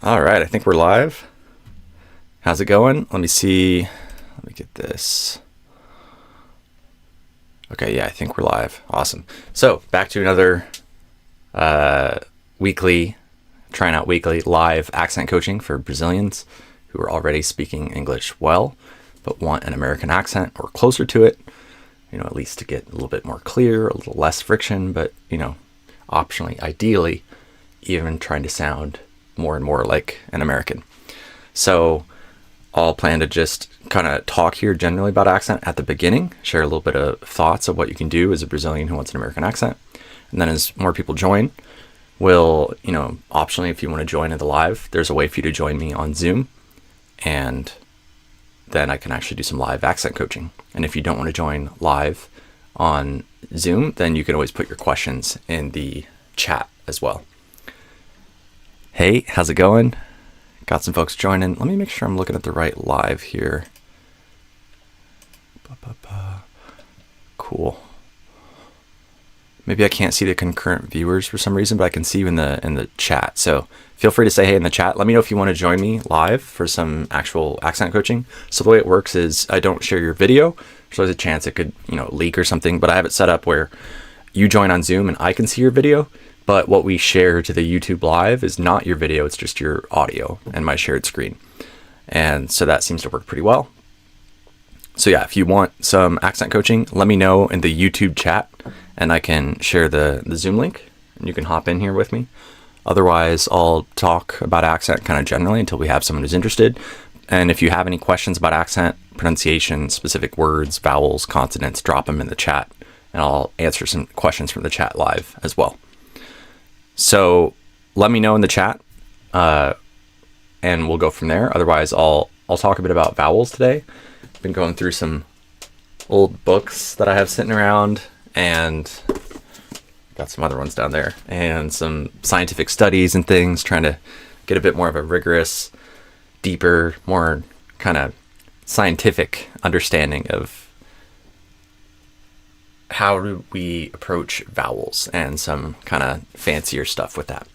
All right, I think we're live. How's it going? Let me see. Let me get this. Okay, yeah, I think we're live. Awesome. So back to another trying out weekly live accent coaching for Brazilians who are already speaking English well, but want an American accent or closer to it, at least to get a little bit more clear, a little less friction, but, optionally, ideally, even trying to sound more and more like an American. So I'll plan to just kind of talk here generally about accent at the beginning, share a little bit of thoughts of what you can do as a Brazilian who wants an American accent. And then as more people join, we'll, optionally, if you want to join in the live, there's a way for you to join me on Zoom. And then I can actually do some live accent coaching. And if you don't want to join live on Zoom, then you can always put your questions in the chat as well. Hey, how's it going? Got some folks joining. Let me make sure I'm looking at the right live here. Cool. Maybe I can't see the concurrent viewers for some reason, but I can see you in the chat. So feel free to say hey in the chat. Let me know if you want to join me live for some actual accent coaching. So the way it works is I don't share your video. So there's a chance it could, leak or something, but I have it set up where you join on Zoom and I can see your video. But what we share to the YouTube live is not your video, it's just your audio and my shared screen. And so that seems to work pretty well. So yeah, if you want some accent coaching, let me know in the YouTube chat and I can share the Zoom link and you can hop in here with me. Otherwise, I'll talk about accent kind of generally until we have someone who's interested. And if you have any questions about accent, pronunciation, specific words, vowels, consonants, drop them in the chat and I'll answer some questions from the chat live as well. So let me know in the chat, and we'll go from there. Otherwise, I'll talk a bit about vowels today. I've been going through some old books that I have sitting around, and got some other ones down there, and some scientific studies and things, trying to get a bit more of a rigorous, deeper, more kind of scientific understanding of how do we approach vowels and some kind of fancier stuff with that.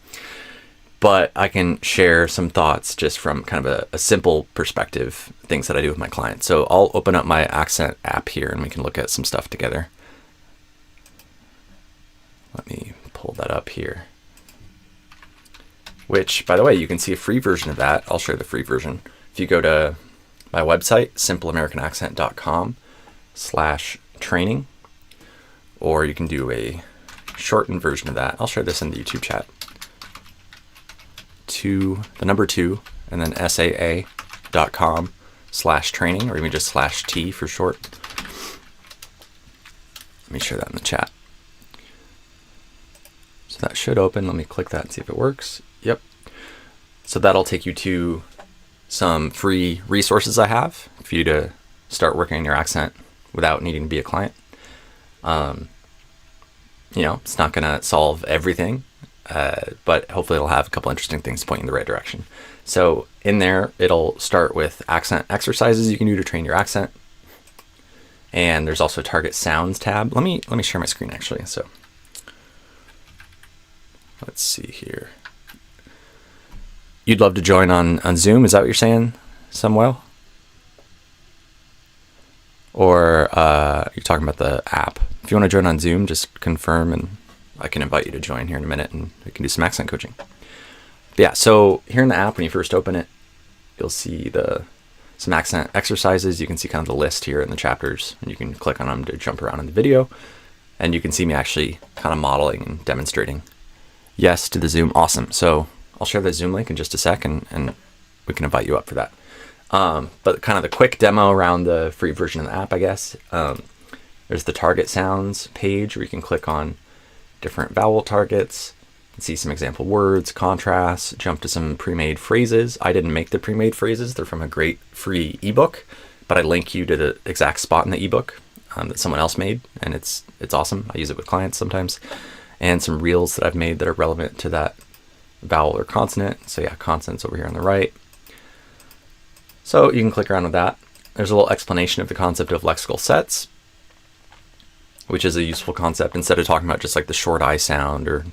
But I can share some thoughts just from kind of a simple perspective, things that I do with my clients. So I'll open up my accent app here and we can look at some stuff together. Let me pull that up here. Which, by the way, you can see a free version of that. I'll share the free version. If you go to my website, simpleamericanaccent.com/training, or you can do a shortened version of that. I'll share this in the YouTube chat. The number 2, and then saa.com/training, or even just /t for short. Let me share that in the chat. So that should open. Let me click that and see if it works. Yep. So that'll take you to some free resources I have for you to start working on your accent without needing to be a client. It's not going to solve everything, but hopefully it'll have a couple interesting things to point you in the right direction. So in there, it'll start with accent exercises you can do to train your accent. And there's also a target sounds tab. Let me share my screen actually. So let's see here. You'd love to join on Zoom. Is that what you're saying, Samuel? Or you're talking about the app. If you want to join on Zoom, just confirm and I can invite you to join here in a minute and we can do some accent coaching. But yeah, so here in the app, when you first open it, you'll see some accent exercises. You can see kind of the list here in the chapters and you can click on them to jump around in the video. And you can see me actually kind of modeling and demonstrating. Yes to the Zoom. Awesome. So I'll share the Zoom link in just a sec and we can invite you up for that. But kind of the quick demo around the free version of the app, I guess. There's the target sounds page where you can click on different vowel targets and see some example words, contrasts, jump to some pre-made phrases. I didn't make the pre-made phrases. They're from a great free ebook, but I link you to the exact spot in the ebook that someone else made. And it's awesome. I use it with clients sometimes. And some reels that I've made that are relevant to that vowel or consonant. So yeah, consonants over here on the right. So you can click around with that. There's a little explanation of the concept of lexical sets, which is a useful concept instead of talking about just like the short I sound or,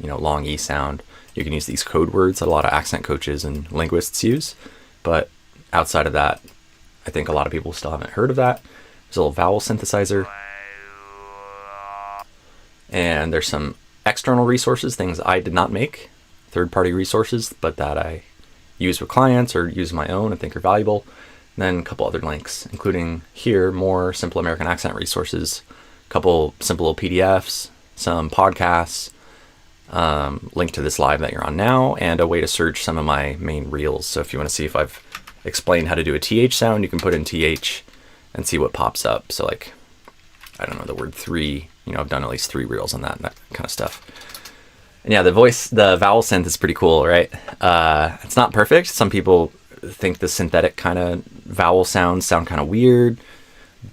long E sound. You can use these code words that a lot of accent coaches and linguists use. But outside of that, I think a lot of people still haven't heard of that. There's a little vowel synthesizer. And there's some external resources, things I did not make, third-party resources, but that I use with clients or use my own and think are valuable. And then a couple other links, including here, more Simple American Accent resources, a couple simple little PDFs, some podcasts, link to this live that you're on now, and a way to search some of my main reels. So if you want to see if I've explained how to do a TH sound, you can put in TH and see what pops up. So like, I don't know, the word 3, I've done at least 3 reels on that kind of stuff. And yeah, the vowel synth is pretty cool, right? It's not perfect. Some people think the synthetic kind of vowel sounds sound kind of weird,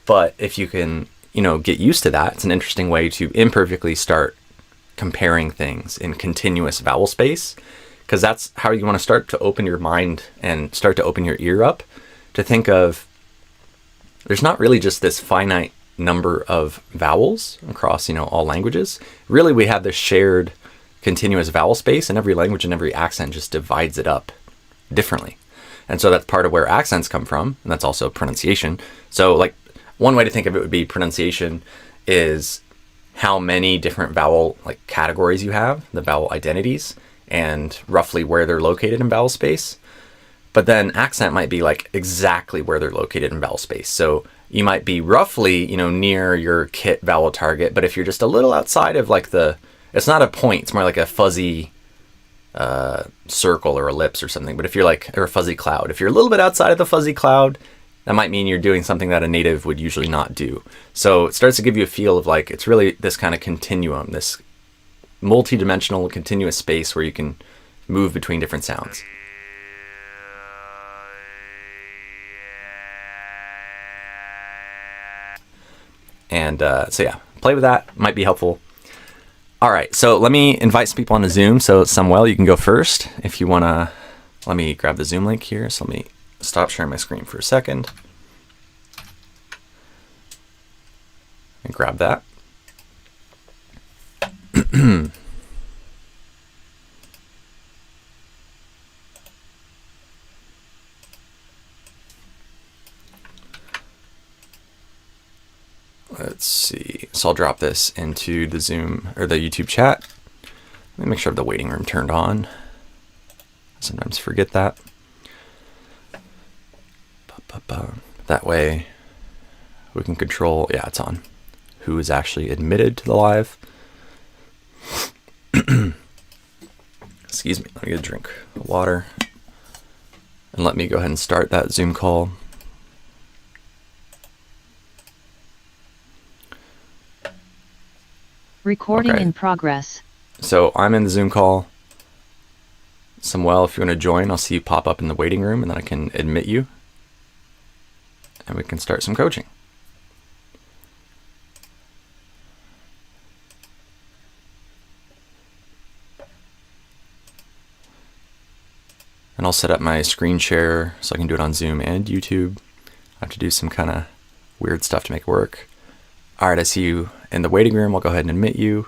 but if you can, get used to that, it's an interesting way to imperfectly start comparing things in continuous vowel space, because that's how you want to start to open your mind and start to open your ear up to think of, there's not really just this finite number of vowels across, all languages. Really, we have this shared continuous vowel space, and every language and every accent just divides it up differently. And so that's part of where accents come from, and that's also pronunciation. So like one way to think of it would be pronunciation is how many different vowel like categories you have, the vowel identities, and roughly where they're located in vowel space. But then accent might be like exactly where they're located in vowel space. So you might be roughly, near your KIT vowel target, but if you're just a little outside of like it's not a point, it's more like a fuzzy circle or ellipse or something. But if you're or a fuzzy cloud, if you're a little bit outside of the fuzzy cloud, that might mean you're doing something that a native would usually not do. So it starts to give you a feel of like, it's really this kind of continuum, this multi-dimensional continuous space where you can move between different sounds. And so yeah, play with that, might be helpful. All right, so let me invite some people onto Zoom. So Samuel, you can go first if you want to. Let me grab the Zoom link here. So let me stop sharing my screen for a second and grab that. Let's see. So I'll drop this into the Zoom or the YouTube chat. Let me make sure I have the waiting room turned on. I sometimes forget that. That way we can control, yeah, it's on, who is actually admitted to the live. Excuse me, let me get a drink of water. And let me go ahead and start that Zoom call. Recording in progress. So I'm in the Zoom call. Samuel, if you want to join, I'll see you pop up in the waiting room, and then I can admit you. And we can start some coaching. And I'll set up my screen share so I can do it on Zoom and YouTube. I have to do some kind of weird stuff to make it work. All right, I see you in the waiting room. I'll go ahead and admit you.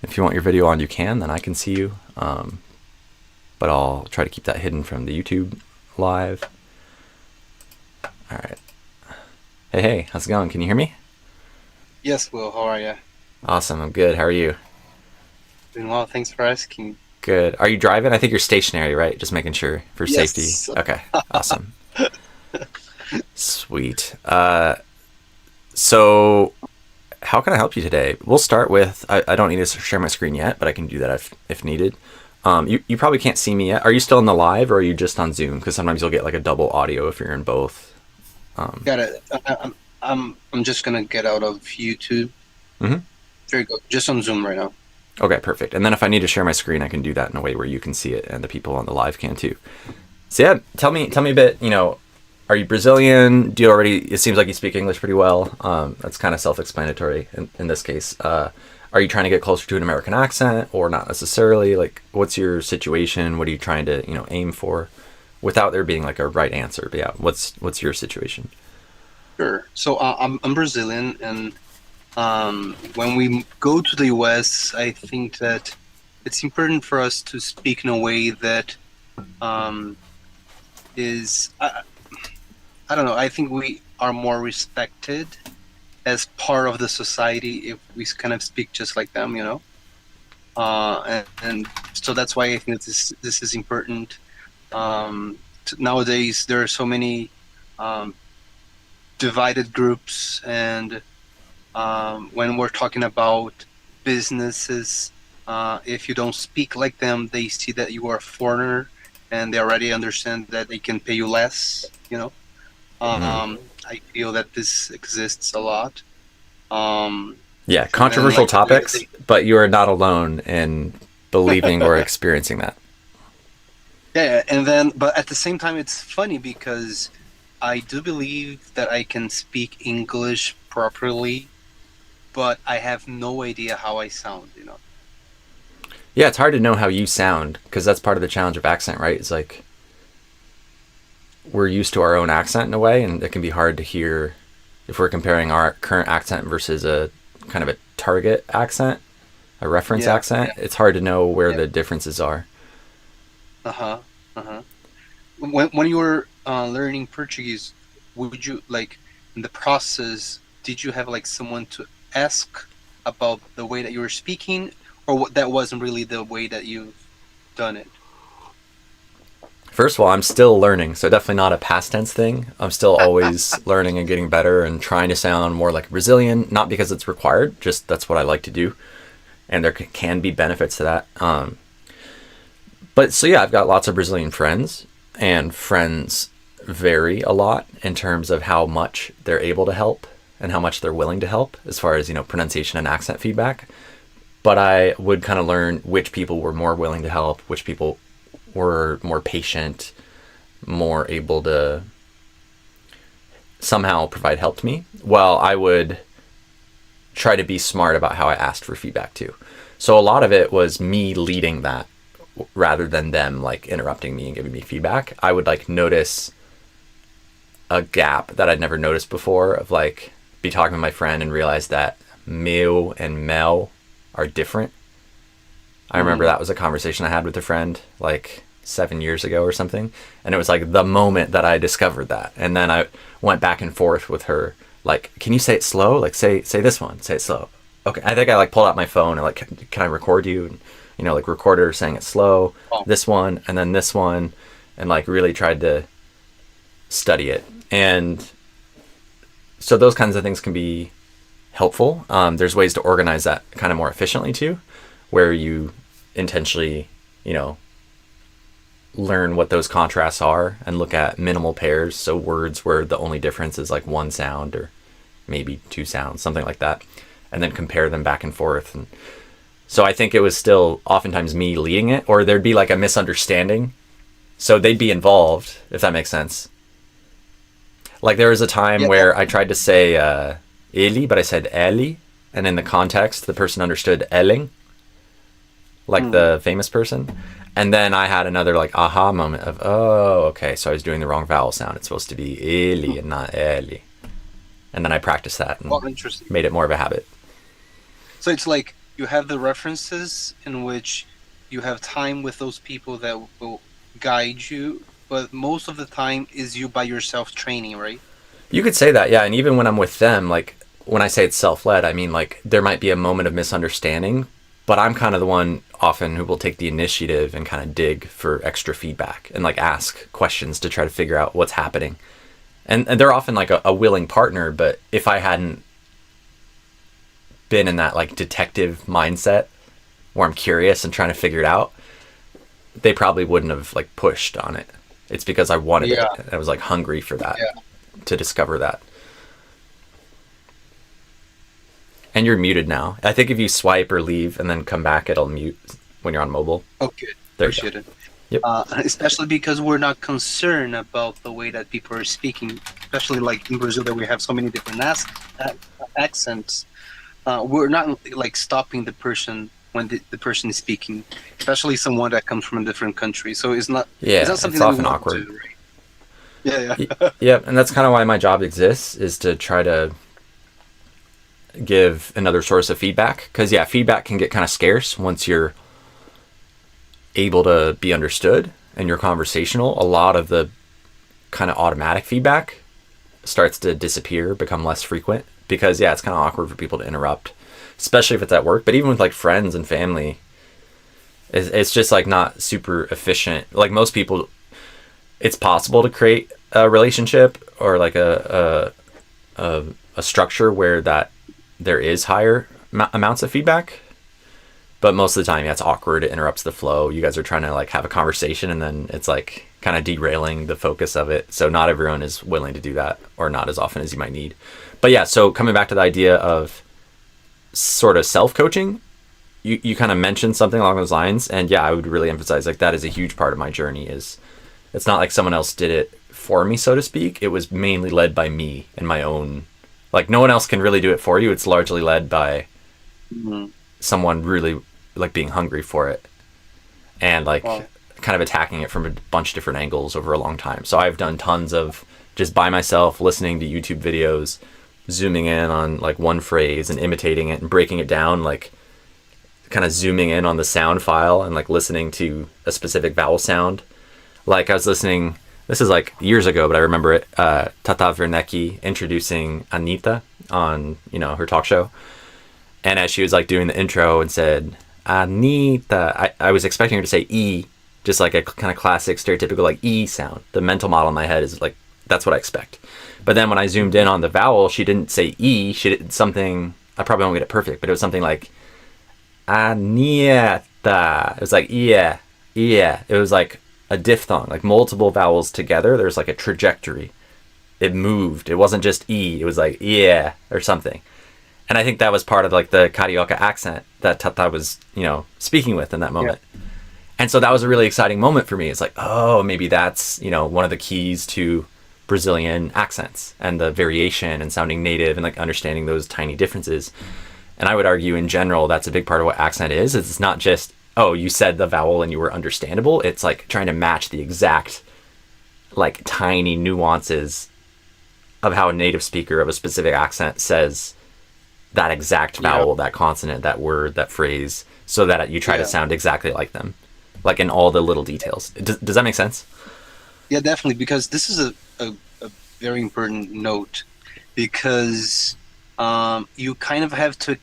If you want your video on, you can, then I can see you. But I'll try to keep that hidden from the YouTube live. All right. Hey, how's it going? Can you hear me? Yes, Will. How are you? Awesome. I'm good. How are you? Doing well. Thanks for asking. Good. Are you driving? I think you're stationary, right? Just making sure for Yes. safety. Okay. Awesome. Sweet. So how can I help you today? We'll start with, I don't need to share my screen yet, but I can do that if needed. You probably can't see me yet. Are you still in the live or are you just on Zoom? Because sometimes you'll get like a double audio if you're in both. Got it. I'm just gonna get out of YouTube. Mm-hmm. There you go. Just on Zoom right now. Okay, perfect. And then if I need to share my screen, I can do that in a way where you can see it and the people on the live can too. So yeah, tell me a bit, are you Brazilian? It seems like you speak English pretty well. That's kind of self-explanatory in this case. Are you trying to get closer to an American accent or not necessarily? Like, what's your situation? What are you trying to, aim for without there being like a right answer? But yeah, what's your situation? Sure. So I'm Brazilian, and when we go to the US, I think that it's important for us to speak in a way that um, is I don't know. I think we are more respected as part of the society if we kind of speak just like them, you know. And so that's why I think that this is important. Nowadays, there are so many um, divided groups, and when we're talking about businesses, if you don't speak like them, they see that you are a foreigner, and they already understand that they can pay you less. You know, Mm. I feel that this exists a lot. Um, Yeah, and then controversial like the way that topics, they, but you are not alone in believing or experiencing that. yeah, and then but at the same time, it's funny because I do believe that I can speak English properly, but I have no idea how I sound. You know. Yeah, it's hard to know how you sound because that's part of the challenge of accent, right? It's like we're used to our own accent in a way, and it can be hard to hear if we're comparing our current accent versus a kind of a target accent, a reference Yeah. accent. It's hard to know where Yeah. the differences are. Uh huh. Uh huh. When you were learning Portuguese, would you like in the process? Did you have like someone to ask about the way that you were speaking, or that wasn't really the way that you've done it? First of all, I'm still learning, so definitely not a past tense thing. I'm still always learning and getting better and trying to sound more like Brazilian, not because it's required, just that's what I like to do. And there can be benefits to that. But so yeah, I've got lots of Brazilian friends, and friends vary a lot in terms of how much they're able to help and how much they're willing to help as far as, pronunciation and accent feedback. But I would kind of learn which people were more willing to help, which people were more patient, more able to somehow provide help to me. Well, I would try to be smart about how I asked for feedback too. So a lot of it was me leading that rather than them like interrupting me and giving me feedback. I would like notice a gap that I'd never noticed before of like be talking to my friend and realize that meu and mel are different. I remember that was a conversation I had with a friend like 7 years ago or something. And it was like the moment that I discovered that. And then I went back and forth with her, like, can you say it slow? Like say this one, say it slow. Okay. I think I like pulled out my phone and like, can I record you? And, like record her saying it slow, Oh, this one, and then this one, and like really tried to study it. And so those kinds of things can be helpful. There's ways to organize that kind of more efficiently too, where you intentionally, learn what those contrasts are and look at minimal pairs. So words where the only difference is like one sound or maybe two sounds, something like that, and then compare them back and forth. And so I think it was still oftentimes me leading it, or there'd be like a misunderstanding. So they'd be involved, if that makes sense. Like there was a time yeah. where I tried to say Eli, but I said Eli. And in the context, the person understood Elling, like the famous person. And then I had another like aha moment of, oh, okay, so I was doing the wrong vowel sound. It's supposed to be Eli and not Eli. And then I practiced that and Well, interesting. made it more of a habit. So it's like you have the references in which you have time with those people that will guide you, but most of the time is you by yourself training, right? You could say that, yeah. And even when I'm with them, like when I say it's self-led, I mean like there might be a moment of misunderstanding, but I'm kind of the one often who will take the initiative and kind of dig for extra feedback and like ask questions to try to figure out what's happening. And they're often like a willing partner, but if I hadn't been in that like detective mindset where I'm curious and trying to figure it out, they probably wouldn't have like pushed on it. It's because I wanted Yeah, it. I was like hungry for that, yeah. to discover that. And you're muted now. I think if you swipe or leave and then come back, it'll mute when you're on mobile. Okay, There you go. appreciate it. Yep. Especially because we're not concerned about the way that people are speaking, especially like in Brazil that we have so many different accents. We're not like stopping the person when the person is speaking, especially someone that comes from a different country. So it's not Yeah, something it's that we often want awkward. to do, right? Yeah, yeah. Yep, and that's kind of why my job exists, is to try to give another source of feedback. Because yeah, feedback can get kind of scarce once you're able to be understood and you're conversational, a lot of the kind of automatic feedback starts to disappear, become less frequent, because yeah, it's kind of awkward for people to interrupt, especially if it's at work. But even with like friends and family, it's just like not super efficient. Like most people, it's possible to create a relationship or like a structure where that there is higher amounts of feedback, but most of the time, yeah, it's awkward. It interrupts the flow. You guys are trying to like have a conversation, and then it's like kind of derailing the focus of it. So not everyone is willing to do that, or not as often as you might need. But yeah, so coming back to the idea of sort of self-coaching, you kind of mentioned something along those lines, and yeah, I would really emphasize like that is a huge part of my journey. Is it's not like someone else did it for me, so to speak. It was mainly led by me and my own. Like no one else can really do it for you. It's largely led by someone really like being hungry for it and like kind of attacking it from a bunch of different angles over a long time. So I've done tons of just by myself listening to YouTube videos, zooming in on like one phrase and imitating it and breaking it down, like kind of zooming in on the sound file and like listening to a specific vowel sound. Like I was listening, this is like years ago, but I remember it, Tata Wernicke introducing Anita on, you know, her talk show. And as she was like doing the intro and said, Anita, I was expecting her to say E, just like a kind of classic stereotypical like E sound. The mental model in my head is like, that's what I expect. But then when I zoomed in on the vowel, she didn't say E, she did something, I probably won't get it perfect, but it was something like Anita. It was like, yeah. It was like a diphthong, like multiple vowels together. There's like a trajectory. It moved. It wasn't just E, it was like, yeah, or something. And I think that was part of like the Carioca accent that Tata was, you know, speaking with in that moment. Yeah. And so that was a really exciting moment for me. It's like, oh, maybe that's, you know, one of the keys to Brazilian accents and the variation and sounding native and like understanding those tiny differences. And I would argue in general, that's a big part of what accent is. It's not just, oh, you said the vowel and you were understandable. It's like trying to match the exact like tiny nuances of how a native speaker of a specific accent says that exact vowel, that consonant, that word, that phrase, so that you try to sound exactly like them, like in all the little details. Does that make sense? Yeah, definitely, because this is a very important note, because you kind of have to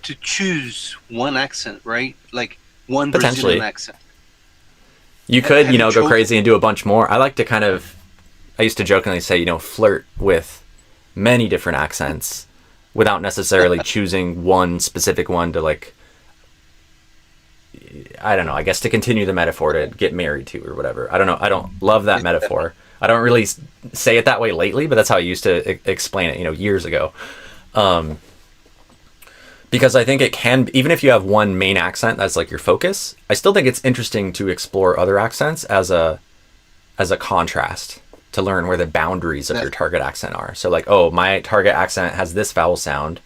choose one accent, right? Like one Brazilian accent. You could, you know, go crazy and do a bunch more. I like to kind of, I used to jokingly say, you know, flirt with many different accents without necessarily choosing one specific one to like, I don't know, I guess to continue the metaphor to get married to or whatever. I don't know. I don't love that metaphor. I don't really say it that way lately, but that's how I used to explain it, you know, years ago. Because I think it can, even if you have one main accent that's like your focus, I still think it's interesting to explore other accents as a contrast, to learn where the boundaries of your target accent are. So like, oh, my target accent has this vowel sound,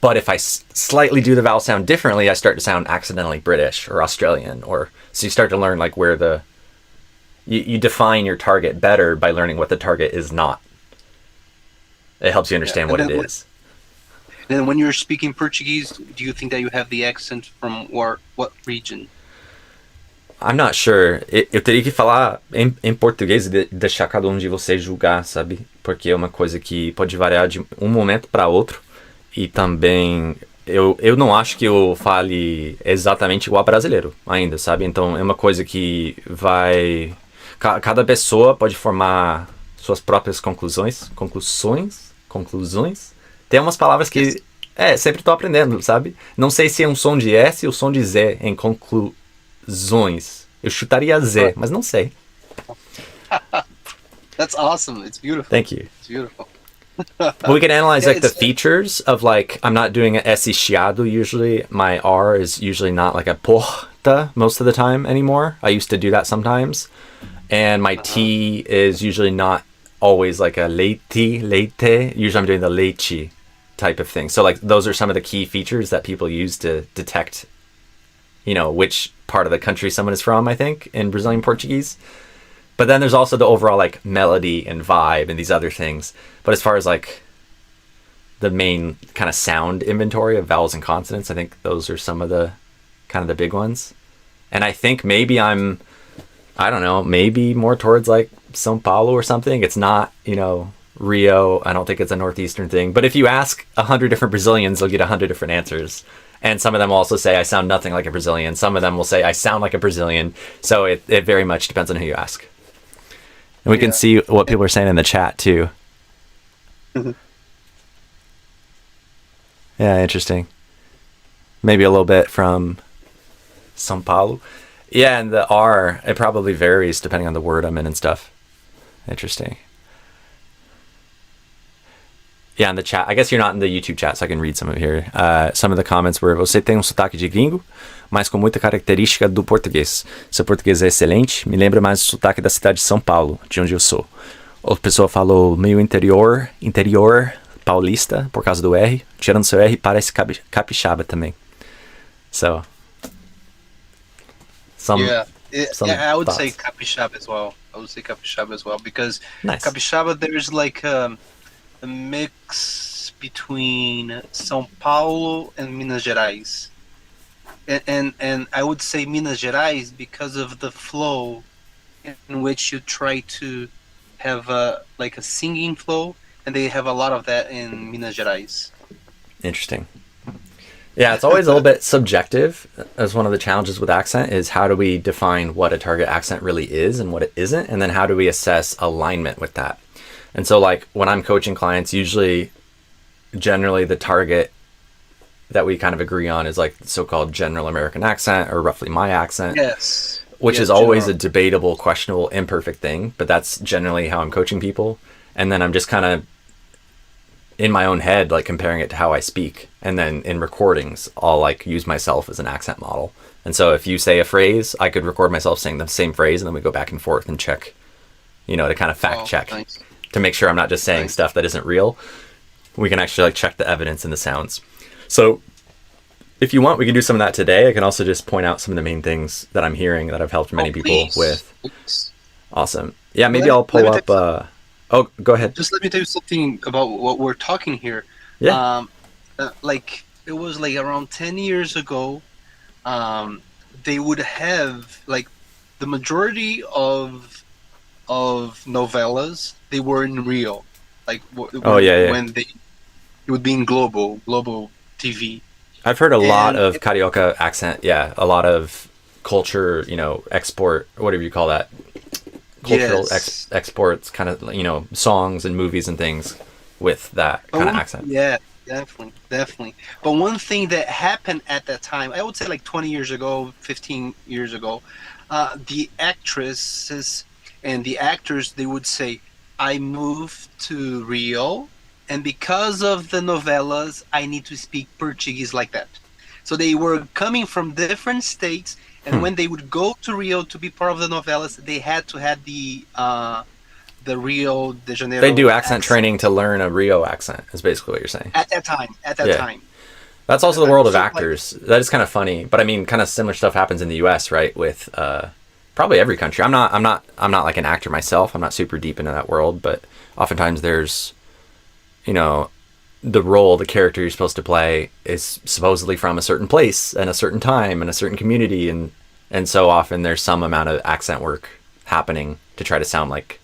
but if I slightly do the vowel sound differently, I start to sound accidentally British or Australian, or so you start to learn like where you define your target better by learning what the target is not. It helps you understand what it is. And then when you're speaking Portuguese, do you think that you have the accent from what region? I'm not sure. Eu teria que falar em português e deixar cada um de vocês julgar, sabe? Porque é uma coisa que pode variar de um momento para outro. E também eu não acho que eu fale exatamente igual a brasileiro ainda, sabe? Então é uma coisa que vai... Cada pessoa pode formar suas próprias conclusões. Tem umas palavras que... sempre tô aprendendo, sabe? Não sei se é um som de S ou som de Z em conclusões. Eu chutaria Z, mas não sei. That's awesome. It's beautiful. Thank you. It's beautiful. But we can analyze like the features of like, I'm not doing an S chiado usually. My R is usually not like a porta most of the time anymore. I used to do that sometimes. And my T is usually not always like a leite. Usually I'm doing the leite type of thing. So like those are some of the key features that people use to detect, you know, which part of the country someone is from, I think, in Brazilian Portuguese. But then there's also the overall like melody and vibe and these other things. But as far as like the main kind of sound inventory of vowels and consonants, I think those are some of the kind of the big ones. And I think maybe I don't know, maybe more towards like Sao Paulo or something. It's not, Rio. I don't think it's a Northeastern thing. But if you ask 100 different Brazilians, they'll get 100 different answers. And some of them will also say, I sound nothing like a Brazilian. Some of them will say, I sound like a Brazilian. So it very much depends on who you ask. And we can see what people are saying in the chat too. Yeah, interesting. Maybe a little bit from Sao Paulo. Yeah, and the R, it probably varies depending on the word I'm in and stuff. Interesting. Yeah, in the chat. I guess you're not in the YouTube chat, so I can read some of it here. Some of the comments were: você tem sotaque de gringo, mas com muita característica do português. Seu português é excelente, me lembra mais o sotaque da cidade de São Paulo, de onde eu sou. Outra pessoa falou meio interior paulista, por causa do R. Tirando seu R, parece capixaba também. So, I would thoughts. say capixaba as well. Because Nice. capixaba, there's like a mix between São Paulo and Minas Gerais, and I would say Minas Gerais because of the flow in which you try to have a singing flow, and they have a lot of that in Minas Gerais. Interesting. Yeah, it's always a little bit subjective. As one of the challenges with accent is how do we define what a target accent really is and what it isn't, and then how do we assess alignment with that? And so like when I'm coaching clients, generally the target that we kind of agree on is like the so-called general American accent or roughly my accent. Yes. Which is always a debatable, questionable, imperfect thing, but that's generally how I'm coaching people. And then I'm just kind of in my own head, like comparing it to how I speak. And then in recordings, I'll like use myself as an accent model. And so if you say a phrase, I could record myself saying the same phrase, and then we go back and forth and check, to kind of fact check. Nice. To make sure I'm not just saying stuff that isn't real. We can actually like check the evidence and the sounds. So if you want, we can do some of that today. I can also just point out some of the main things that I'm hearing that I've helped many people with. Please. Awesome. Yeah, maybe I'll pull up. Go ahead. Just let me tell you something about what we're talking here. Yeah. It was like around 10 years ago. They would have like the majority of novellas. They were in Rio, when it would be in global TV. I've heard a lot of Carioca accent. Yeah, a lot of culture, export, whatever you call that. Cultural exports, kind of, songs and movies and things with that kind of accent. Yeah, definitely. But one thing that happened at that time, I would say like 20 years ago, 15 years ago, the actresses and the actors, they would say, I moved to Rio, and because of the novellas, I need to speak Portuguese like that. So they were coming from different states, and when they would go to Rio to be part of the novellas, they had to have the Rio de Janeiro. They do accent training to learn a Rio accent, is basically what you're saying. At that time. That's also the world of actors. That is kind of funny, but I mean, kind of similar stuff happens in the U.S., right? With probably every country. I'm not like an actor myself. I'm not super deep into that world, but oftentimes there's, the role, the character you're supposed to play is supposedly from a certain place and a certain time and a certain community, and so often there's some amount of accent work happening to try to sound like,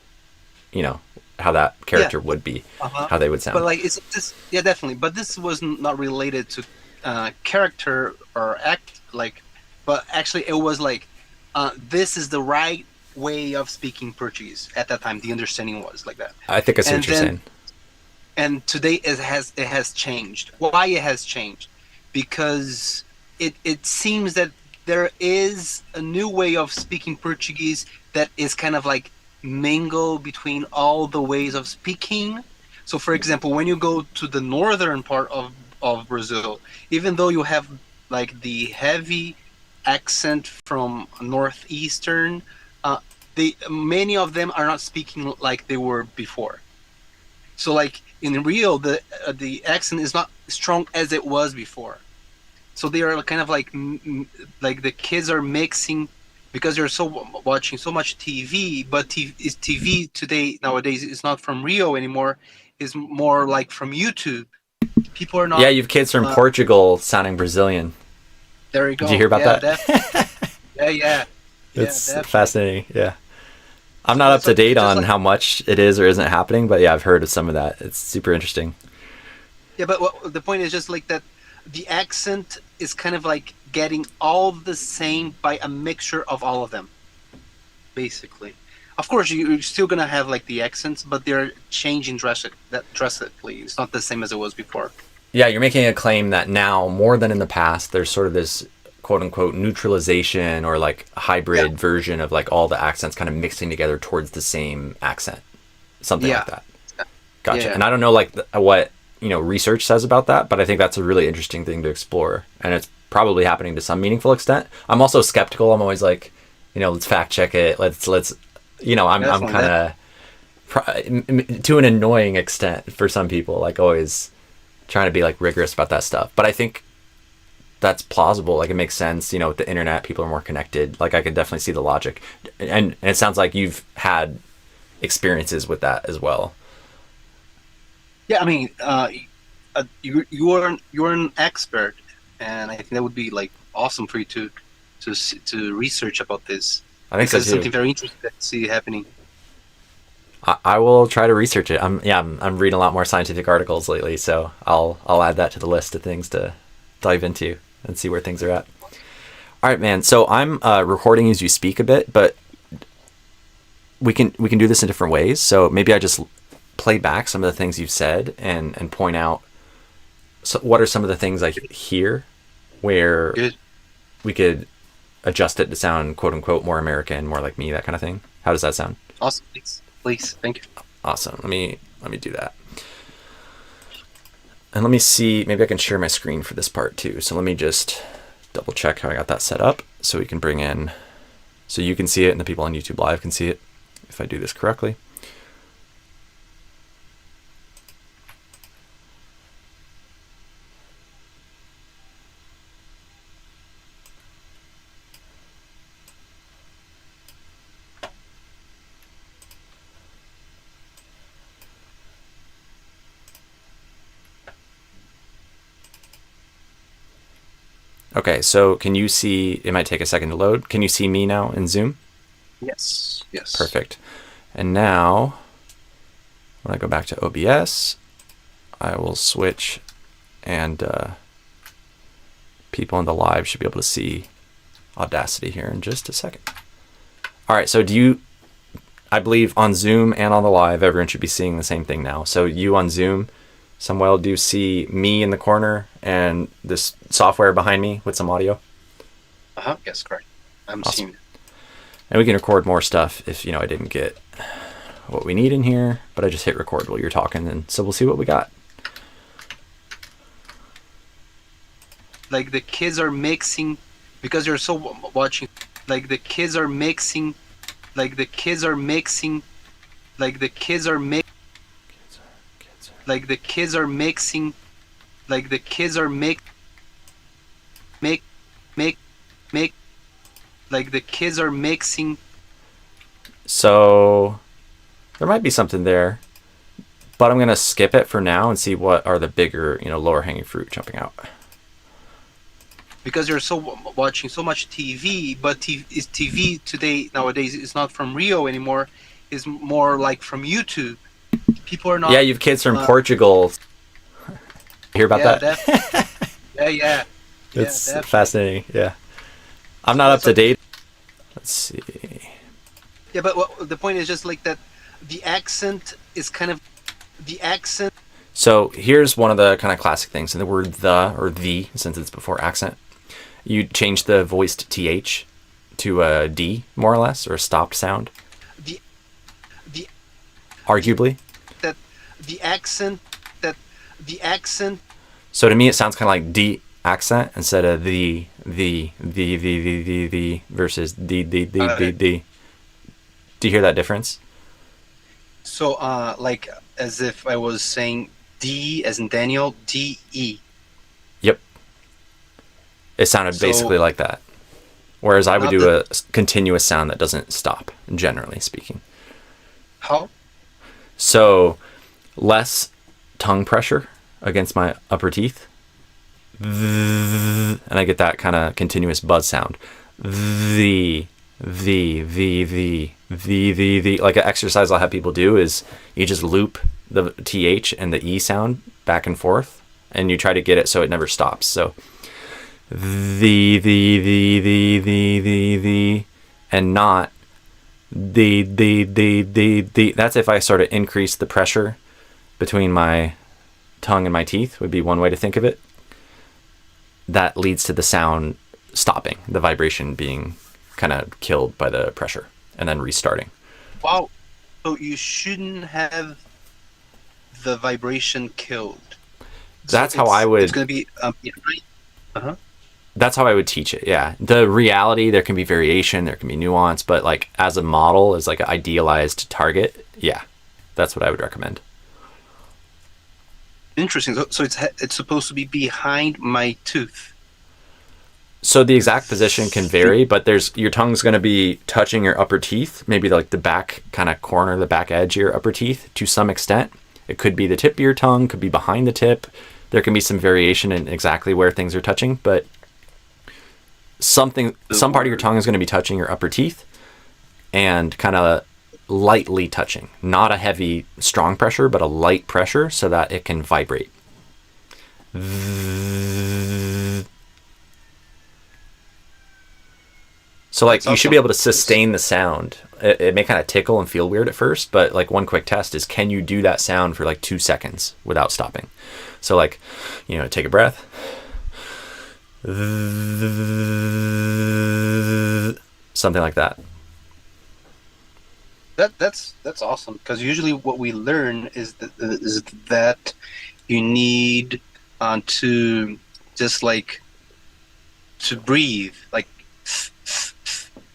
how that character would be, how they would sound. But like definitely. But this was not related to character or act, but actually it was like this is the right way of speaking Portuguese at that time. The understanding was like that. I think I see what you're saying. And today it has changed. Why it has changed? Because it seems that there is a new way of speaking Portuguese that is kind of like mingle between all the ways of speaking. So for example, when you go to the northern part of Brazil, even though you have like the heavy accent from northeastern, many of them are not speaking like they were before. So like in Rio, the accent is not strong as it was before. So they are kind of like the kids are mixing because they're watching so much TV. But TV today nowadays is not from Rio anymore. It's more like from YouTube. People are not. Yeah, you've kids from Portugal sounding Brazilian. There you go. Did you hear about that? Yeah. It's Definitely. fascinating. Yeah. I'm not So, up to date just on like how much it is or isn't happening, but yeah, I've heard of some of that. It's super interesting. yeah, but the point is just like that. The accent is kind of like getting all the same by a mixture of all of them, basically. Of course, you're still gonna have like the accents, but they're changing drastically. It's not the same as it was before. Yeah, you're making a claim that now, more than in the past, there's sort of this quote unquote neutralization or like Yeah, hybrid version of like all the accents kind of mixing together towards the same accent. Something like yeah, that. Gotcha. yeah. And I don't know like what, research says about that, but I think that's a really interesting thing to explore. And it's probably happening to some meaningful extent. I'm also skeptical. I'm always like, let's fact check it. Let's I'm Definitely. kind of to an annoying extent for some people, like always trying to be like rigorous about that stuff. But I think that's plausible. Like it makes sense. With the internet, people are more connected. Like I could definitely see the logic, and it sounds like you've had experiences with that as well. Yeah, I mean, you're an expert, and I think that would be like awesome for you to research about this I think so because it's too. something very interesting to see happening. I will try to research it. I'm reading a lot more scientific articles lately, so I'll add that to the list of things to dive into and see where things are at. All right, man. So I'm recording as you speak a bit, but we can do this in different ways. So maybe I just play back some of the things you've said and point out what are some of the things I hear where Good, we could adjust it to sound quote unquote more American, more like me, that kind of thing. How does that sound? awesome, please, thank you. Awesome. Let me do that. And let me see, maybe I can share my screen for this part too. So let me just double check how I got that set up so we can bring in, so you can see it and the people on YouTube Live can see it if I do this correctly. Okay, so can you see, it might take a second to load. Can you see me now in Zoom? Yes, yes. Perfect. And now, when I go back to OBS, I will switch and people in the live should be able to see Audacity here in just a second. All right, so I believe on Zoom and on the live, everyone should be seeing the same thing now. So you on Zoom, Samuel, do you see me in the corner and this software behind me with some audio? Yes, correct. I'm Awesome. seeing it. And we can record more stuff if, I didn't get what we need in here, but I just hit record while you're talking, and so we'll see what we got. Like the kids are mixing because you're so watching. Like the kids are mixing. Like the kids are mixing. Like the kids are mix. Like the kids are mixing. Like the kids are make. Like the kids are mixing. So there might be something there, but I'm going to skip it for now and see what are the bigger, lower hanging fruit jumping out. Because you're so watching so much TV, but TV today nowadays is not from Rio anymore. Is more like from YouTube. People are not. Yeah, you have kids from Portugal. Hear about yeah, that? yeah. It's Definitely. fascinating. Yeah. I'm not up to date. Let's see. Yeah, but the point is just like that. The accent is kind of the accent. So here's one of the kind of classic things. In the word the or the, since it's before accent, you change the voiced th to a d, more or less, or a stopped sound. The Arguably. that the accent that the accent. So to me, it sounds kind of like D accent instead of the versus the. Do you hear that difference? So like as if I was saying D as in Daniel, DE. Yep. It sounded So- basically like that. Whereas I would Not do the- a continuous sound that doesn't stop, generally speaking. How? So less tongue pressure against my upper teeth. And I get that kind of continuous buzz sound. the. Like an exercise I'll have people do is you just loop the th and the e sound back and forth, and you try to get it so it never stops. So the, and not the. That's if I sort of increase the pressure between my tongue and my teeth, would be one way to think of it. That leads to the sound stopping, the vibration being kind of killed by the pressure and then restarting. Wow. So you shouldn't have the vibration killed. That's how I would. It's going to be. That's how I would teach it. Yeah. The reality, there can be variation, there can be nuance, but like as a model, as like an idealized target, yeah, that's what I would recommend. Interesting. So it's supposed to be behind my tooth. So the exact position can vary, but your tongue's going to be touching your upper teeth, maybe like the back kind of corner, the back edge of your upper teeth to some extent. It could be the tip of your tongue, could be behind the tip. There can be some variation in exactly where things are touching, but some part of your tongue is going to be touching your upper teeth and kind of lightly touching, not a heavy, strong pressure, but a light pressure so that it can vibrate. So like you should be able to sustain the sound. It may kind of tickle and feel weird at first, but like one quick test is, can you do that sound for like 2 seconds without stopping? So like, take a breath. Something like that. That's awesome, because usually what we learn is that you need to just like to breathe, like,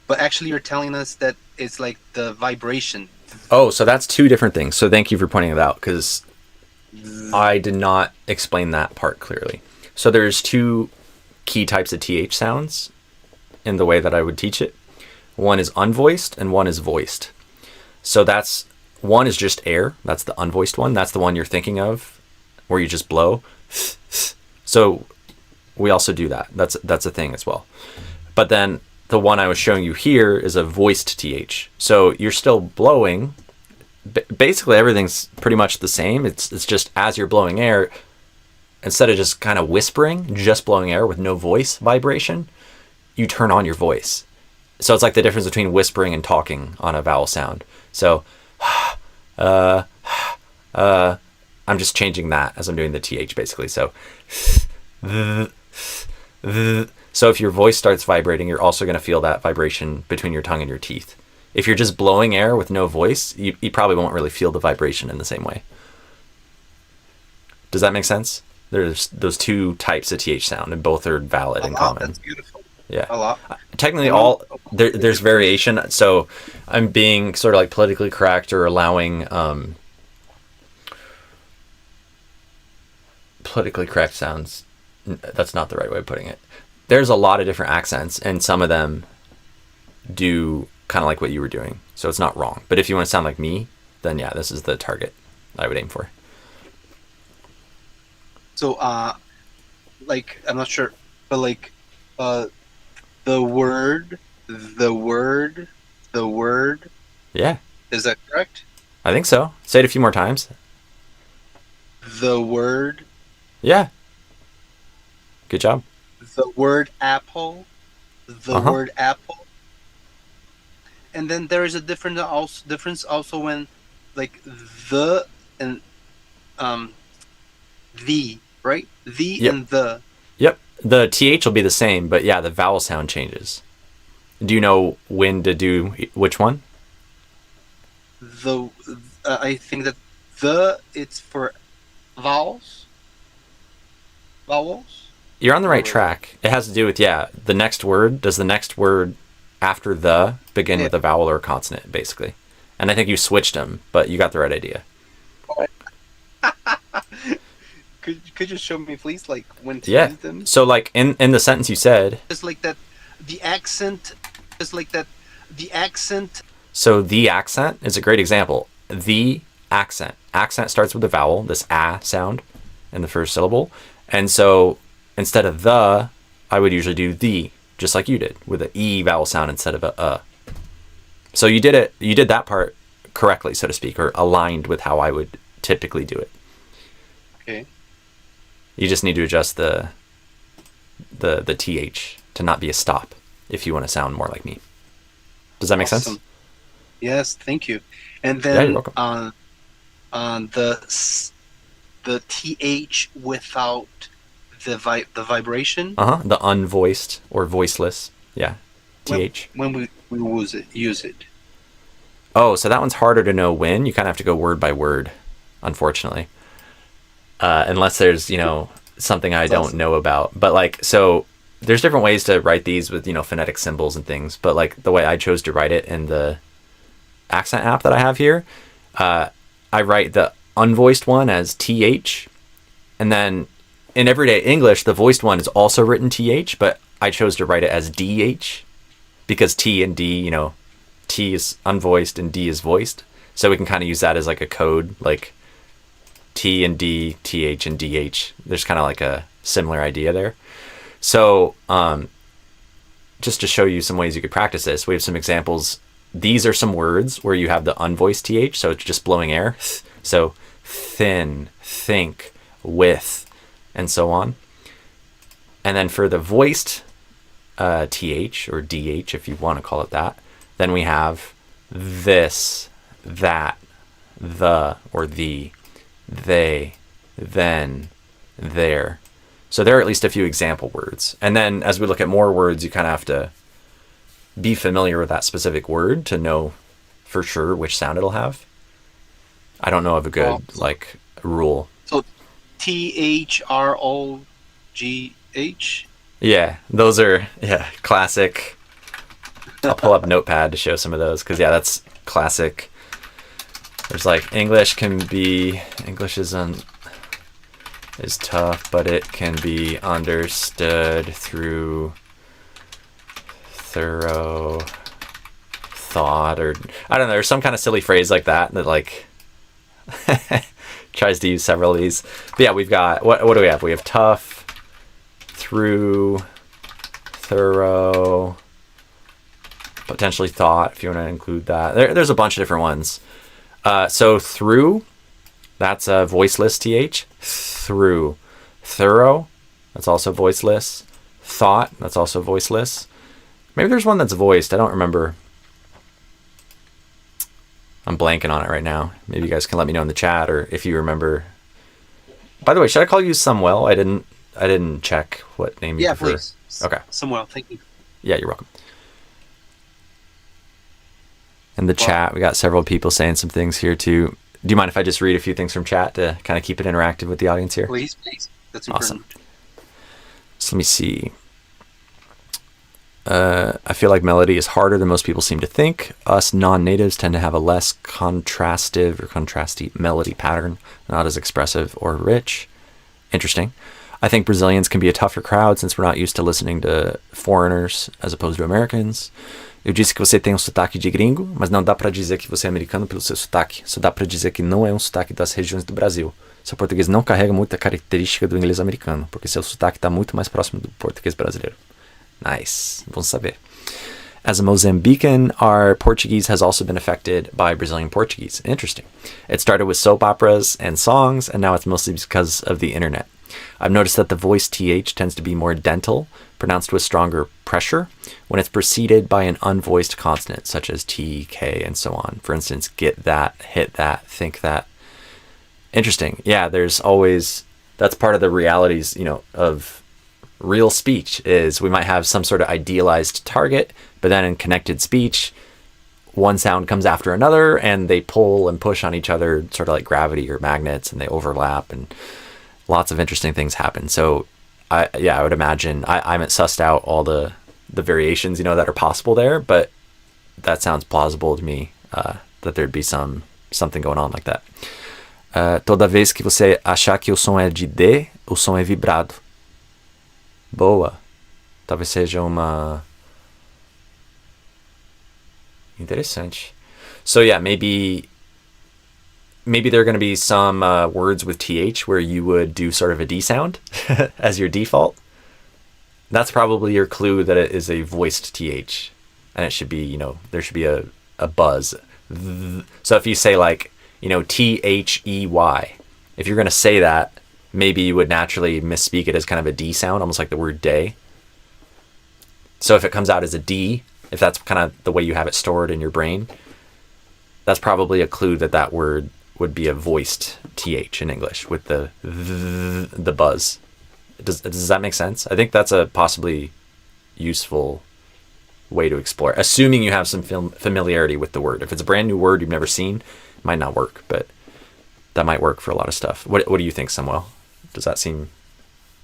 but actually you're telling us that it's like the vibration. Oh, so that's 2 different things. So thank you for pointing it out, because I did not explain that part clearly. So there's 2 key types of th sounds in the way that I would teach it. One is unvoiced and one is voiced. So one is just air. That's the unvoiced one. That's the one you're thinking of, where you just blow. So we also do that. That's a thing as well. But then the one I was showing you here is a voiced th. So you're still blowing. Basically everything's pretty much the same. It's just as you're blowing air, instead of just kind of whispering, just blowing air with no voice vibration, you turn on your voice. So it's like the difference between whispering and talking on a vowel sound. So, I'm just changing that as I'm doing the th basically. So, so if your voice starts vibrating, you're also going to feel that vibration between your tongue and your teeth. If you're just blowing air with no voice, you probably won't really feel the vibration in the same way. Does that make sense? There's those 2 types of th sound, and both are valid and common. That's beautiful. Yeah. A lot. Technically, there's variation. So I'm being sort of like politically correct or allowing politically correct sounds. That's not the right way of putting it. There's a lot of different accents, and some of them do kind of like what you were doing. So it's not wrong. But if you want to sound like me, then yeah, this is the target I would aim for. So, like, I'm not sure, but like, the word. Yeah. Is that correct? I think so. Say it a few more times. The word. Yeah. Good job. The word apple. The word apple. And then there is a difference also when, like, the and the, right? The and the. Yep. The th will be the same, but yeah, the vowel sound changes. Do you know when to do which one? I think that it's for vowels. Vowels. You're on the right track. It has to do with the next word. Does the next word after the begin with a vowel or a consonant, basically? And I think you switched them, but you got the right idea. Could you show me, please, like when to use them? So like in the sentence you said, just like that, the accent, So the accent is a great example. The accent starts with a vowel, this ah sound in the first syllable, and so instead of the, I would usually do the. just like you did with an E vowel sound instead of a. So you did that part correctly, so to speak, or aligned with how I would typically do it. Okay. You just need to adjust the TH to not be a stop if you want to sound more like me. Does that make sense? Yes, thank you. And Yeah, then you're welcome. on the TH without the vibration. The unvoiced or voiceless. Yeah. TH. When we use it. Oh, so that one's harder to know when. You kind of have to go word by word, unfortunately. Unless there's, something I don't know about. But like, so there's different ways to write these with, phonetic symbols and things. But like the way I chose to write it in the accent app that I have here, I write the unvoiced one as TH. And then in everyday English, the voiced one is also written TH, but I chose to write it as DH because T and D, T is unvoiced and D is voiced. So we can kind of use that as like a code, like T and D, TH and DH. There's kind of like a similar idea there. So just to show you some ways you could practice this, we have some examples. These are some words where you have the unvoiced TH, so it's just blowing air. So thin, think, with, and so on. And then for the voiced TH or DH, if you want to call it that, then we have this, that, the, or the, they, then, there. So there are at least a few example words. And then as we look at more words, you kind of have to be familiar with that specific word to know for sure which sound it'll have. I don't know of a good rule. So THROGH. Yeah, those are classic. I'll pull up Notepad to show some of those because that's classic. There's English is tough, but it can be understood through thorough thought, or I don't know. There's some kind of silly phrase like that tries to use several of these. But yeah, we've got what do we have? We have tough, through, thorough, potentially thought, if you want to include that. There's a bunch of different ones. So through, that's a voiceless TH. Through. Thorough, that's also voiceless. Thought, that's also voiceless. Maybe there's one that's voiced. I don't remember. I'm blanking on it right now. Maybe you guys can let me know in the chat, or if you remember. By the way, should I call you Samuel? I didn't check what name you prefer. Yeah, please. Okay. Samuel, thank you. Yeah, you're welcome. In the chat, we got several people saying some things here too. Do you mind if I just read a few things from chat to kind of keep it interactive with the audience here? Please. That's important. Awesome. So let me see. I feel like melody is harder than most people seem to think. Us non-natives tend to have a less contrastive or contrasty melody pattern, not as expressive or rich. Interesting. I think Brazilians can be a tougher crowd since we're not used to listening to foreigners as opposed to Americans. Eu disse que você tem um sotaque de gringo, mas não dá para dizer que você é americano pelo seu sotaque. Só dá para dizer que não é um sotaque das regiões do Brasil. Seu português não carrega muita característica do inglês americano, porque seu sotaque está muito mais próximo do português brasileiro. Nice. Bom saber. As a Mozambican, our Portuguese has also been affected by Brazilian Portuguese. Interesting. It started with soap operas and songs, and now it's mostly because of the internet. I've noticed that the voiced TH tends to be more dental, pronounced with stronger pressure, when it's preceded by an unvoiced consonant, such as T, K, and so on. For instance, get that, hit that, think that. Interesting. Yeah, there's always, that's part of the realities, of real speech, is we might have some sort of idealized target, but then in connected speech, one sound comes after another, and they pull and push on each other, sort of like gravity or magnets, and they overlap, and lots of interesting things happen. So I would imagine I haven't sussed out all the variations, that are possible there, but that sounds plausible to me, that there'd be something going on like that. Toda vez que você achar que o som é de D, o som é vibrado. Boa. Talvez seja uma... Interessante. So yeah, maybe there are going to be some words with TH where you would do sort of a D sound as your default. that's probably your clue that it is a voiced th, and it should be, there should be a buzz. So if you say like, they, if you're going to say that, maybe you would naturally misspeak it as kind of a D sound, almost like the word day. So if it comes out as a D, if that's kind of the way you have it stored in your brain, that's probably a clue that that word would be a voiced th in English with the buzz. Does that make sense? I think that's a possibly useful way to explore, assuming you have some familiarity with the word. If it's a brand new word you've never seen, it might not work, but that might work for a lot of stuff. What do you think, Samuel? Does that seem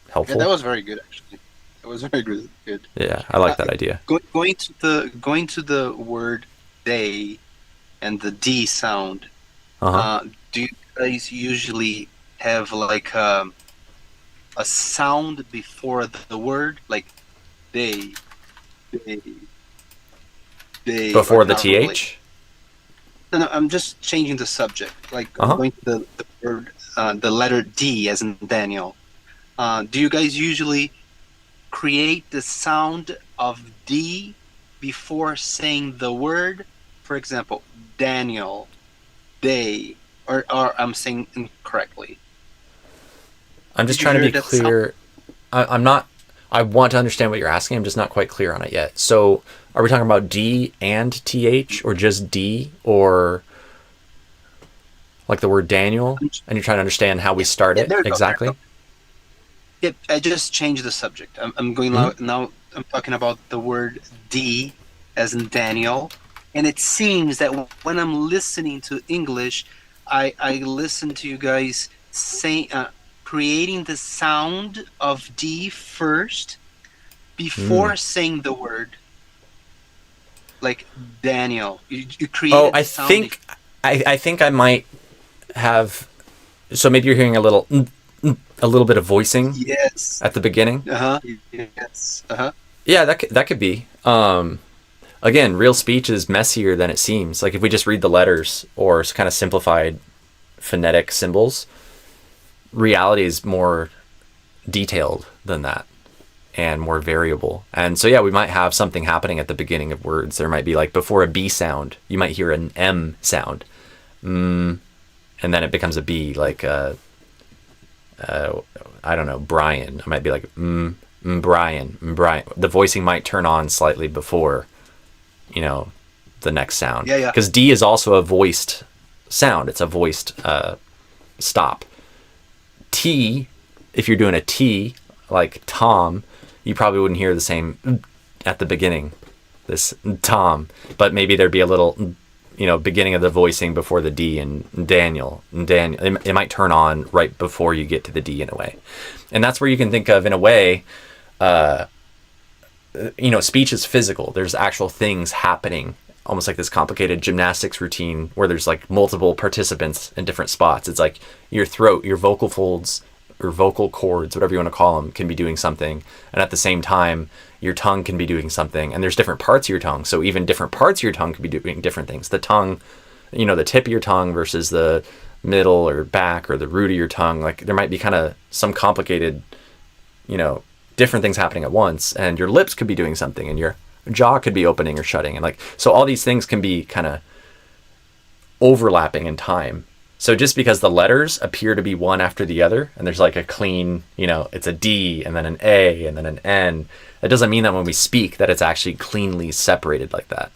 helpful? Yeah, that was very good, actually. That was very good. Yeah, I like that idea. Going to the word day and the D sound. Do you guys usually have like a sound before the word, like day, Before the normally? th? No, I'm just changing the subject. Like going to the word, the letter D as in Daniel. Do you guys usually create the sound of D before saying the word? For example, Daniel, day, or I'm saying incorrectly. I'm just Did you trying to hear be that clear. I'm not. I want to understand what you're asking. I'm just not quite clear on it yet. So, are we talking about D and TH, or just D, or like the word Daniel? And you're trying to understand how we start it exactly? Yep, I just changed the subject. I'm going now. I'm talking about the word D, as in Daniel, and it seems that when I'm listening to English, I listen to you guys saying. Creating the sound of D first before saying the word, like Daniel. You create. Oh, I think I might have. So maybe you're hearing a little bit of voicing. Yes. At the beginning. Yes. Yeah, that could be. Again, real speech is messier than it seems. Like if we just read the letters or kind of simplified phonetic symbols, reality is more detailed than that and more variable. And so, yeah, we might have something happening at the beginning of words. There might be like before a B sound, you might hear an M sound. And then it becomes a B, like, I don't know, Brian. I might be like, Brian. The voicing might turn on slightly before, the next sound. Yeah. Because D is also a voiced sound. It's a voiced stop. T, if you're doing a T, like Tom, you probably wouldn't hear the same at the beginning, this Tom, but maybe there'd be a little, beginning of the voicing before the D and Daniel. It might turn on right before you get to the D in a way. And that's where you can think of, in a way, speech is physical. There's actual things happening, almost like this complicated gymnastics routine where there's like multiple participants in different spots. It's like your throat, your vocal folds or vocal cords, whatever you want to call them, can be doing something. And at the same time, your tongue can be doing something. And there's different parts of your tongue. So even different parts of your tongue can be doing different things. The tongue, the tip of your tongue versus the middle or back or the root of your tongue. Like there might be kind of some complicated, different things happening at once. And your lips could be doing something and your jaw could be opening or shutting, and so all these things can be kind of overlapping in time. So just because the letters appear to be one after the other and there's like a clean, it's a D and then an A and then an N, that doesn't mean that when we speak that it's actually cleanly separated like that,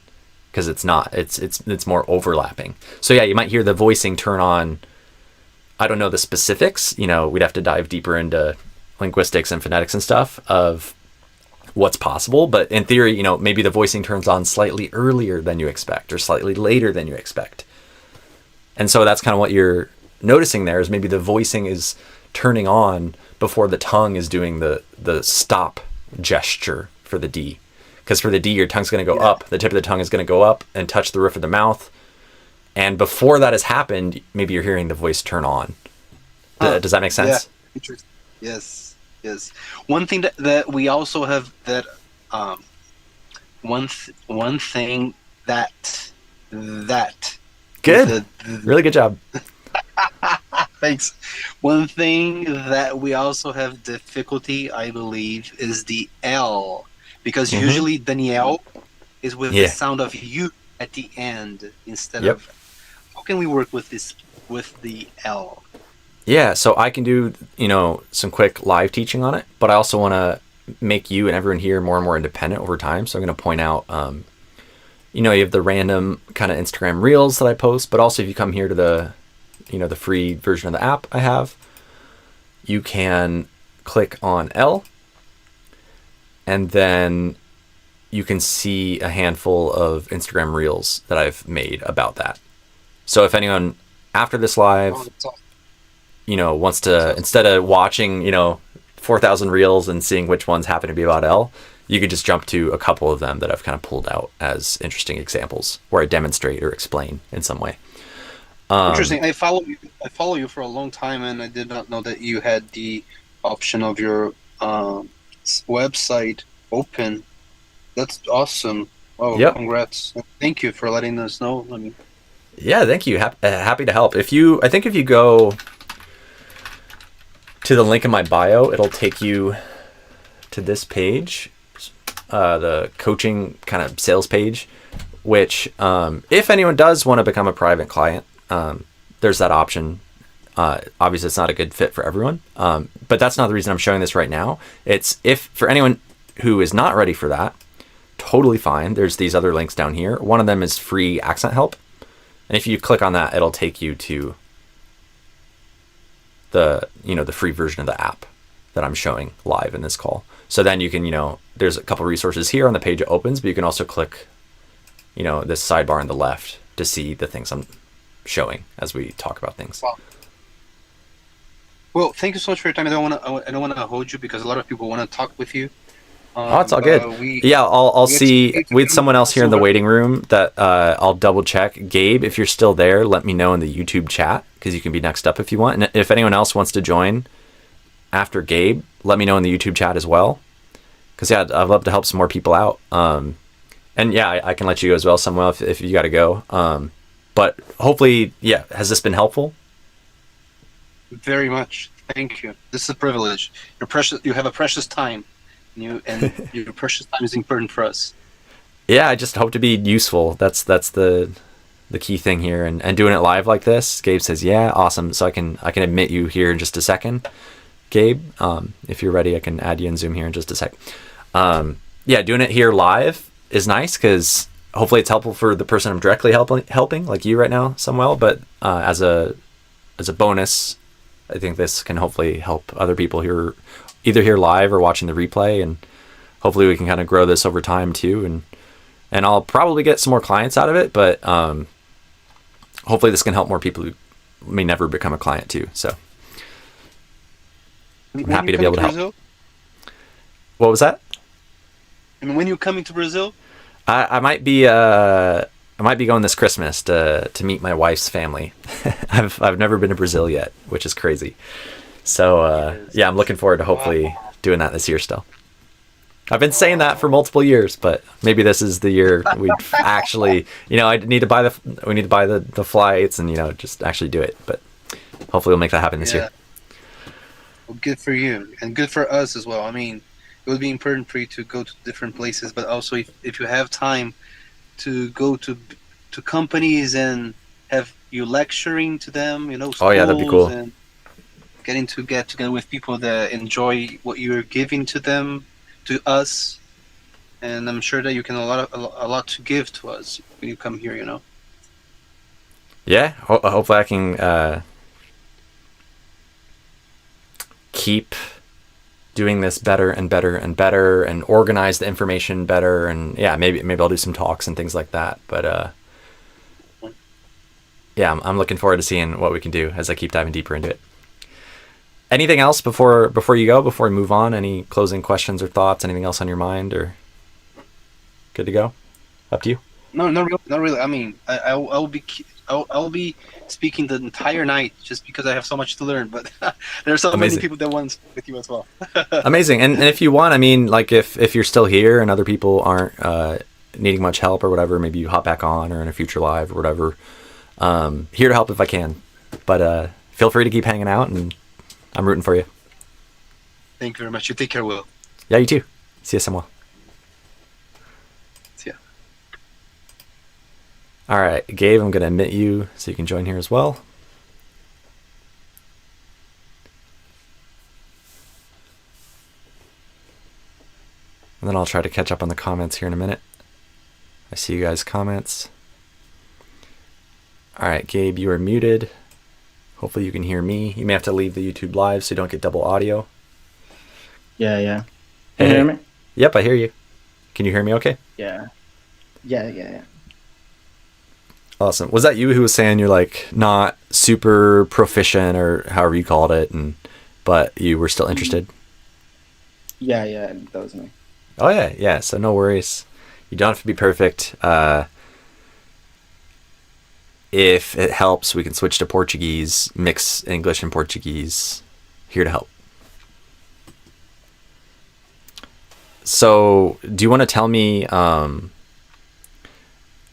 because it's not. It's more overlapping. So yeah, you might hear the voicing turn on. I don't know the specifics, we'd have to dive deeper into linguistics and phonetics and stuff of what's possible, but in theory, maybe the voicing turns on slightly earlier than you expect or slightly later than you expect. And so that's kind of what you're noticing there, is maybe the voicing is turning on before the tongue is doing the stop gesture for the D. Because for the D, your tongue's going to go up, the tip of the tongue is going to go up and touch the roof of the mouth. And before that has happened, maybe you're hearing the voice turn on. Does that make sense? Yeah. Interesting. Yes. One thing that we also have that one thing that good, really good job. Thanks. One thing that we also have difficulty, I believe, is the L, because Mm-hmm. usually Danielle is with the Yeah. sound of U at the end instead Yep. of. How can we work with this with the L? Yeah, so I can do, some quick live teaching on it, but I also want to make you and everyone here more and more independent over time. So I'm going to point out, you have the random kind of Instagram reels that I post, but also if you come here to the free version of the app I have, you can click on L, and then you can see a handful of Instagram reels that I've made about that. So if anyone after this live, wants to, instead of watching, 4,000 reels and seeing which ones happen to be about L, you could just jump to a couple of them that I've kind of pulled out as interesting examples where I demonstrate or explain in some way. Interesting. I follow you. I follow you for a long time, and I did not know that you had the option of your website open. That's awesome. Oh, Yep. congrats! Thank you for letting us know. I mean, Yeah, thank you. Happy to help. I think if you go to the link in my bio, it'll take you to this page, the coaching kind of sales page, which if anyone does want to become a private client, there's that option. Obviously, it's not a good fit for everyone, but that's not the reason I'm showing this right now. It's if for anyone who is not ready for that, totally fine. There's these other links down here. One of them is free accent help. And if you click on that, it'll take you to the free version of the app that I'm showing live in this call. So then you can, there's a couple resources here on the page it opens, but you can also click, this sidebar on the left to see the things I'm showing as we talk about things. wow. Well, thank you so much for your time. I don't want to hold you because a lot of people want to talk with you. Oh, it's all good. Yeah, I'll see with someone else here in the waiting room that I'll double check. Gabe, if you're still there, let me know in the YouTube chat because you can be next up if you want. And if anyone else wants to join after Gabe, let me know in the YouTube chat as well. Because yeah, I'd love to help some more people out. And yeah, I can let you go as well, Samuel, if you got to go. But hopefully, yeah, has this been helpful? Very much. Thank you. This is a privilege. You have a precious time. Your precious time is important for us. Yeah, I just hope to be useful. That's the key thing here, and doing it live like this. Gabe says, "Yeah, awesome." So I can admit you here in just a second, Gabe. If you're ready, I can add you in Zoom here in just a sec. Yeah, doing it here live is nice because hopefully it's helpful for the person I'm directly helping, like you right now, Samuel. But as a bonus, I think this can hopefully help other people who are either here live or watching the replay, and hopefully we can kind of grow this over time too. And I'll probably get some more clients out of it, but hopefully this can help more people who may never become a client too. So I'm happy to be able to help. Brazil? What was that? And when you're coming to Brazil? I might be going this Christmas to meet my wife's family. I've never been to Brazil yet, which is crazy. So yeah, I'm looking forward to hopefully doing that this year still. I've been saying that for multiple years, but maybe this is the year we actually, we need to buy the flights and, just actually do it. But hopefully we'll make that happen this year. Well, good for you and good for us as well. I mean, it would be important for you to go to different places, but also if you have time to go to companies and have you lecturing to them, schools. Oh yeah, that'd be cool. And get together with people that enjoy what you're giving to them, to us, and I'm sure that you can a lot to give to us when you come here. Yeah, hopefully I can keep doing this better and better and better, and organize the information better, and yeah, maybe I'll do some talks and things like that. But yeah, I'm looking forward to seeing what we can do as I keep diving deeper into it. Anything else before you go? Before we move on, any closing questions or thoughts? Anything else on your mind, or good to go? Up to you. No, not really. I mean, I'll be speaking the entire night just because I have so much to learn. But there are so many people that want to speak with you as well. Amazing. And if you want, I mean, like if you're still here and other people aren't needing much help or whatever, maybe you hop back on or in a future live or whatever. Here to help if I can. But feel free to keep hanging out, and I'm rooting for you. Thank you very much. You take care, Will. Yeah, you too. See you, Samuel. See ya. All right, Gabe, I'm going to admit you so you can join here as well. And then I'll try to catch up on the comments here in a minute. I see you guys' comments. All right, Gabe, you are muted. Hopefully you can hear me. You may have to leave the YouTube live so you don't get double audio. Yeah. Can you hear me? Yep, I hear you. Can you hear me okay? Yeah. Awesome. Was that you who was saying you're like not super proficient or however you called it, but you were still interested? Yeah, that was me. Oh yeah. So no worries. You don't have to be perfect. If it helps, we can switch to Portuguese, mix English and Portuguese. Here to help. So, do you want to tell me?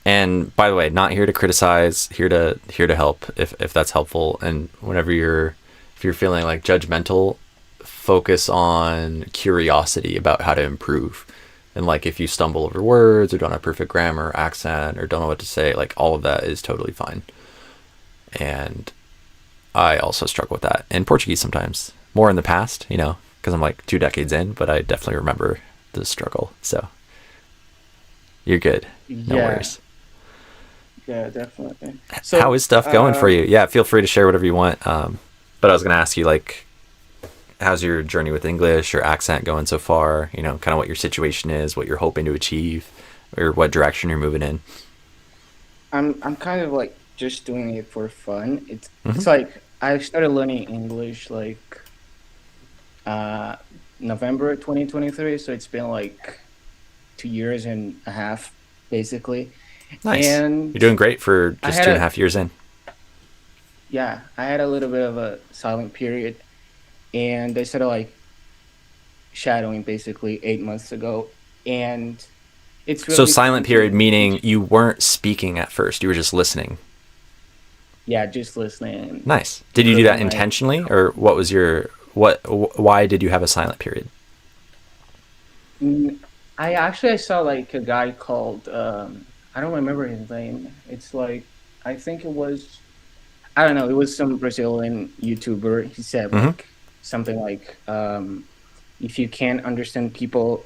And by the way, not here to criticize, here to help if that's helpful. And whenever if you're feeling like judgmental, focus on curiosity about how to improve. And like if you stumble over words or don't have perfect grammar, or accent, or don't know what to say, like all of that is totally fine. And I also struggle with that in Portuguese sometimes, more in the past, because I'm like 2 decades in, but I definitely remember the struggle. So you're good. No worries. Yeah, definitely. So, how is stuff going for you? Yeah, feel free to share whatever you want. But I was going to ask you, like, how's your journey with English or accent going so far? Kind of what your situation is, what you're hoping to achieve, or what direction you're moving in. I'm kind of like just doing it for fun. It's like I started learning English like November 2023, so it's been like 2 years and a half basically. Nice. And you're doing great for just 2.5 years in. Yeah, I had a little bit of a silent period. And I started like shadowing basically 8 months ago, and it's really so silent period meaning you weren't speaking at first; you were just listening. Yeah, just listening. Nice. Did you do that intentionally, or what was why did you have a silent period? I saw like a guy called I don't remember his name. It's like I think it was I don't know. It was some Brazilian YouTuber. He said like. Something like, if you can't understand people,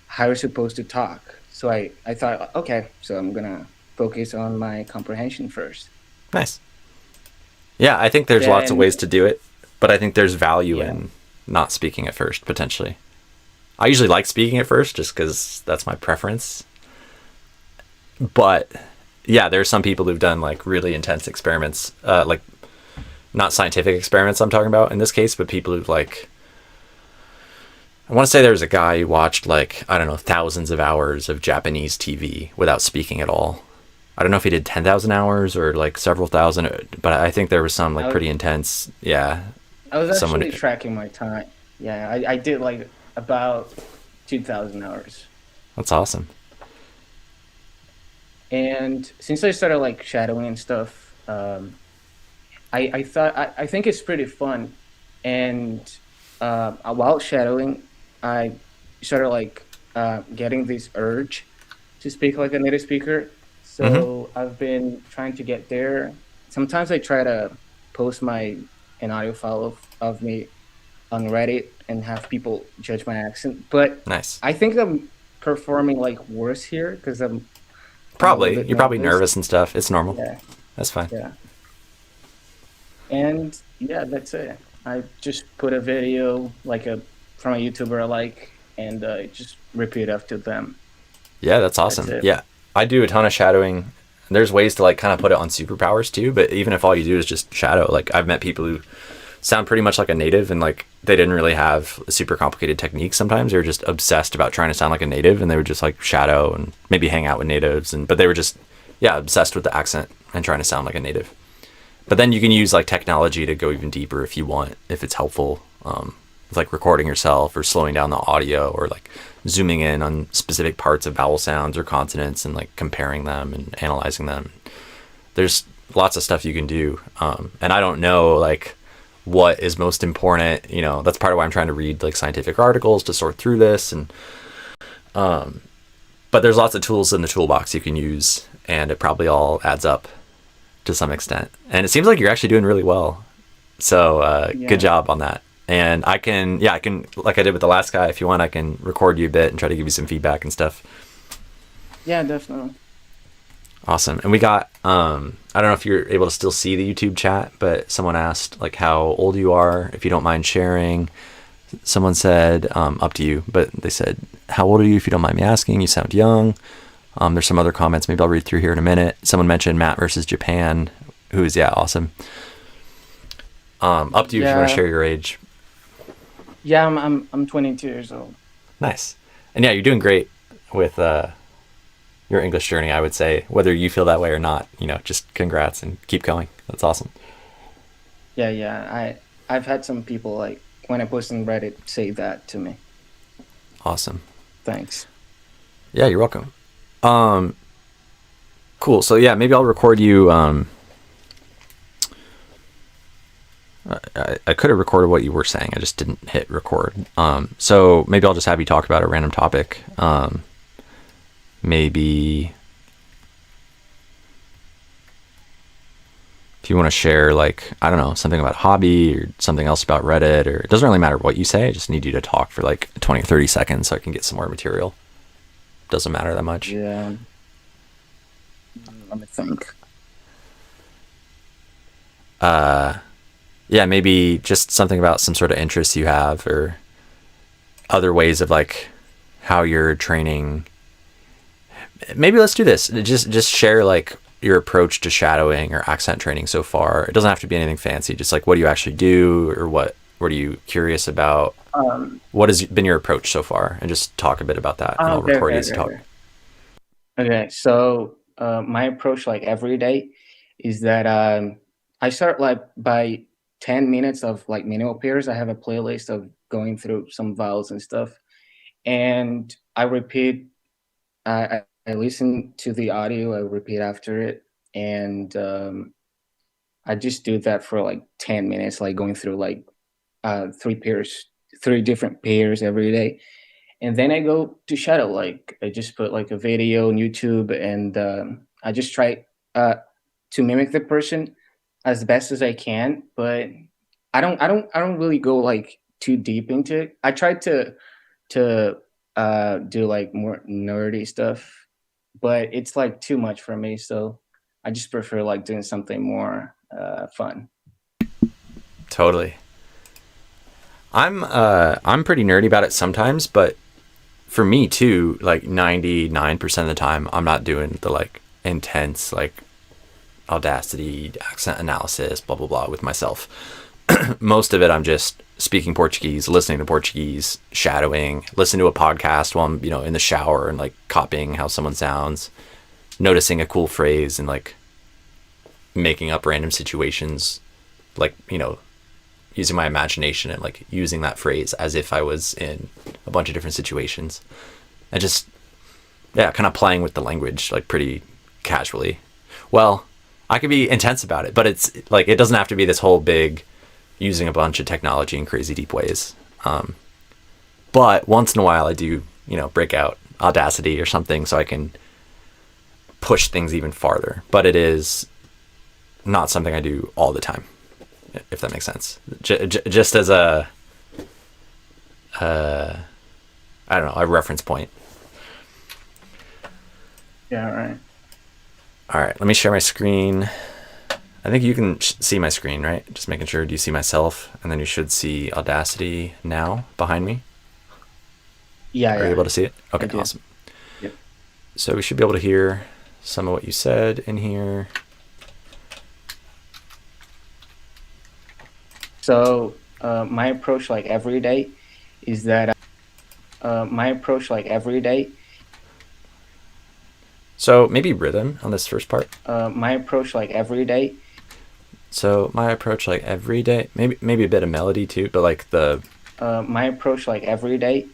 how you're supposed to talk. So I thought, okay, so I'm going to focus on my comprehension first. Nice. Yeah, I think there's lots of ways to do it, but I think there's value in not speaking at first, potentially. I usually like speaking at first just because that's my preference. But yeah, there's some people who've done like really intense experiments, like not scientific experiments I'm talking about in this case, but people who've like, I want to say there's a guy who watched like, I don't know, thousands of hours of Japanese TV without speaking at all. I don't know if he did 10,000 hours or like several thousand, but I think there was some like pretty intense. Yeah. I was actually tracking my time. Yeah. I did like about 2,000 hours. That's awesome. And since I started like shadowing and stuff, I think it's pretty fun, and while shadowing, I started like getting this urge to speak like a native speaker. So I've been trying to get there. Sometimes I try to post an audio file of me on Reddit and have people judge my accent. But nice. I think I'm performing like worse here because you're probably nervous and stuff. It's normal. Yeah, that's fine. Yeah. And yeah, that's it. I just put a video from a YouTuber I like, and just repeat after them. Yeah, that's awesome. Yeah, I do a ton of shadowing. There's ways to like kind of put it on superpowers too, but even if all you do is just shadow, like I've met people who sound pretty much like a native and like they didn't really have a super complicated technique. Sometimes they were just obsessed about trying to sound like a native, and they would just like shadow and maybe hang out with natives, but they were just obsessed with the accent and trying to sound like a native. But then you can use like technology to go even deeper if you want, if it's helpful, with like recording yourself or slowing down the audio or like zooming in on specific parts of vowel sounds or consonants and like comparing them and analyzing them. There's lots of stuff you can do. And I don't know like what is most important. You know, that's part of why I'm trying to read like scientific articles to sort through this. And but there's lots of tools in the toolbox you can use, and it probably all adds up to some extent. And it seems like you're actually doing really well. So good job on that. And I can, like I did with the last guy, if you want, I can record you a bit and try to give you some feedback and stuff. Yeah, definitely. Awesome. And we got, I don't know if you're able to still see the YouTube chat, but someone asked like how old you are, if you don't mind sharing. Someone said, up to you, but they said, how old are you if you don't mind me asking? You sound young. There's some other comments. Maybe I'll read through here in a minute. Someone mentioned Matt versus Japan, who is, awesome. Up to you if you want to share your age. Yeah, I'm 22 years old. Nice. And yeah, you're doing great with your English journey, I would say, whether you feel that way or not. You know, just congrats and keep going. That's awesome. Yeah. I've had some people like when I post on Reddit say that to me. Awesome. Thanks. Yeah, you're welcome. Cool. So yeah, maybe I'll record you. I could have recorded what you were saying. I just didn't hit record. So maybe I'll just have you talk about a random topic. Maybe if you want to share, like, I don't know, something about hobby or something else about Reddit, or it doesn't really matter what you say. I just need you to talk for like 20 or 30 seconds so I can get some more material. Doesn't matter that much. Yeah. Let me think. Yeah, maybe just something about some sort of interests you have, or other ways of like how you're training. Maybe let's do this. Just share like your approach to shadowing or accent training so far. It doesn't have to be anything fancy. Just like what do you actually do, or what are you curious about? What has been your approach so far? And just talk a bit about that, and I'll record you as you talk. Okay, so my approach like every day is that I start like by 10 minutes of like minimal pairs. I have a playlist of going through some vowels and stuff, and I repeat. I listen to the audio. I repeat after it, and I just do that for like 10 minutes, like going through like three different pairs every day, and then I go to shadow. Like I just put like a video on YouTube, and I just try to mimic the person as best as I can, but I don't really go like too deep into it. I try to do like more nerdy stuff, but it's like too much for me. So I just prefer like doing something more fun. Totally. I'm pretty nerdy about it sometimes, but for me too, like 99% of the time, I'm not doing the like intense like Audacity accent analysis, blah blah blah with myself. Most of it I'm just speaking Portuguese, listening to Portuguese, shadowing, listen to a podcast while I'm, you know, in the shower and like copying how someone sounds, noticing a cool phrase and like making up random situations, like, you know, using my imagination and like using that phrase as if I was in a bunch of different situations, and just kind of playing with the language like pretty casually. Well, I could be intense about it, but it's like, it doesn't have to be this whole big using a bunch of technology in crazy deep ways. But once in a while I do, you know, break out Audacity or something so I can push things even farther. But it is not something I do all the time, if that makes sense. Just as a, I don't know, a reference point. Yeah, right. All right, let me share my screen. I think you can see my screen, right? Just making sure. Do you see myself? And then you should see Audacity now behind me. Yeah. Are you able to see it? Okay, awesome. Yep. So we should be able to hear some of what you said in here. So my approach like every day is that So maybe rhythm on this first part. my approach like every day. So my approach like every day, maybe a bit of melody too, but like the My approach like every day.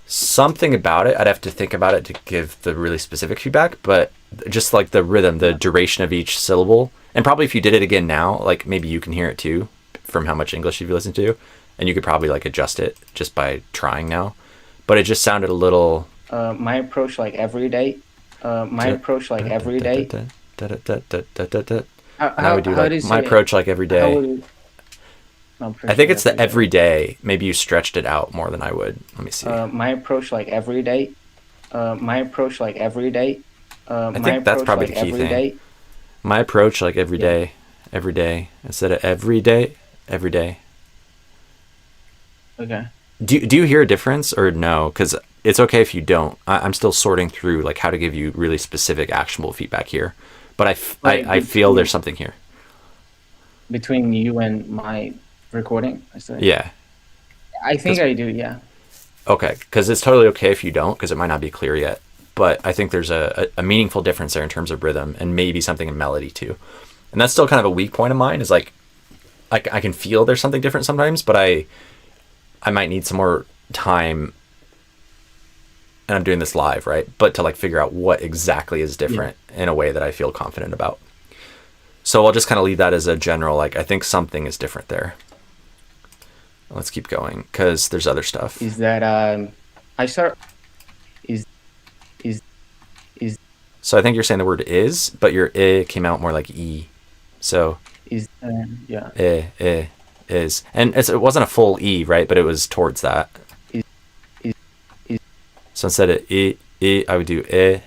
something about it. I'd have to think about it to give the really specific feedback, but just like the rhythm, the duration of each syllable And probably if you did it again now, like maybe you can hear it too from how much English you've listened to, and you could probably like adjust it just by trying now. But it just sounded a little. My approach like every day. My approach like every day. And I would do like my approach like every day. I think it's the every day. Maybe you stretched it out more than I would. Let me see. My approach like every day. My approach like every day. I think that's probably the key thing. My approach like every day, every day instead of every day, every day. Okay. Do you hear a difference or no? Because it's okay if you don't. I'm still sorting through like how to give you really specific, actionable feedback here. But I feel there's something here. Between you and my recording? Yeah. I think I do, yeah. Okay, because it's totally okay if you don't, because it might not be clear yet. But I think there's a meaningful difference there in terms of rhythm and maybe something in melody too. And that's still kind of a weak point of mine is like, I can feel there's something different sometimes, but I might need some more time, and I'm doing this live, right? But to like figure out what exactly is different in a way that I feel confident about. So I'll just kind of leave that as a general, like, I think something is different there. Let's keep going because there's other stuff. Is that So I think you're saying the word is, but your I came out more like E. So is yeah. Is. And it wasn't a full E, right? But it was towards that. Is. So instead of I, I would do I.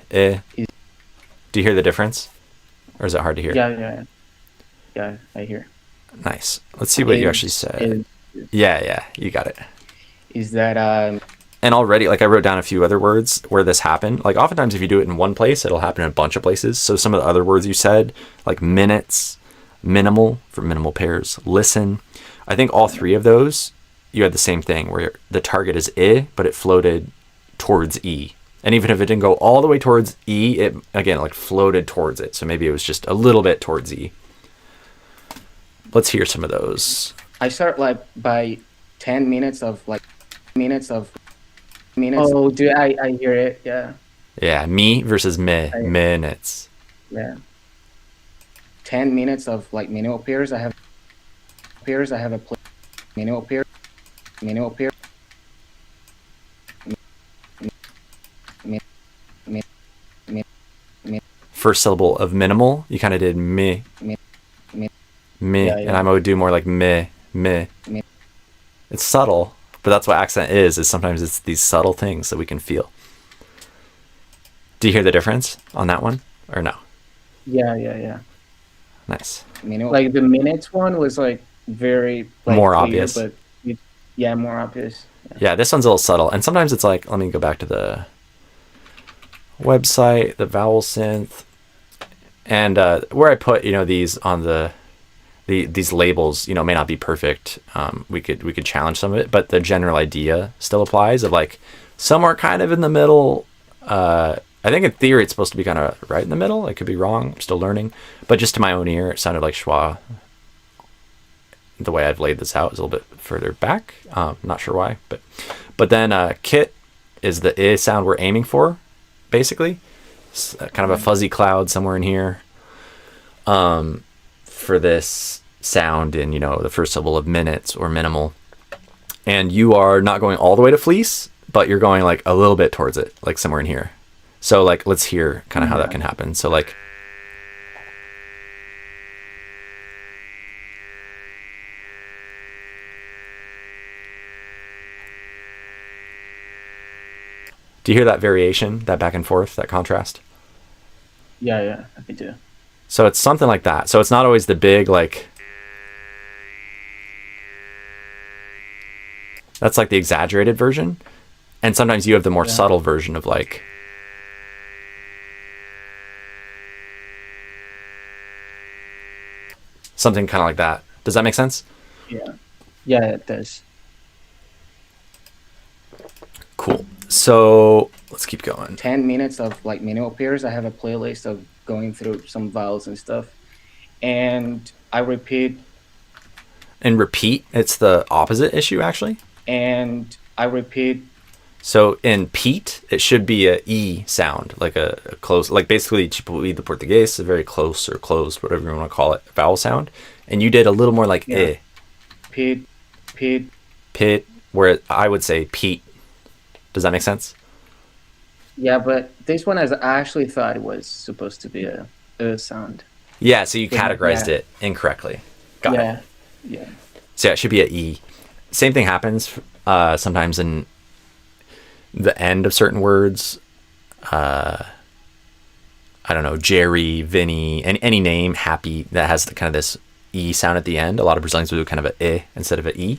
Do you hear the difference? Or is it hard to hear? Yeah, I hear. Nice. Let's see what you actually said. Yeah, you got it. Is that and already, like I wrote down a few other words where this happened. Like oftentimes if you do it in one place, it'll happen in a bunch of places. So some of the other words you said, like minutes, minimal for minimal pairs, listen. I think all three of those, you had the same thing where the target is I, but it floated towards E. And even if it didn't go all the way towards E, it, again, like floated towards it. So maybe it was just a little bit towards E. Let's hear some of those. I start like by 10 minutes of minutes. Oh, do I hear it? Yeah. Yeah, me versus me, minutes. Yeah. 10 minutes of like minimal pairs. I have a minimal pair. First syllable of minimal, you kind of did me, Yeah. and I would do more like me. It's subtle, but that's what accent is sometimes it's these subtle things that we can feel. Do you hear the difference on that one or no? Yeah. Nice. Like the minutes one was like very like, more clear, obvious, but more obvious. Yeah, this one's a little subtle, and sometimes it's like, let me go back to the website, the vowel synth, and where I put these on these labels may not be perfect. We could challenge some of it, but the general idea still applies of like somewhere kind of in the middle. I think in theory it's supposed to be kind of right in the middle. I could be wrong. I'm still learning, but just to my own ear, it sounded like schwa. The way I've laid this out is a little bit further back. Not sure why, but then kit is the I sound we're aiming for, basically. It's kind of a fuzzy cloud somewhere in here. For this sound in the first syllable of minutes or minimal, and you are not going all the way to fleece, but you're going like a little bit towards it, like somewhere in here. So like let's hear kind of how that can happen. So like do you hear that variation, that back and forth, that contrast? Yeah, I do. So it's something like that. So it's not always the big, like, that's like the exaggerated version. And sometimes you have the more subtle version of like, something kind of like that. Does that make sense? Yeah, it does. Cool. So let's keep going. 10 minutes of like minimal pairs. I have a playlist of going through some vowels and stuff, and I repeat. And repeat, it's the opposite issue actually. And I repeat. So in Pete, it should be a E sound, like a close, like basically tipo E the Portuguese, a very close or closed, whatever you want to call it, vowel sound. And you did a little more like Yeah. eh, Pete, Pete. Pit, where I would say Pete. Does that make sense? Yeah, but this one I actually thought it was supposed to be a sound. Yeah, so you Yeah, categorized yeah. it incorrectly. Got it. Yeah, yeah, So yeah, it should be a E. Same thing happens sometimes in the end of certain words. I don't know, Jerry, Vinny, any name, Happy, that has the kind of this E sound at the end. A lot of Brazilians will do kind of a I instead of a E,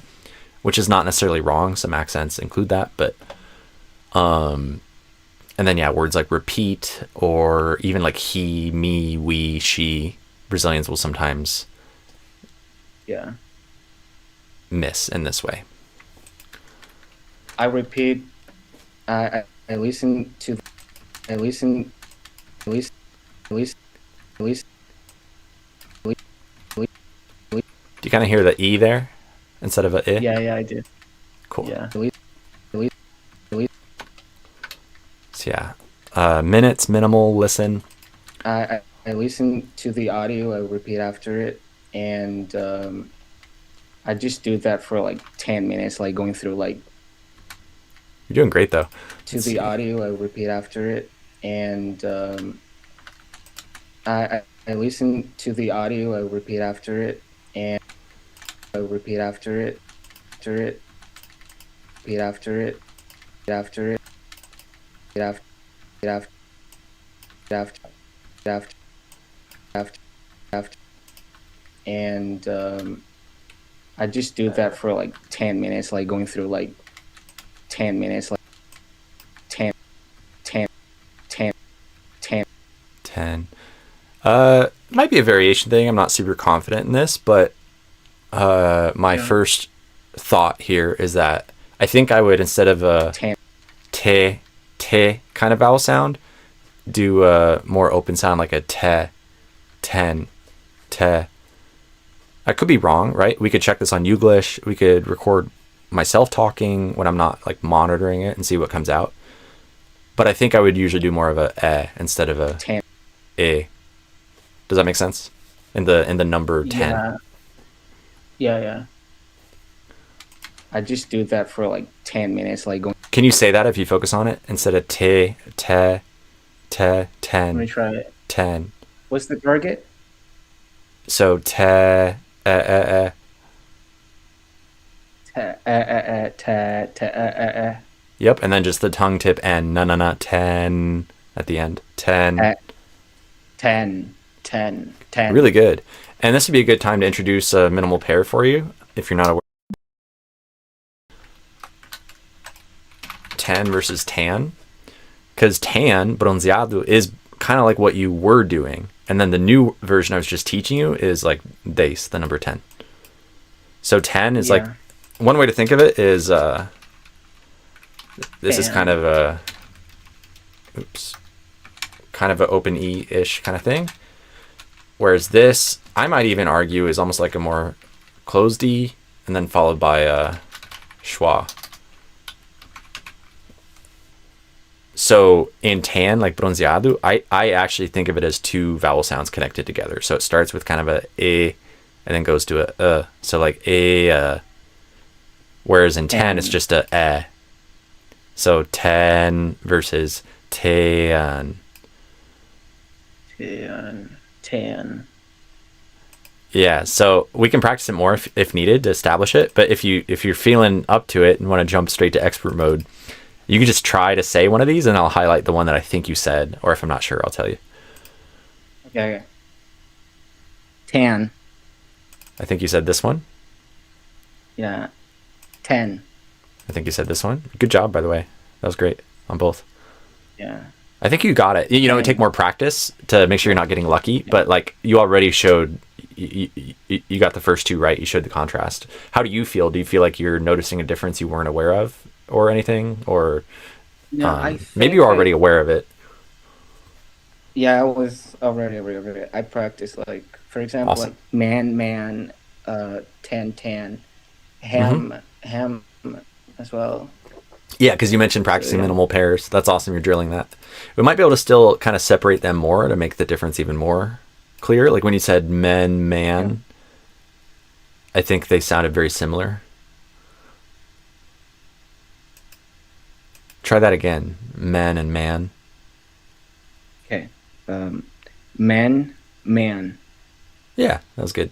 which is not necessarily wrong. Some accents include that, but and then yeah, words like repeat or even like he, me, we, she, Brazilians will sometimes yeah. miss in this way. I repeat. I listen to. I listen. At least. At least. At least. Do you kind of hear the E there instead of a I? Yeah, yeah, I did. Cool. Yeah. At least. At least. At least. So yeah, minutes, minimal, listen. I listen to the audio. I repeat after it, and I just do that for like 10 minutes, like going through like You're doing great though. to Let's the see. audio. I repeat after it, and I listen to the audio. I repeat after it, and I repeat after it, repeat after it, after it, after, after, after, after, after, after, and I just do that for like 10 minutes, like going through like 10 minutes, like 10, 10, 10, 10. 10. Might be a variation thing. I'm not super confident in this, but my Yeah. first thought here is that I think I would, instead of a 10. te kind of vowel sound, do a more open sound like a te, ten, te. I could be wrong, right? We could check this on Youglish. We could record myself talking when I'm not like monitoring it and see what comes out. But I think I would usually do more of a instead of a 10. e. Does that make sense? In the number 10. Yeah. Yeah, yeah. I just do that for like 10 minutes, like going. Can you say that if you focus on it instead of te, let me 10, try it. 10? What's the target? So te, Yep, and then just the tongue tip and na 10 at the end. 10. 10, 10, 10. Really good. And this would be a good time to introduce a minimal pair for you if you're not aware. 10 versus tan. Because tan, bronzeado, is kind of like what you were doing. And then the new version I was just teaching you is like dez, the number 10. So 10 is like, one way to think of it is, this is kind of a, kind of an open E-ish kind of thing. Whereas this, I might even argue, is almost like a more closed E, and then followed by a schwa. So in tan, like bronzeado, I actually think of it as two vowel sounds connected together. So it starts with kind of a e, and then goes to a. So like a. Whereas in tan, it's just a e. So 10 versus tan. Tan. Yeah, so we can practice it more if needed to establish it. But if you're feeling up to it and want to jump straight to expert mode, you can just try to say one of these, and I'll highlight the one that I think you said. Or if I'm not sure, I'll tell you. Okay. Tan. I think you said this one. Yeah. 10. I think you said this one. Good job, by the way. That was great on both. Yeah. I think you got it. You know, it would take more practice to make sure you're not getting lucky, but like you already showed, you got the first two right. You showed the contrast. How do you feel? Do you feel like you're noticing a difference you weren't aware of or anything? Or No, maybe you're already aware of it. Yeah, I was already aware of it. I practiced, like, for example, Awesome. like man, 10, ham as well. Yeah, because you mentioned practicing Yeah. minimal pairs. That's awesome. You're drilling that. We might be able to still kind of separate them more to make the difference even more clear. Like when you said men, man, I think they sounded very similar. Try that again. Men and man. Okay. Man, man. Yeah, that was good.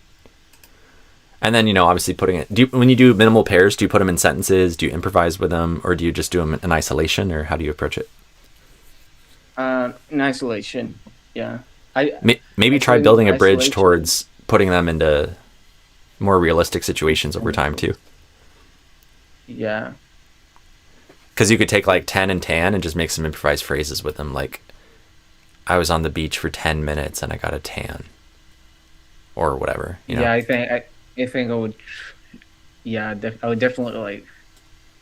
And then, obviously putting it, when you do minimal pairs, do you put them in sentences? Do you improvise with them? Or do you just do them in isolation? Or how do you approach it? In isolation. Yeah. Maybe I try think building a bridge isolation- towards putting them into more realistic situations over time too. Yeah. Because you could take like 10 and tan and just make some improvised phrases with them. Like, I was on the beach for 10 minutes and I got a tan. Or whatever, Yeah, I think I would. Yeah, I would definitely like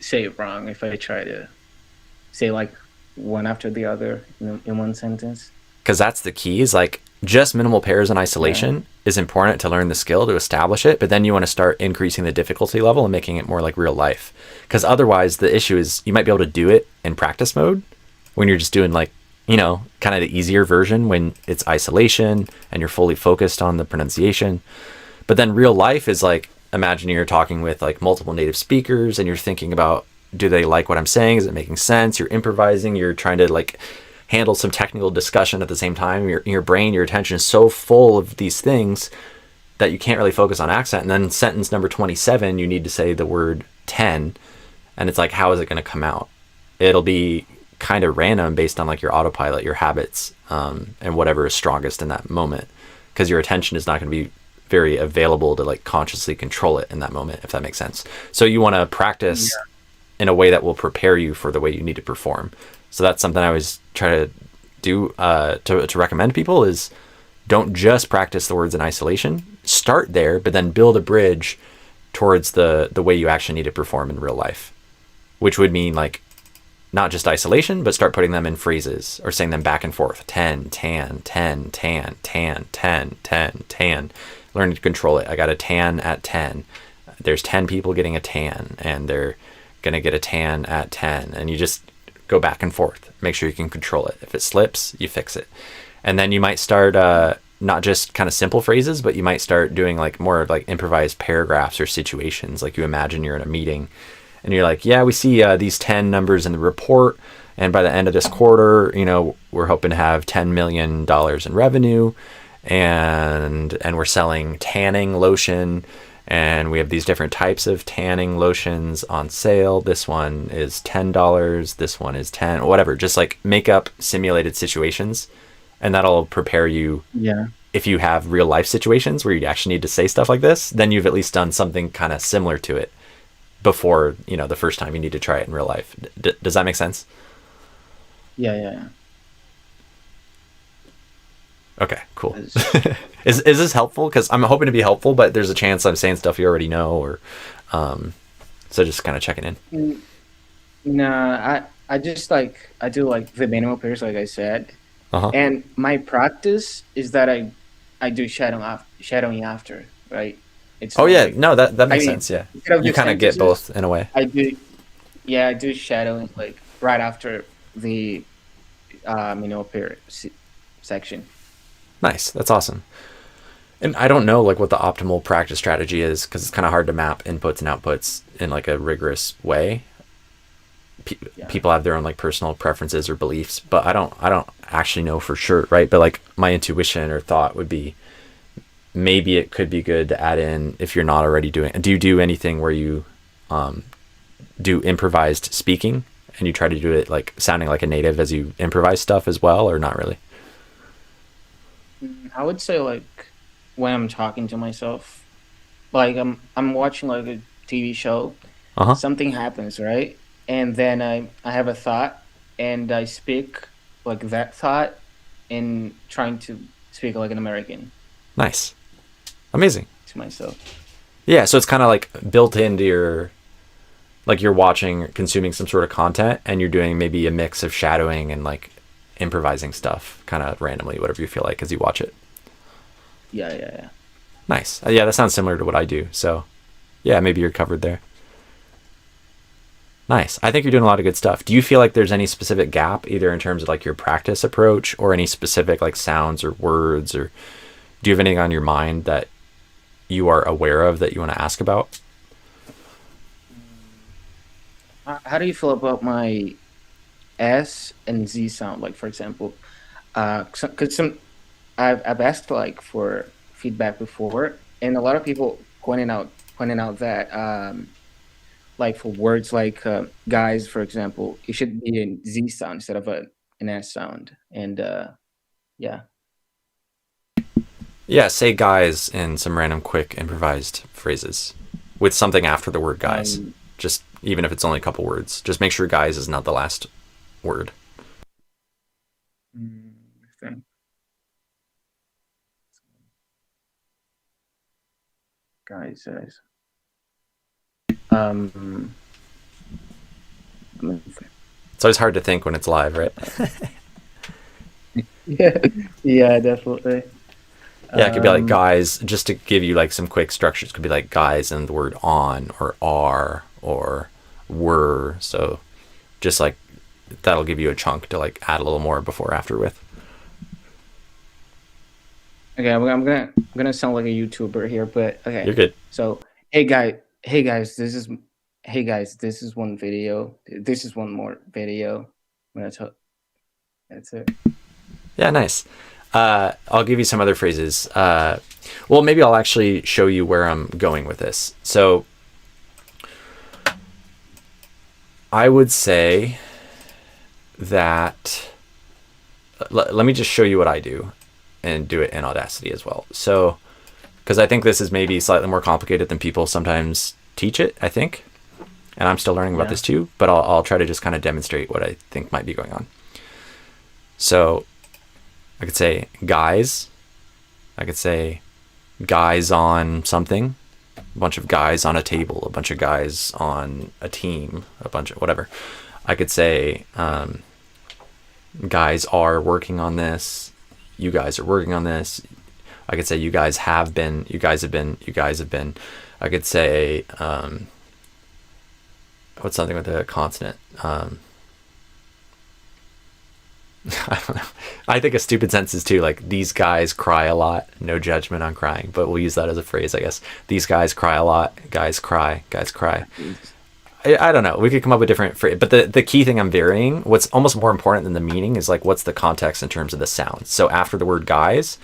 say it wrong if I try to say like one after the other in one sentence. Because that's the key, is like just minimal pairs in isolation is important to learn the skill, to establish it, but then you want to start increasing the difficulty level and making it more like real life. Because otherwise the issue is you might be able to do it in practice mode when you're just doing like, kind of the easier version when it's isolation and you're fully focused on the pronunciation. But then real life is like, imagine you're talking with like multiple native speakers and you're thinking about, do they like what I'm saying? Is it making sense? You're improvising, you're trying to like handle some technical discussion at the same time. Your brain, your attention is so full of these things that you can't really focus on accent. And then sentence number 27, you need to say the word 10. And it's like, how is it going to come out? It'll be kind of random based on like your autopilot, your habits, and whatever is strongest in that moment. Because your attention is not going to be very available to like consciously control it in that moment, if that makes sense. So you want to practice in a way that will prepare you for the way you need to perform. So that's something I always try to do to recommend people is don't just practice the words in isolation. Start there, but then build a bridge towards the way you actually need to perform in real life, which would mean like not just isolation, but start putting them in phrases or saying them back and forth. 10, tan, 10, tan, tan, 10, 10, tan. Learn to control it. I got a tan at 10. There's 10 people getting a tan and they're going to get a tan at 10. And you just go back and forth. Make sure you can control it. If it slips, you fix it. And then you might start not just kind of simple phrases, but you might start doing like more like improvised paragraphs or situations. Like you imagine you're in a meeting and you're like, yeah, we see these 10 numbers in the report. And by the end of this quarter, we're hoping to have $10 million in revenue. And we're selling tanning lotion. And we have these different types of tanning lotions on sale. This one is $10. This one is 10, whatever. Just like make up simulated situations. And that'll prepare you. Yeah. If you have real life situations where you actually need to say stuff like this, then you've at least done something kind of similar to it before, the first time you need to try it in real life. Does that make sense? Yeah. Okay, cool. Is this helpful? Because I'm hoping to be helpful, but there's a chance I'm saying stuff you already know, or so just kind of checking in. Nah, I just like I do like the minimal pairs, like I said, Uh-huh. and my practice is that I do shadowing after, right? It's Oh not yeah, like- no, that makes I mean, sense. Yeah, instead of you just kind of get sentences, both in a way. I do shadowing like right after the minimal pair section. Nice, that's awesome. And I don't know like what the optimal practice strategy is because it's kind of hard to map inputs and outputs in like a rigorous way. Yeah. People have their own like personal preferences or beliefs, but I don't actually know for sure, right? But like my intuition or thought would be maybe it could be good to add in if you're not already doing. Do you do anything where you do improvised speaking and you try to do it like sounding like a native as you improvise stuff as well, or not really? I would say like when I'm talking to myself, like I'm watching like a TV show, Uh-huh. something happens, right? And then I have a thought and I speak like that thought and trying to speak like an American Nice. Amazing. to myself. Yeah, so it's kind of like built into your, like you're watching, consuming some sort of content and you're doing maybe a mix of shadowing and like improvising stuff kind of randomly, whatever you feel like as you watch it. Yeah. Nice. Yeah, that sounds similar to what I do. So yeah, maybe you're covered there. Nice. I think you're doing a lot of good stuff. Do you feel like there's any specific gap, either in terms of like your practice approach or any specific like sounds or words, or do you have anything on your mind that you are aware of that you want to ask about? How do you feel about my S and Z sound? Like for example, because I've asked like for feedback before, and a lot of people pointing out that like for words like guys, for example, it should be a Z sound instead of an S sound. And yeah, Yeah, say guys in some random quick improvised phrases with something after the word guys. um, Just even if it's only a couple words, just make sure guys is not the last word. I think guys. Um, I mean, It's always hard to think when it's live, right? yeah, yeah, definitely. Yeah, it could be like Um, guys, just to give you like some quick structures, could be like guys and the word on or are or were. So just like that'll give you a chunk to like add a little more before or after with. okay, I'm gonna sound like a YouTuber here, but okay. You're good. So, hey guys, this is one video. This is one more video. I'm gonna tell. That's it. Yeah, nice. I'll give you some other phrases. Well, maybe I'll actually show you where I'm going with this. So I would say that let me just show you what I do and do it in Audacity as well. So, because I think this is maybe slightly more complicated than people sometimes teach it, I think. And I'm still learning about Yeah. this too, but I'll try to just kind of demonstrate what I think might be going on. So I could say guys. I could say guys on something. A bunch of guys on a table. A bunch of guys on a team. A bunch of whatever. I could say guys are working on this. You guys are working on this. I could say you guys have been. You guys have been. You guys have been. I could say what's something with a consonant? I don't know. I think a stupid sentence is too like these guys cry a lot. No judgment on crying, but we'll use that as a phrase, I guess. These guys cry a lot. Guys cry. Guys cry. I don't know. We could come up with different phrases, but the key thing I'm varying, what's almost more important than the meaning is like what's the context in terms of the sound. So after the word guys,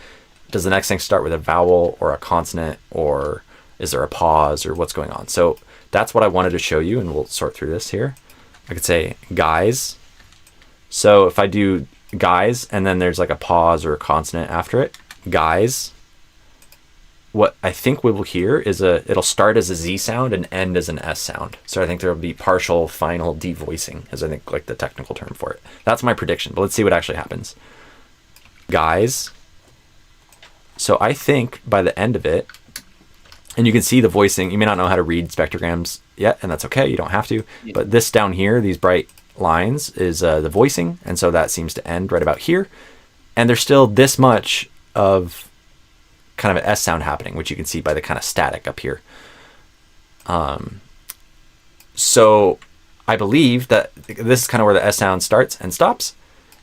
does the next thing start with a vowel or a consonant, or is there a pause, or what's going on? So that's what I wanted to show you, and we'll sort through this here. I could say guys. So if I do guys and then there's like a pause or a consonant after it, guys, what I think we will hear is it'll start as a Z sound and end as an S sound. So I think there will be partial final devoicing, as I think like the technical term for it. That's my prediction, but let's see what actually happens. Guys. So I think by the end of it, and you can see the voicing, you may not know how to read spectrograms yet, and that's okay, you don't have to. Yeah. But this down here, these bright lines, is the voicing, and so that seems to end right about here. And there's still this much of kind of an S sound happening, which you can see by the kind of static up here. So I believe that this is kind of where the S sound starts and stops.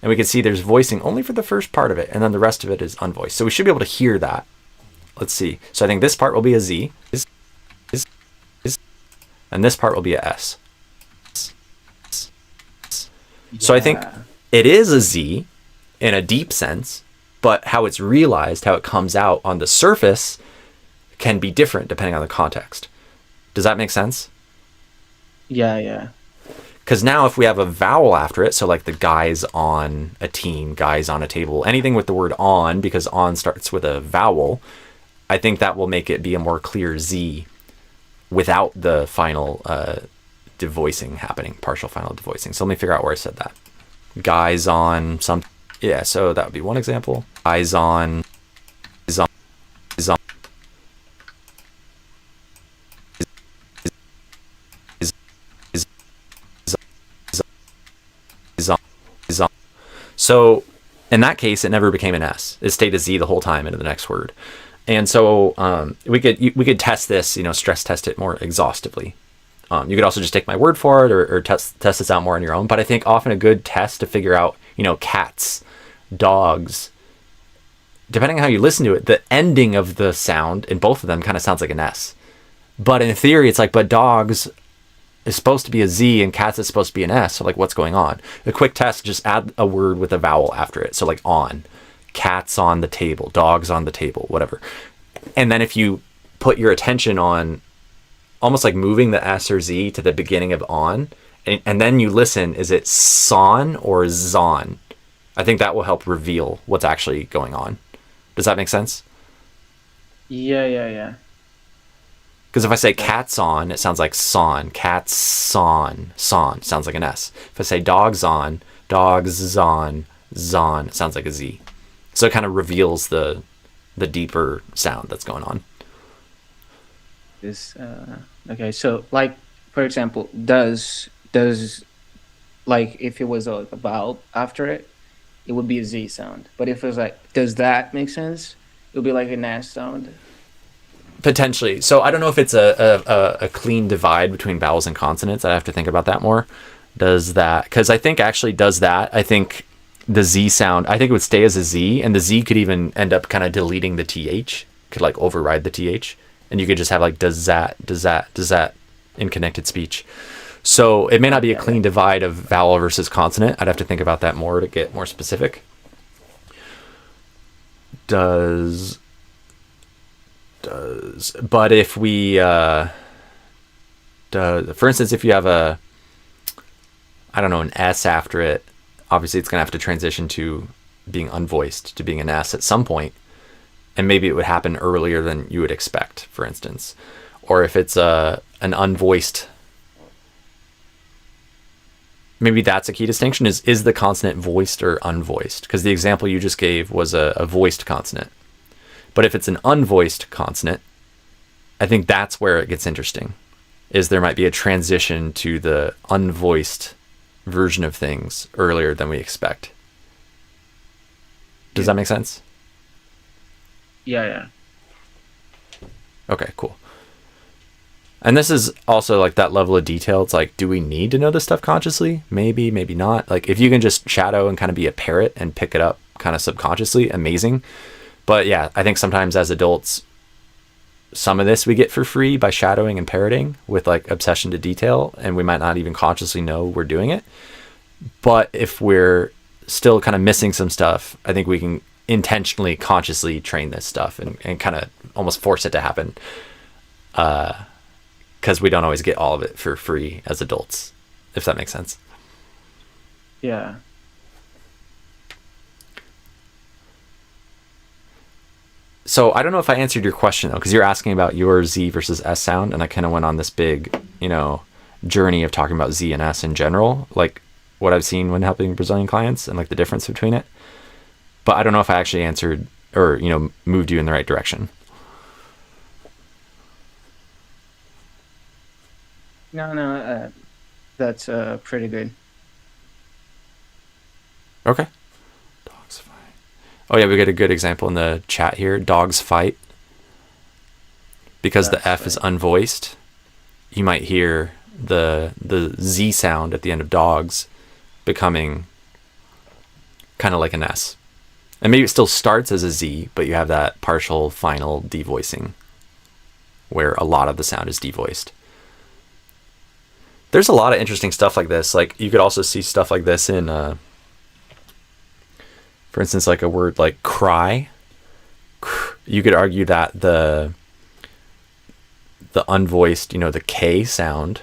And we can see there's voicing only for the first part of it, and then the rest of it is unvoiced. So we should be able to hear that. Let's see. So I think this part will be a Z, and this part will be a S. So I think Yeah. it is a Z in a deep sense, but how it's realized, how it comes out on the surface, can be different depending on the context. Does that make sense? Yeah. Because now if we have a vowel after it, so like the guys on a team, guys on a table, anything with the word on, because on starts with a vowel, I think that will make it be a more clear Z without the final devoicing happening, partial final devoicing. So let me figure out where I said that. Guys on some, yeah, so that would be one example. Guys on, is on, is on, is, is, is on, is on. So in that case, it never became an S. It stayed a Z the whole time into the next word. And so we could test this, stress test it more exhaustively. You could also just take my word for it, or test this out more on your own. But I think often a good test to figure out, cats, dogs, depending on how you listen to it, the ending of the sound in both of them kind of sounds like an S. But in theory, it's like, but dogs is supposed to be a Z and cats is supposed to be an S. So like, what's going on? A quick test, just add a word with a vowel after it. So like on, cats on the table, dogs on the table, whatever. And then if you put your attention on almost like moving the S or Z to the beginning of on, and then you listen, is it son or zon? I think that will help reveal what's actually going on. Does that make sense? Yeah. Because if I say cats on, it sounds like son. Cats son sounds like an S. If I say dogs on, zon, it sounds like a Z. So it kind of reveals the deeper sound that's going on. Okay, so like for example, does like if it was a vowel after it, it would be a Z sound. But if it was like, does that make sense? It would be like an S sound. Potentially. So I don't know if it's a clean divide between vowels and consonants. I have to think about that more. Does that, because I think actually does that. I think the Z sound, I think it would stay as a Z, and the Z could even end up kind of deleting the TH, could like override the TH. And you could just have like does that in connected speech. So it may not be a clean divide of vowel versus consonant. I'd have to think about that more to get more specific. Does, but if we, for instance, if you have an S after it, obviously it's going to have to transition to being unvoiced, to being an S at some point. And maybe it would happen earlier than you would expect, for instance. Or if it's an unvoiced, maybe that's a key distinction, is the consonant voiced or unvoiced? Because the example you just gave was a voiced consonant. But if it's an unvoiced consonant, I think that's where it gets interesting, is there might be a transition to the unvoiced version of things earlier than we expect. Does that make sense? Yeah. Okay, cool. And this is also like that level of detail. It's like, do we need to know this stuff consciously? Maybe, maybe not. Like if you can just shadow and kind of be a parrot and pick it up kind of subconsciously, amazing. But yeah, I think sometimes as adults, some of this we get for free by shadowing and parroting with like obsession to detail, and we might not even consciously know we're doing it. But if we're still kind of missing some stuff, I think we can intentionally, consciously train this stuff and kind of almost force it to happen. Because we don't always get all of it for free as adults, if that makes sense. Yeah. So I don't know if I answered your question though, because you're asking about your Z versus S sound, and I kind of went on this big, journey of talking about Z and S in general, like what I've seen when helping Brazilian clients and like the difference between it. But I don't know if I actually answered or, moved you in the right direction. No, that's pretty good. Okay. Dogs fight. Oh yeah, we get a good example in the chat here. Dogs fight. Because the F is unvoiced, you might hear the Z sound at the end of dogs becoming kind of like an S. And maybe it still starts as a Z, but you have that partial final devoicing where a lot of the sound is devoiced. There's a lot of interesting stuff like this. Like you could also see stuff like this in, for instance, like a word like cry. You could argue that the unvoiced, the K sound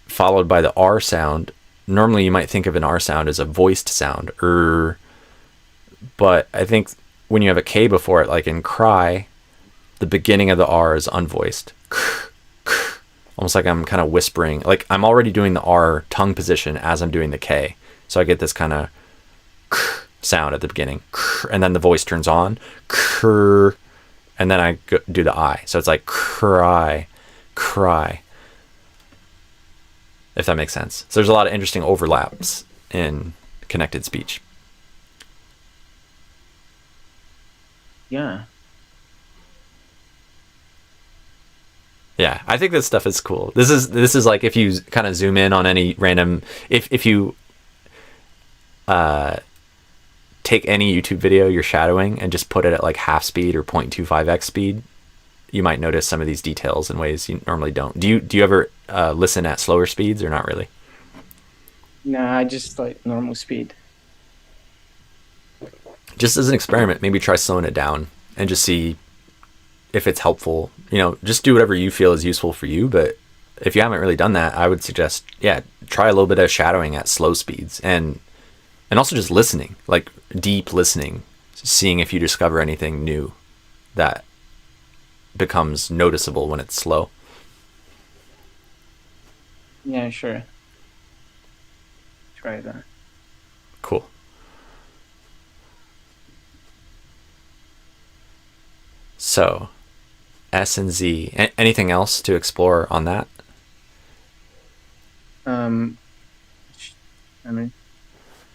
followed by the R sound. Normally you might think of an R sound as a voiced sound. But I think when you have a K before it, like in cry, the beginning of the R is unvoiced. Almost like I'm kind of whispering. Like I'm already doing the R tongue position as I'm doing the K. So I get this kind of sound at the beginning. And then the voice turns on. And then I do the I. So it's like cry. If that makes sense. So there's a lot of interesting overlaps in connected speech. Yeah. Yeah, I think this stuff is cool. This is like if you kind of zoom in on any random, if you take any YouTube video you're shadowing and just put it at like half speed or 0.25x speed, you might notice some of these details in ways you normally don't. Do you ever listen at slower speeds or not really? Nah, just like normal speed. Just as an experiment, maybe try slowing it down and just see if it's helpful. You know, just do whatever you feel is useful for you. But if you haven't really done that, I would suggest, yeah, try a little bit of shadowing at slow speeds and also just listening, like deep listening, seeing if you discover anything new that becomes noticeable when it's slow. Yeah, sure. Try that. Cool. So, S and Z. Anything else to explore on that? I mean,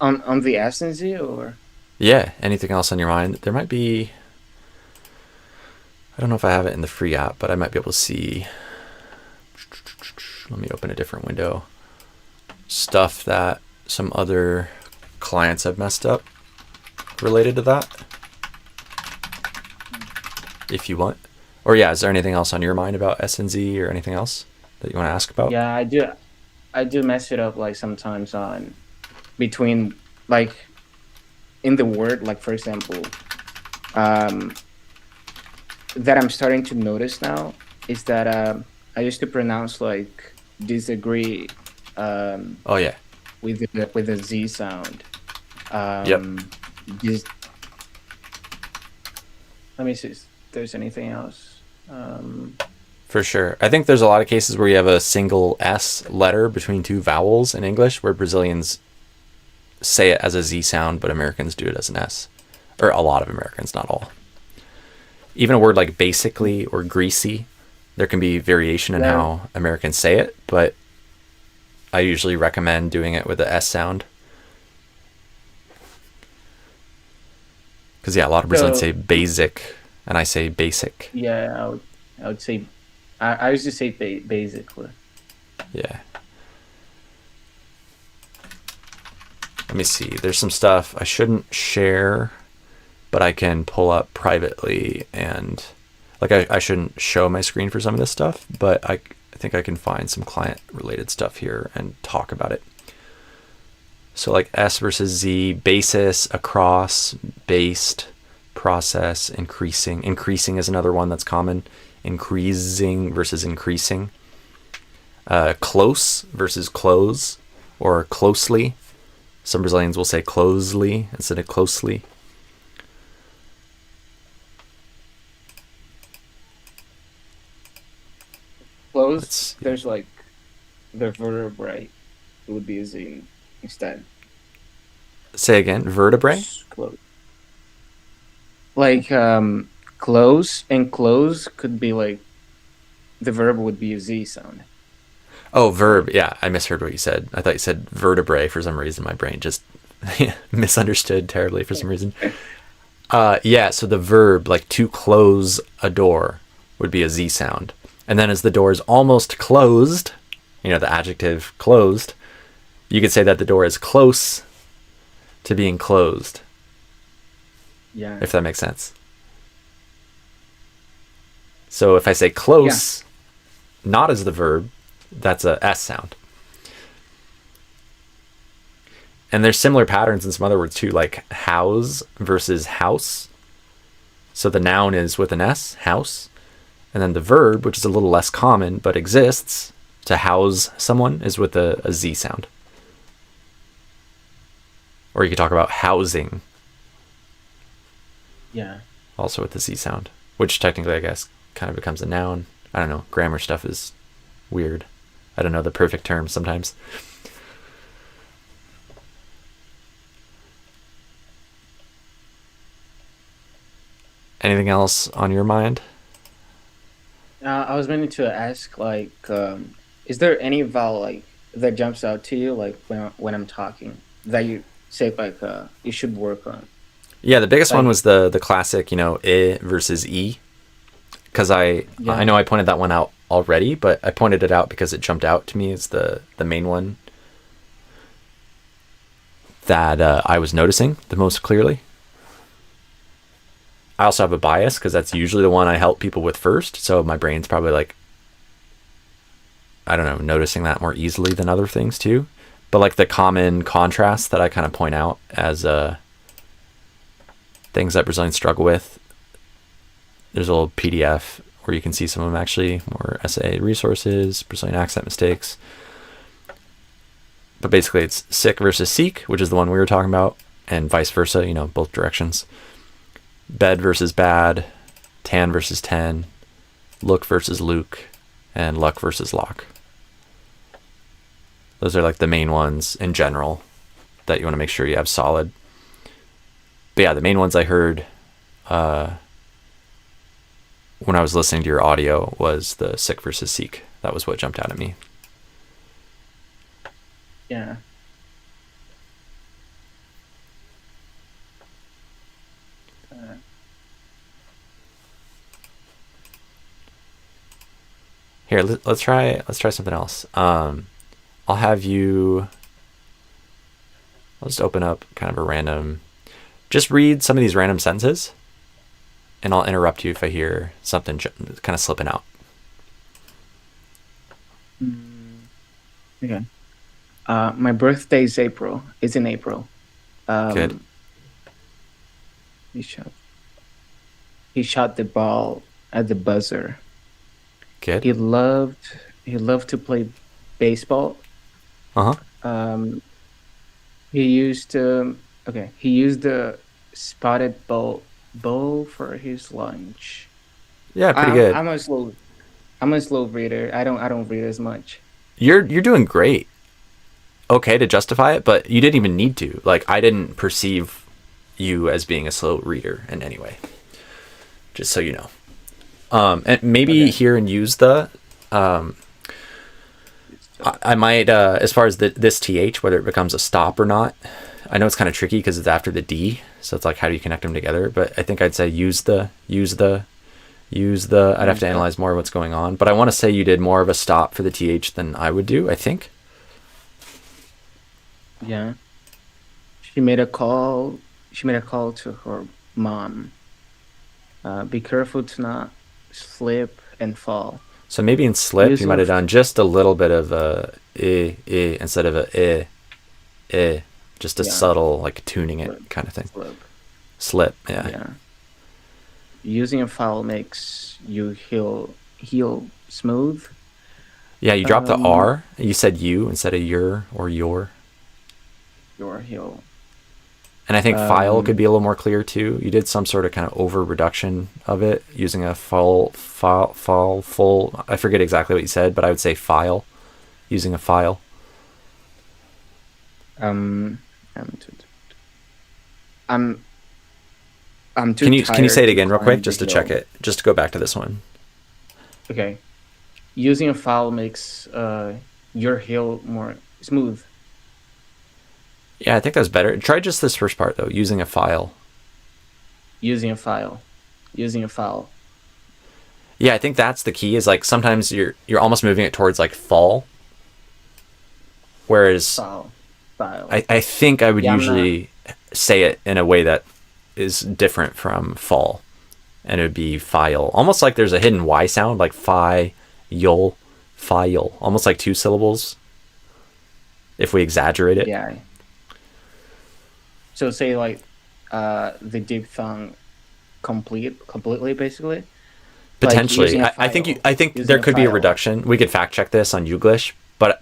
on the S and Z or? Yeah, anything else on your mind? There might be, I don't know if I have it in the free app, but I might be able to see. Let me open a different window. Stuff that some other clients have messed up related to that, if you want. Or yeah, is there anything else on your mind about S and Z or anything else that you want to ask about? Yeah, I do mess it up like sometimes on between like in the word, like for example, that I'm starting to notice now is that I used to pronounce like disagree Oh yeah. with the Z sound. Yep. Dis- Let me see if there's anything else. For sure. I think there's a lot of cases where you have a single S letter between two vowels in English where Brazilians say it as a Z sound, but Americans do it as an S. Or a lot of Americans, not all. Even a word like basically or greasy, there can be variation in how Americans say it, but I usually recommend doing it with the S sound. Because yeah, a lot of Brazilians say basic, and I say basic. Yeah, I would say I used to say basically. Yeah. Let me see. There's some stuff I shouldn't share, but I can pull up privately, and like I shouldn't show my screen for some of this stuff, but I think I can find some client related stuff here and talk about it. So like S versus Z, basis, across, based, process, increasing. Increasing is another one that's common. Increasing versus increasing. Close versus close, or closely. Some Brazilians will say closely instead of closely. Close, there's like the verb, right? It would be a Z instead. Say again, vertebrae? Close. Like close and close could be like the verb would be a Z sound. Oh, verb. Yeah, I misheard what you said. I thought you said vertebrae for some reason. My brain just misunderstood terribly for some reason. Yeah, so the verb, like to close a door, would be a Z sound. And then as the door is almost closed, you know, the adjective closed, you could say that the door is close to being closed. Yeah. If that makes sense. So if I say close, not as the verb, that's a S sound. And there's similar patterns in some other words too, like house versus house. So the noun is with an S, house. And then the verb, which is a little less common but exists, to house someone, is with a Z sound. Or you could talk about housing. Yeah. Also with the Z sound, which technically I guess kind of becomes a noun. I don't know. Grammar stuff is weird. I don't know the perfect term sometimes. Anything else on your mind? I was meaning to ask, like, is there any vowel like that jumps out to you, like when I'm talking, that you say like you should work on? Yeah, the biggest one was the classic, you know, I versus E. Because I know I pointed that one out already, but I pointed it out because it jumped out to me as the main one that I was noticing the most clearly. I also have a bias because that's usually the one I help people with first, so my brain's probably like, I don't know, noticing that more easily than other things too. But like the common contrast that I kind of point out as things that Brazilians struggle with, there's a little PDF where you can see some of them actually, more essay resources, Brazilian accent mistakes. But basically it's sick versus seek, which is the one we were talking about, and vice versa, you know, both directions. Bed versus bad, tan versus ten, look versus Luke, and luck versus lock. Those are like the main ones in general that you want to make sure you have solid. But yeah, the main ones I heard when I was listening to your audio was the sick versus seek. That was what jumped out at me. Yeah. Here, let's try something else. I'll have you. I'll just open up kind of a random. Just read some of these random sentences, and I'll interrupt you if I hear something kind of slipping out. Okay. My birthday is April. It's in April. Good. He shot the ball at the buzzer. Good. He loved to play baseball. He used the spotted bowl for his lunch. Yeah, pretty good. I'm a slow reader. I don't read as much. You're doing great. Okay to justify it, but you didn't even need to. Like, I didn't perceive you as being a slow reader in any way. Just so you know. And maybe hear and use the I might as far as this th, whether it becomes a stop or not. I know it's kind of tricky because it's after the D, so it's like, how do you connect them together? But I think I'd say use the. I'd have to analyze more of what's going on, but I want to say you did more of a stop for the th than I would do, I think. Yeah. She made a call to her mom. Be careful to not slip and fall. So maybe in slip, you might have done just a little bit of a instead of a just a subtle, like tuning it kind of thing. Slip, yeah. Using a foul makes you heel smooth. Yeah, you dropped the R. You said you instead of your or your. Your heel. And I think file could be a little more clear too. You did some sort of kind of over reduction of it using a full. I forget exactly what you said, but I would say file, using a file. I'm too Can you say it again real climb quick just the to check hill. it? Just to go back to this one. Okay. Using a file makes your heel more smooth. Yeah, I think that's better. Try just this first part though, using a file. Using a file. Yeah, I think that's the key, is like sometimes you're almost moving it towards like fall. Whereas File. I think I would usually say it in a way that is different from fall. And it would be file. Almost like there's a hidden Y sound, like file, almost like two syllables. If we exaggerate it. Yeah. So say like the diphthong completely basically. Potentially. Like I think there could be a reduction. We could fact check this on Youglish, but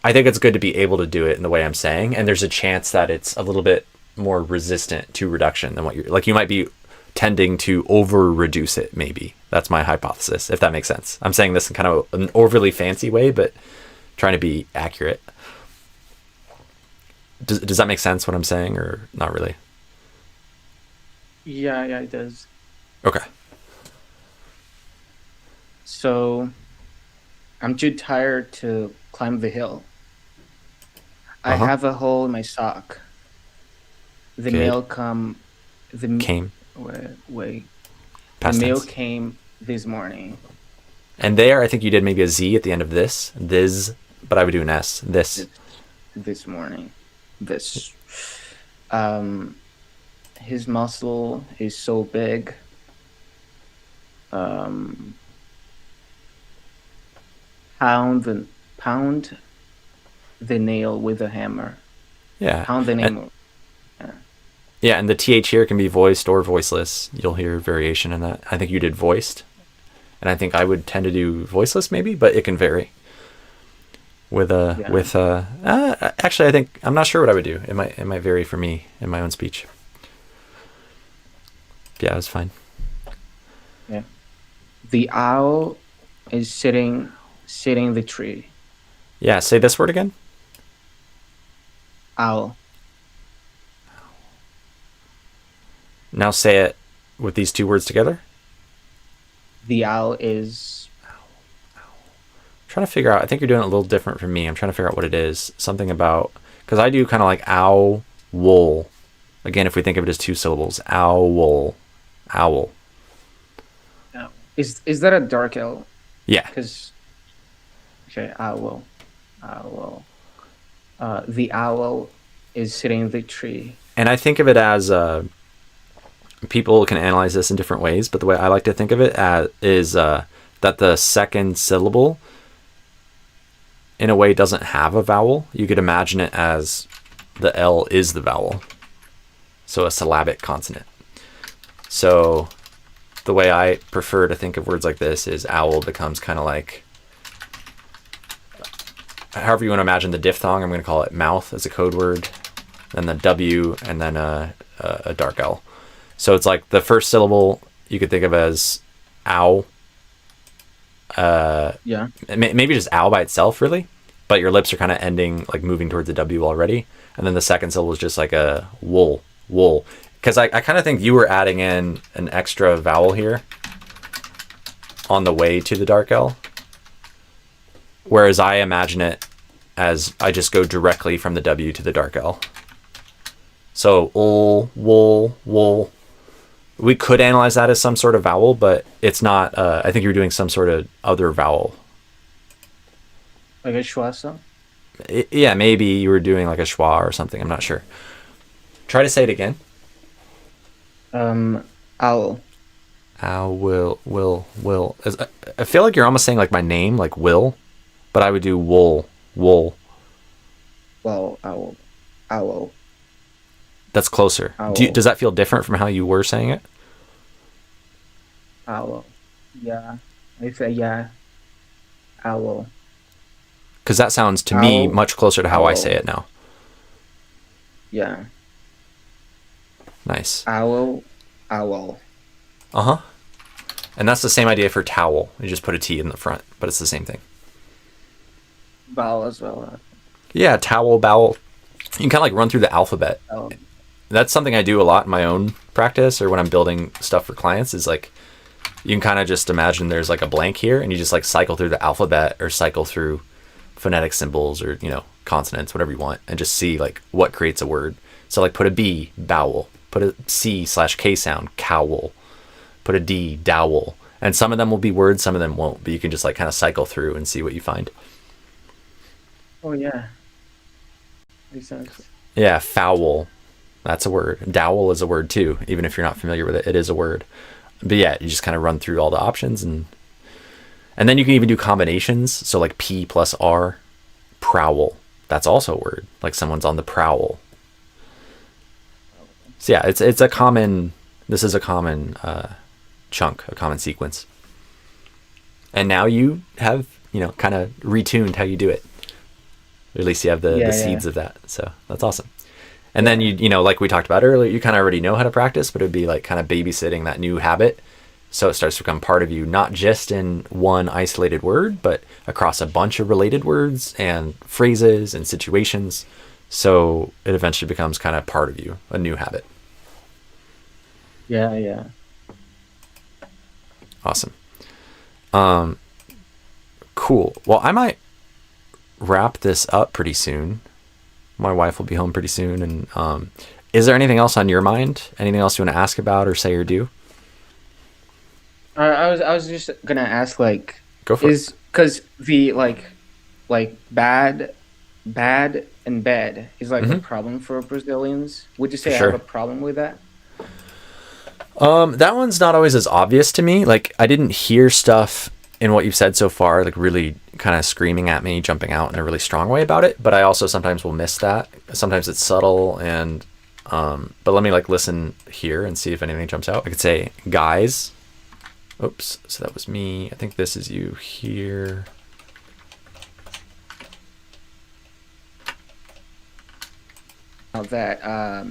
I think it's good to be able to do it in the way I'm saying, and there's a chance that it's a little bit more resistant to reduction than what you're like. You might be tending to over reduce it, maybe. That's my hypothesis, if that makes sense. I'm saying this in kind of an overly fancy way, but trying to be accurate. Does that make sense what I'm saying, or not really? Yeah, it does. Okay. So I'm too tired to climb the hill. I have a hole in my sock. The mail came. Past The mail tense. came this morning. And there, I think you did maybe a Z at the end of this. But I would do an S. This. This morning. This. His muscle is so big. Pound the nail with a hammer. Yeah. Pound the nail. Yeah, and the TH here can be voiced or voiceless. You'll hear variation in that. I think you did voiced. And I think I would tend to do voiceless maybe, but it can vary. Actually, I think I'm not sure what I would do. It might vary for me in my own speech. Yeah, it was fine. Yeah. The owl is sitting in the tree. Yeah, say this word again. Owl. Now say it with these two words together. The owl is. Trying to figure out. I think you're doing it a little different from me. I'm trying to figure out what it is. Something about, because I do kind of like owl, wool. Again, if we think of it as two syllables, owl, owl. Is that a dark L? Yeah. Because. Okay, owl. The owl is sitting in the tree. And I think of it as people can analyze this in different ways, but the way I like to think of it is that the second syllable in a way doesn't have a vowel. You could imagine it as the L is the vowel, so a syllabic consonant. So the way I prefer to think of words like this is owl becomes kind of like, however you want to imagine the diphthong, I'm going to call it mouth as a code word, then the W, and then a dark L. So it's like the first syllable you could think of as ow. Yeah. Maybe just ow by itself, really, but your lips are kind of ending, like moving towards the W already. And then the second syllable is just like a wool. Because I kind of think you were adding in an extra vowel here on the way to the dark L. Whereas I imagine it as I just go directly from the W to the dark L. So ul, wool. We could analyze that as some sort of vowel, but it's not. I think you're doing some sort of other vowel. Like a schwa. Yeah, maybe you were doing like a schwa or something. I'm not sure. Try to say it again. Owl. Owl, will. I feel like you're almost saying like my name, like Will, but I would do wool. Well, owl. That's closer. Owl. Does that feel different from how you were saying it? Owl. Yeah. I say yeah. Owl. Because that sounds to me Owl. much closer to how I Owl. say it now. Yeah. Nice. Owl. Uh-huh. And that's the same idea for towel. You just put a T in the front, but it's the same thing. Vowel as well. Yeah, towel, bowel. You can kind of like run through the alphabet. Oh. That's something I do a lot in my own practice or when I'm building stuff for clients is like, you can kind of just imagine there's like a blank here and you just like cycle through the alphabet or cycle through phonetic symbols or, consonants, whatever you want, and just see like what creates a word. So like put a B, bowel, put a C/K sound, cowl, put a D, dowel. And some of them will be words, some of them won't, but you can just like kind of cycle through and see what you find. Oh yeah. Makes sense. Yeah, foul. That's a word. Dowel is a word too, even if you're not familiar with it. It is a word. But yeah, you just kind of run through all the options and then you can even do combinations. So like P plus R, prowl. That's also a word. Like someone's on the prowl. So yeah, it's a common. This is a common chunk, a common sequence. And now you have kind of retuned how you do it. Or at least you have the seeds of that. So that's awesome. And then you like we talked about earlier, you kind of already know how to practice, but it would be like kind of babysitting that new habit. So it starts to become part of you, not just in one isolated word, but across a bunch of related words and phrases and situations. So it eventually becomes kind of part of you, a new habit. Yeah. Awesome. Cool. Well, I might wrap this up pretty soon. My wife will be home pretty soon. And is there anything else on your mind? Anything else you want to ask about or say or do? I was just gonna ask, like, Go for is because the like bad and bad is like a problem for Brazilians. Would you say I have sure. a problem with that? That one's not always as obvious to me. Like, I didn't hear stuff in what you've said so far, like really kind of screaming at me, jumping out in a really strong way about it. But I also sometimes will miss that. Sometimes it's subtle, and but let me like listen here and see if anything jumps out. I could say, guys. Oops. So that was me. I think this is you here. That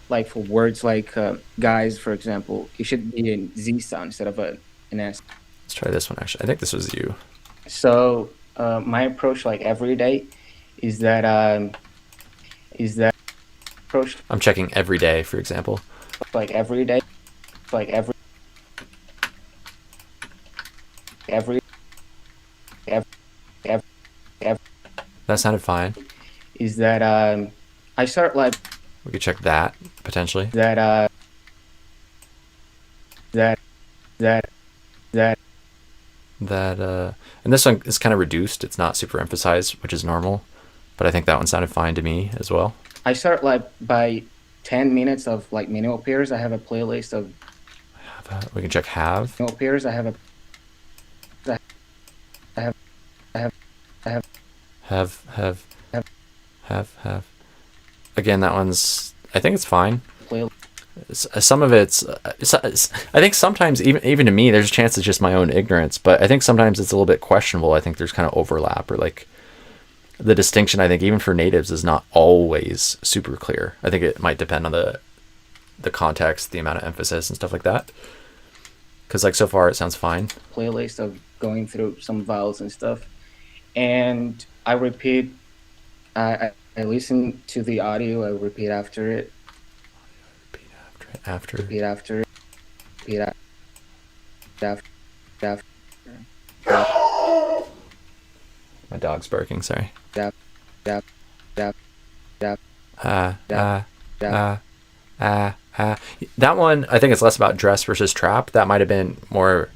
like for words like guys, for example, it should be a Z sound instead of an S. Let's try this one actually. I think this was you. So my approach, like every day, is that approach I'm checking every day, for example. like every day, like every That sounded fine. is that I start like We could check that potentially. that that that that And this one is kind of reduced. It's not super emphasized, which is normal. But I think that one sounded fine to me as well. I start like by 10 minutes of like minimal pairs. I have a playlist of We can check have. minimal pairs. I have Have. Again, that one's. I think it's fine. playlist. Some of I think sometimes even to me, there's a chance it's just my own ignorance. But I think sometimes it's a little bit questionable. I think there's kind of overlap, or like the distinction. I think even for natives is not always super clear. I think it might depend on the context, the amount of emphasis, and stuff like that. Because like so far, it sounds fine. Playlist of going through some vowels and stuff, and I repeat. I listen to the audio. I repeat after it. After. Repeat after it. Repeat after. My dog's barking. Sorry. Dap, dap, dap, dap, That dap. one, I think it's less about dress versus trap. That might have been more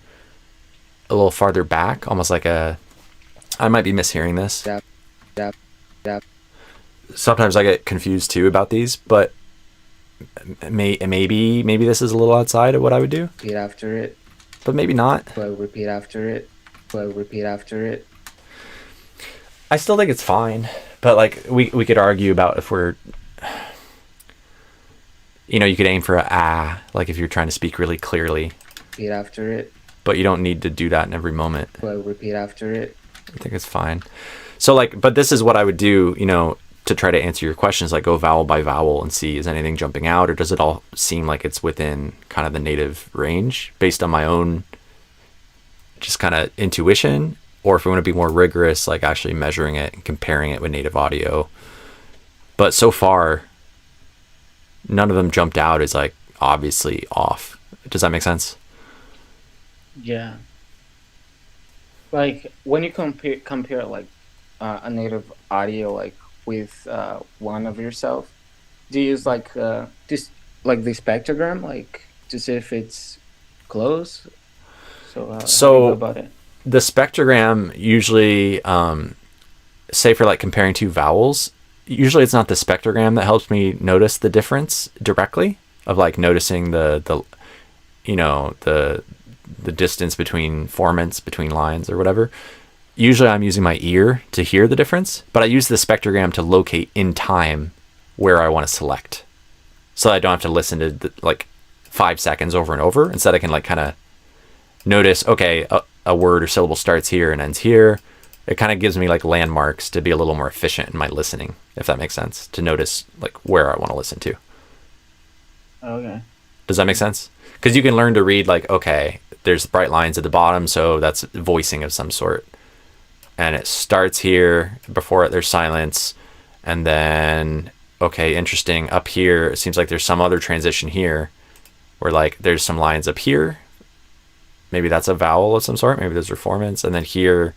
a little farther back, almost like I might be mishearing this. Dap, dap, dap. Sometimes I get confused too about these, but maybe this is a little outside of what I would do, Repeat after it. but maybe not. But repeat after it. But repeat after it. I still think it's fine, but like we could argue about if we're, you could aim for a like if you're trying to speak really clearly, Repeat after it. but you don't need to do that in every moment. But repeat after it. I think it's fine. So like, but this is what I would do, to try to answer your questions, like go vowel by vowel and see is anything jumping out, or does it all seem like it's within kind of the native range based on my own just kind of intuition, or if we want to be more rigorous, like actually measuring it and comparing it with native audio. But so far, none of them jumped out as like obviously off. Does that make sense? Yeah. Like when you compare like a native audio like with one of yourself, do you use like this like the spectrogram like to see if it's close? So how do you go about it? The spectrogram usually, say for like comparing two vowels, usually it's not the spectrogram that helps me notice the difference directly of like noticing the distance between formants, between lines or whatever. Usually I'm using my ear to hear the difference, but I use the spectrogram to locate in time where I want to select. So I don't have to listen to like 5 seconds over and over. Instead I can like kind of notice, okay, a word or syllable starts here and ends here. It kind of gives me like landmarks to be a little more efficient in my listening, if that makes sense, to notice like where I want to listen to. Okay. Does that make sense? Because you can learn to read like, okay, there's bright lines at the bottom, so that's voicing of some sort. And it starts here, before it there's silence, and then, okay, interesting, up here, it seems like there's some other transition here, where like there's some lines up here. Maybe that's a vowel of some sort, maybe those are formants, and then here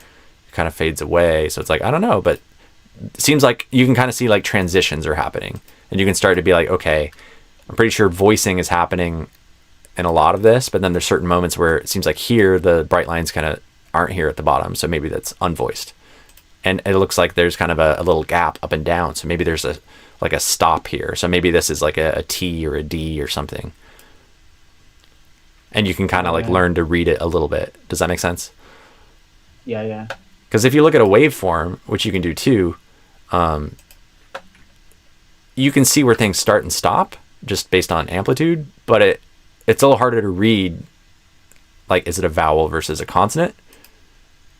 it kind of fades away. So it's like, I don't know, but it seems like you can kind of see like transitions are happening, and you can start to be like, okay, I'm pretty sure voicing is happening in a lot of this, but then there's certain moments where it seems like here the bright lines kind of aren't here at the bottom, so maybe that's unvoiced. And it looks like there's kind of a little gap up and down, so maybe there's a stop here. So maybe this is like a T or a D or something. And you can kind of like learn to read it a little bit. Does that make sense? Yeah. Because if you look at a waveform, which you can do too, you can see where things start and stop just based on amplitude, but it's a little harder to read, like, is it a vowel versus a consonant?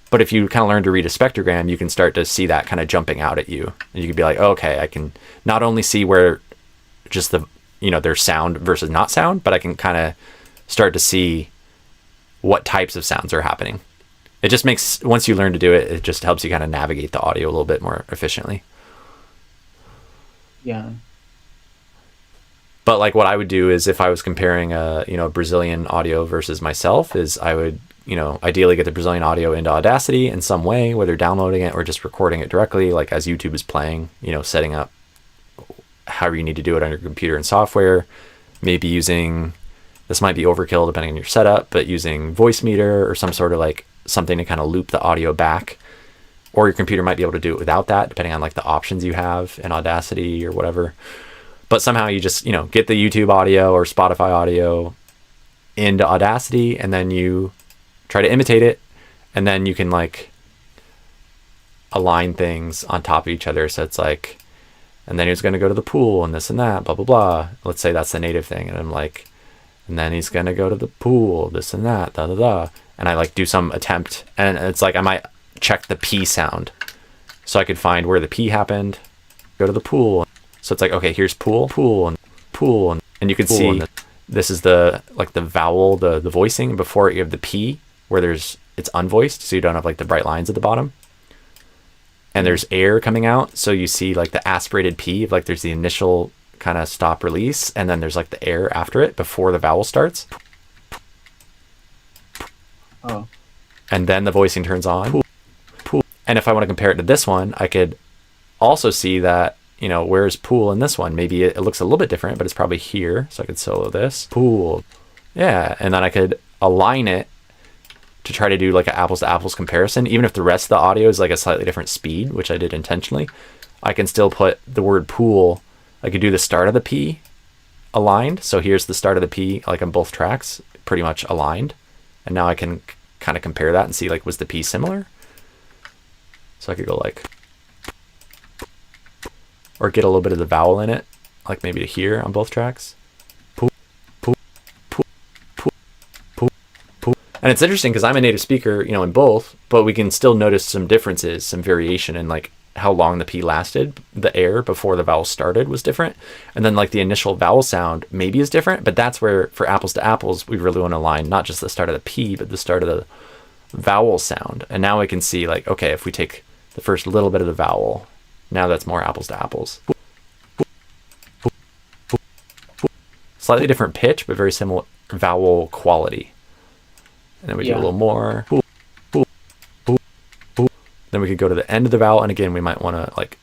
But if you kind of learn to read a spectrogram, you can start to see that kind of jumping out at you. And you can be like, oh, okay, I can not only see where just there's sound versus not sound, but I can kind of start to see what types of sounds are happening. It just makes, once you learn to do it, it just helps you kind of navigate the audio a little bit more efficiently. Yeah. But like what I would do is if I was comparing a Brazilian audio versus myself, is I would, ideally get the Brazilian audio into Audacity in some way, whether downloading it or just recording it directly, like as YouTube is playing, setting up however you need to do it on your computer and software, maybe using, this might be overkill depending on your setup, but using Voicemeeter or some sort of like something to kind of loop the audio back, or your computer might be able to do it without that, depending on like the options you have in Audacity or whatever. But somehow you just, get the YouTube audio or Spotify audio into Audacity, and then you try to imitate it, and then you can like align things on top of each other. So it's like, and then he's going to go to the pool and this and that, blah, blah, blah. Let's say that's the native thing. And I'm like, and then he's going to go to the pool, this and that, da, da, da. And I like do some attempt, and it's like, I might check the P sound. So I could find where the P happened, go to the pool. So it's like, okay, here's pool, and you can see this is the vowel, the voicing before you have the P, where it's unvoiced, so you don't have like the bright lines at the bottom. And there's air coming out, so you see like the aspirated P, like there's the initial kind of stop release, and then there's like the air after it before the vowel starts. Oh. And then the voicing turns on. And if I want to compare it to this one, I could also see that, where's pool in this one? Maybe it looks a little bit different, but it's probably here. So I could solo this. Pool. Yeah. And then I could align it to try to do like an apples to apples comparison. Even if the rest of the audio is like a slightly different speed, which I did intentionally, I can still put the word pool. I could do the start of the P aligned. So here's the start of the P, like on both tracks, pretty much aligned. And now I can kind of compare that and see like, was the P similar? So I could go like, or get a little bit of the vowel in it, like maybe to here on both tracks. Poo, poo, poo, poo, poo, poo. And it's interesting because I'm a native speaker, in both, but we can still notice some differences, some variation in like how long the P lasted. The air before the vowel started was different. And then like the initial vowel sound maybe is different, but that's where for apples to apples, we really want to align not just the start of the P, but the start of the vowel sound. And now we can see like, okay, if we take the first little bit of the vowel, now that's more apples to apples. Slightly different pitch, but very similar vowel quality. And then we do a little more. Then we could go to the end of the vowel, and again, we might want to like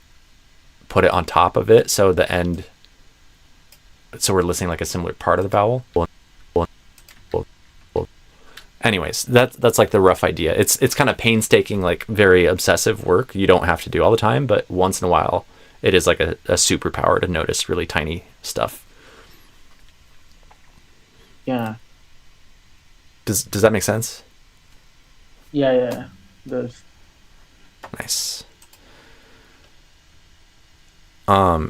put it on top of it, so the end, so we're listening like a similar part of the vowel. Anyways, that's like the rough idea. It's kind of painstaking, like very obsessive work. You don't have to do all the time, but once in a while, it is like a superpower to notice really tiny stuff. Yeah. Does that make sense? Yeah. Does. Nice.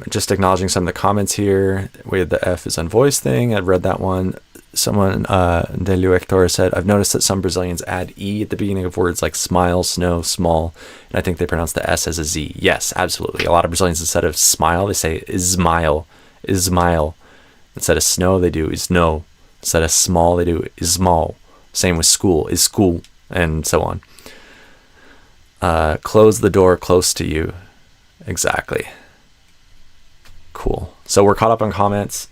Just acknowledging some of the comments here. We had the F is unvoiced thing. I've read that one. Someone, Delio Hector said, I've noticed that some Brazilians add E at the beginning of words like smile, snow, small, and I think they pronounce the S as a Z. Yes, absolutely. A lot of Brazilians, instead of smile, they say ismile. Instead of snow, they do isno. Instead of small, they do ismal. Same with school, is school, and so on. Close the door close to you. Exactly. Cool. So we're caught up on comments.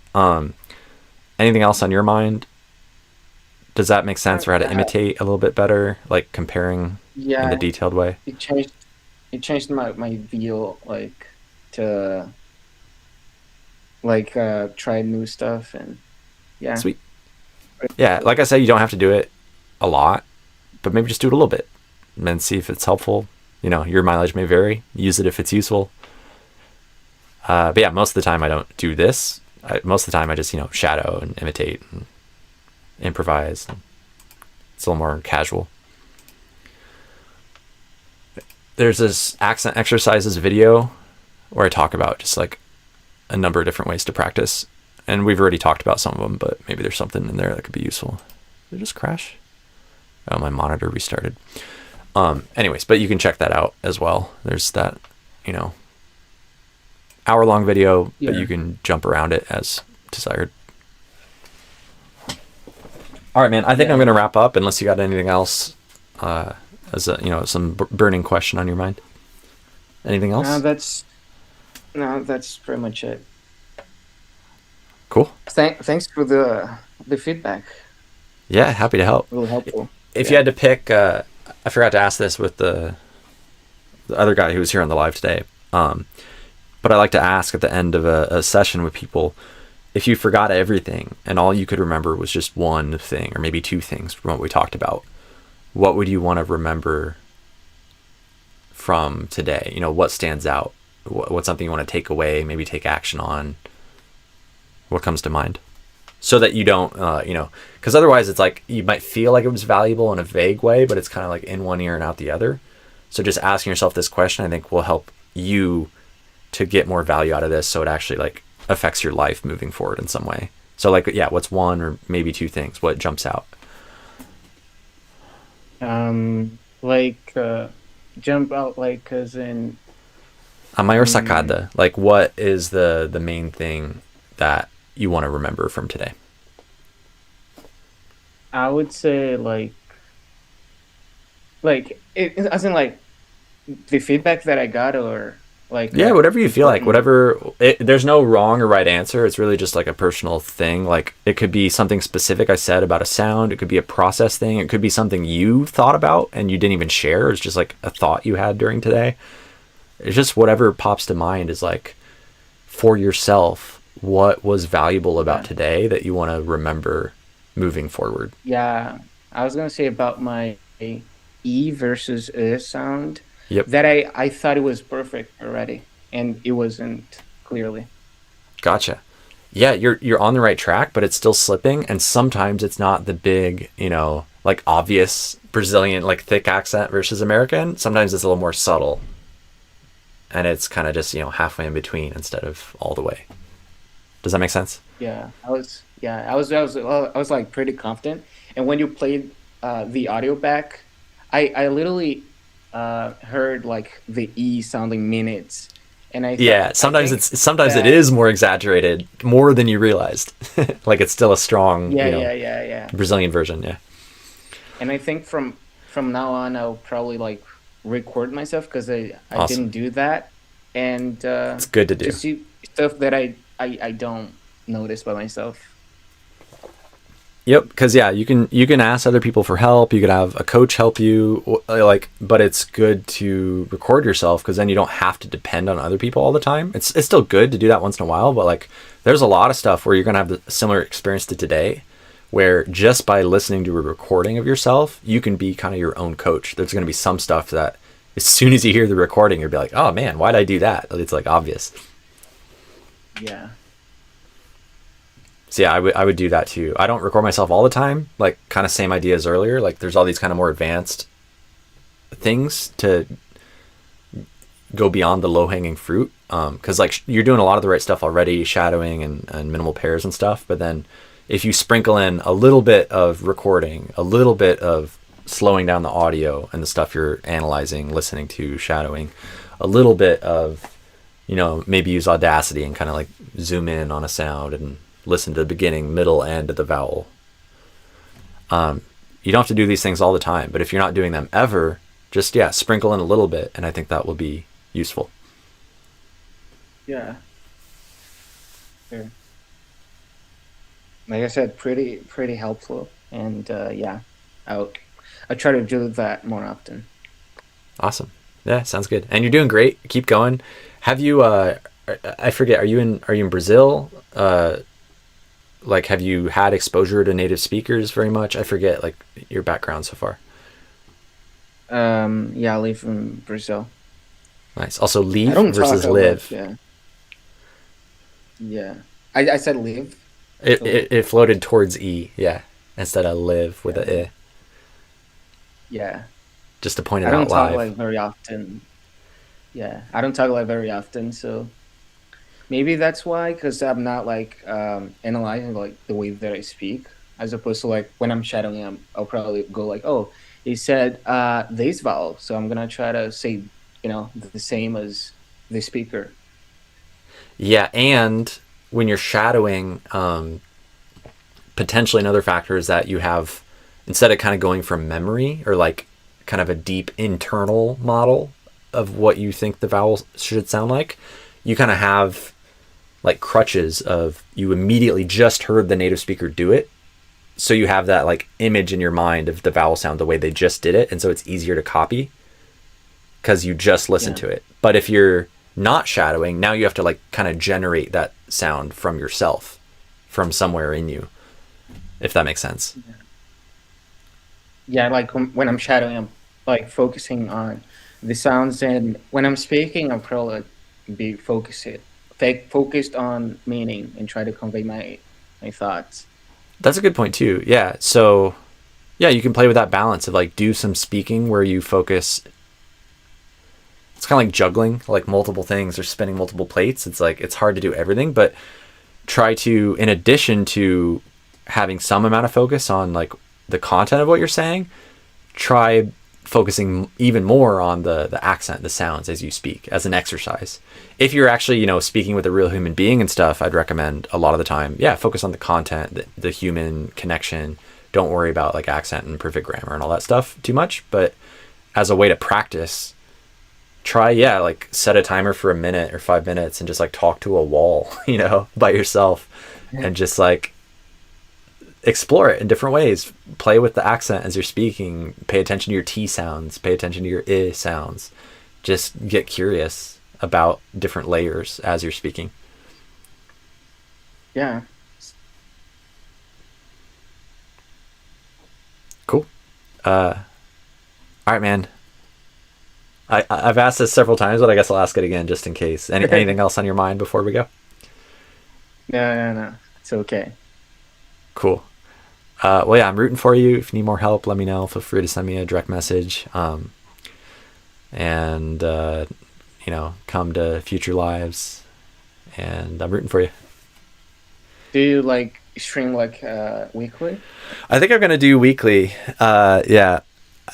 Anything else on your mind? Does that make sense for how to imitate a little bit better, like comparing in a detailed way? It changed my view, like to like try new stuff, and Sweet. Yeah, like I said, you don't have to do it a lot, but maybe just do it a little bit. and then see if it's helpful. You know, your mileage may vary. Use it if it's useful. But yeah, most of the time I don't do this. Most of the time I just, you know, shadow and imitate and improvise. It's a little more casual. There's this accent exercises video where I talk about just like a number of different ways to practice. And we've already talked about some of them, but maybe there's something in there that could be useful. Did it just crash? Oh, my monitor restarted. Anyways, but you can check that out as well. There's that, you know, hour-long video, but you can jump around it as desired. All right, man. I think I'm going to wrap up unless you got anything else as a, you know, some burning question on your mind. Anything else? No, that's pretty much it. Cool. Thanks for the feedback. Yeah, happy to help. Really helpful. If you had to pick, I forgot to ask this with the other guy who was here on the live today, but I like to ask at the end of a session with people, if you forgot everything and all you could remember was just one thing or maybe two things from what we talked about, what would you want to remember from today? You know, what stands out? What's something you want to take away, maybe take action on? What comes to mind? So that you don't, you know, because otherwise it's like you might feel like it was valuable in a vague way, but it's kind of like in one ear and out the other. So just asking yourself this question, I think, will help you to get more value out of this, so it actually like affects your life moving forward in some way. So like, yeah, what's one or maybe two things? What jumps out? Jump out like as in. A maior sacada. Like, what is the main thing that you want to remember from today? I would say as in like the feedback that I got, or like yeah, whatever you feel like, there's no wrong or right answer. It's really just like a personal thing. Like, it could be something specific I said about a sound. It could be a process thing. It could be something you thought about and you didn't even share. It's just like a thought you had during today. It's just whatever pops to mind is like, for yourself, what was valuable about today that you want to remember moving forward? Yeah, I was gonna say about my E versus sound. Yep. That I thought it was perfect already, and it wasn't, clearly. Gotcha. Yeah, you're on the right track, but it's still slipping, and sometimes it's not the big, you know, like obvious Brazilian, like thick accent versus American. Sometimes it's a little more subtle, and it's kind of just, you know, halfway in between instead of all the way. Does that make sense? Yeah, I was like pretty confident, and when you played the audio back, I literally heard like the E sounding minutes, and sometimes it is more exaggerated, more than you realized. Like, it's still a strong Brazilian version. Yeah. And I think from now on I'll probably like record myself, because I Awesome. didn't do that, and It's good to do. just see stuff that I don't notice by myself. Yep, because you can ask other people for help. You could have a coach help you, but it's good to record yourself, because then you don't have to depend on other people all the time. It's still good to do that once in a while, but like, there's a lot of stuff where you're gonna have the similar experience to today, where just by listening to a recording of yourself, you can be kind of your own coach. There's gonna be some stuff that as soon as you hear the recording, you'll be like, oh man, why'd I do that? It's like obvious. Yeah. So yeah, I would do that too. I don't record myself all the time, like kind of same idea as earlier. Like, there's all these kind of more advanced things to go beyond the low-hanging fruit. Because like, you're doing a lot of the right stuff already, shadowing and minimal pairs and stuff. But then if you sprinkle in a little bit of recording, a little bit of slowing down the audio and the stuff you're analyzing, listening to, shadowing, a little bit of, you know, maybe use Audacity and kind of like zoom in on a sound and listen to the beginning, middle, end of the vowel. You don't have to do these things all the time, but if you're not doing them ever, just sprinkle in a little bit, and I think that will be useful. Yeah. Sure. Like I said, pretty helpful, and I'll try to do that more often. Awesome. Yeah, sounds good. And you're doing great. Keep going. Have you? I forget. Are you in Brazil? Like, have you had exposure to native speakers very much? I forget, like, your background so far. Yeah, I live in Brazil. Nice. Also, I leave don't talk versus a lot. live. Yeah, yeah. I said live. It floated towards E, yeah, instead of live with Yeah, a I, yeah. just to point it I don't out talk live. like very often. Yeah, I don't talk like very often. So maybe that's why, because I'm not like analyzing like the way that I speak, as opposed to like when I'm shadowing, I'll probably go like, oh, he said this vowel, so I'm gonna try to say, the same as the speaker. Yeah, and when you're shadowing, potentially another factor is that you have, instead of kind of going from memory or like kind of a deep internal model of what you think the vowel should sound like, you kind of have like crutches of you immediately just heard the native speaker do it. So you have that like image in your mind of the vowel sound the way they just did it. And so it's easier to copy because you just listen Yeah, to it. But if you're not shadowing, now you have to like kind of generate that sound from yourself, from somewhere in you, if that makes sense. yeah. Like when I'm shadowing, I'm like focusing on the sounds, and when I'm speaking, I'm probably be focused on meaning and try to convey my thoughts. That's a good point too. Yeah. So yeah, you can play with that balance of like do some speaking where you focus. It's kind of like juggling like multiple things or spinning multiple plates. It's like it's hard to do everything, but try to, in addition to having some amount of focus on like the content of what you're saying, try focusing even more on the accent, the sounds as you speak as an exercise. If you're actually, speaking with a real human being and stuff, I'd recommend a lot of the time, yeah, focus on the content, the human connection. Don't worry about like accent and perfect grammar and all that stuff too much. But as a way to practice, try, yeah, like set a timer for a minute or 5 minutes and just like talk to a wall, by yourself, Yeah. and just like explore it in different ways. Play with the accent as you're speaking. Pay attention to your T sounds. Pay attention to your I sounds. Just get curious about different layers as you're speaking. Yeah. Cool. All right, man. I've asked this several times, but I guess I'll ask it again just in case. Anything else on your mind before we go? No, no, no. It's okay. Cool. Well, yeah, I'm rooting for you. If you need more help, let me know. Feel free to send me a direct message. And come to future lives. And I'm rooting for you. Do you like stream like weekly? I think I'm gonna do weekly. Yeah,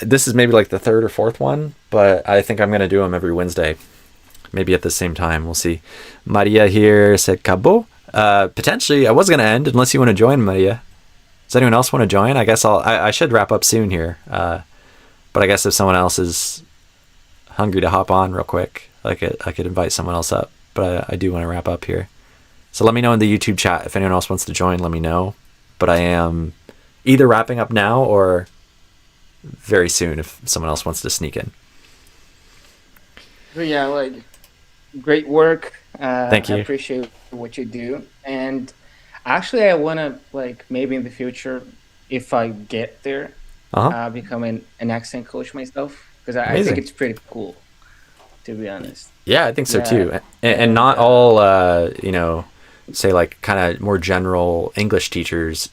this is maybe like the third or fourth one, but I think I'm gonna do them every Wednesday, maybe at the same time. We'll see. Maria here said cabo. Potentially, I was gonna end unless you want to join, Maria. Does anyone else want to join? I guess I should wrap up soon here. But I guess if someone else is hungry to hop on real quick, I could invite someone else up. But I do want to wrap up here. So let me know in the YouTube chat if anyone else wants to join. Let me know. But I am either wrapping up now or very soon if someone else wants to sneak in. But yeah, like great work. Thank you. I appreciate what you do, and actually, I wanna like maybe in the future, if I get there, Uh-huh. become an accent coach myself because I think Amazing. it's pretty cool, to be honest. Yeah, I think so Yeah, too. And and not all, say like kind of more general English teachers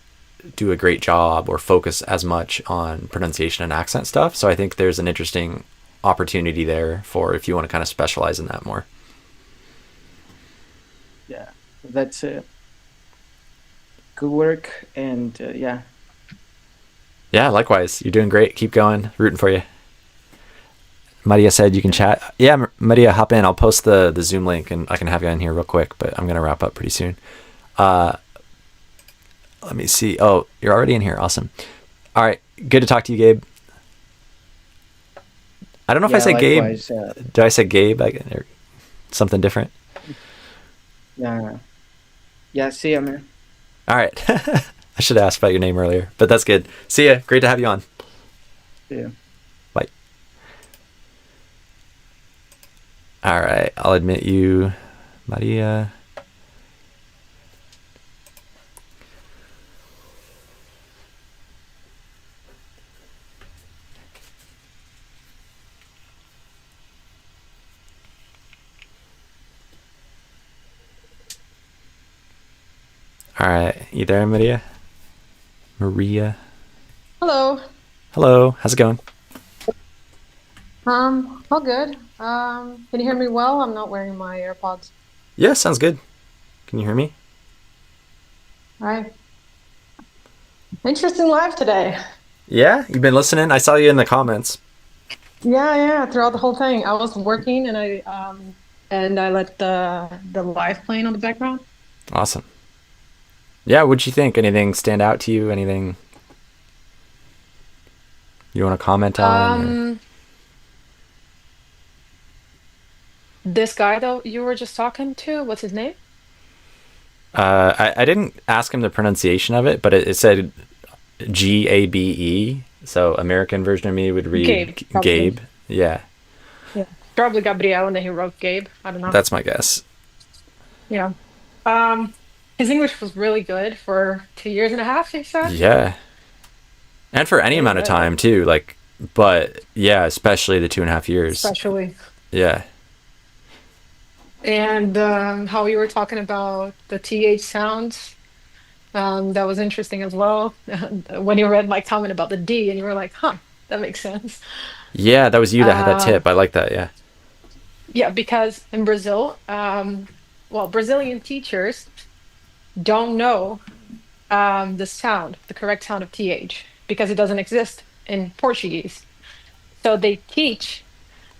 do a great job or focus as much on pronunciation and accent stuff. So I think there's an interesting opportunity there for if you want to kind of specialize in that more. yeah, that's it. Good work, and yeah, Yeah, likewise. You're doing great. Keep going. Rooting for you. Maria said you can chat. Yeah, Maria, hop in. I'll post the Zoom link and I can have you in here real quick, but I'm going to wrap up pretty soon. Let me see. Oh, you're already in here. Awesome. All right. Good to talk to you, Gabe. I don't know if I yeah. said Gabe. Likewise, Did I say Gabe? Or something different? yeah, yeah. See you, man. All right. I should have asked about your name earlier, but that's good. See ya. Great to have you on. See you. Bye. All right. I'll admit you, Maria. All right, you there, Maria? Maria. Hello. Hello. How's it going? All good. Can you hear me well? I'm not wearing my AirPods. Yeah, sounds good. Can you hear me? All right. Interesting live today. Yeah, you've been listening. I saw you in the comments. Yeah, yeah, throughout the whole thing. I was working and I let the live playing on the background. Awesome. Yeah, what'd you think? Anything stand out to you? Anything you want to comment on? Or... Um, this guy though you were just talking to, what's his name? I didn't ask him the pronunciation of it, but it said Gabe. So American version of me would read Gabe, probably. Gabe. Yeah, Yeah. Probably Gabriel and then he wrote Gabe. I don't know. that's my guess. Yeah. Um, his English was really good for 2 years and a half, he said. Yeah, and for any Really amount of good. time too. Like, but yeah, especially the 2.5 years. Especially. Yeah. And how you were talking about the TH sounds, that was interesting as well. When you read my comment about the D, and you were like, "Huh, that makes sense." Yeah, that was you that had that Um, tip. I like that. Yeah. yeah, because in Brazil, well, Brazilian teachers don't know the sound, the correct sound of TH, because it doesn't exist in Portuguese. So they teach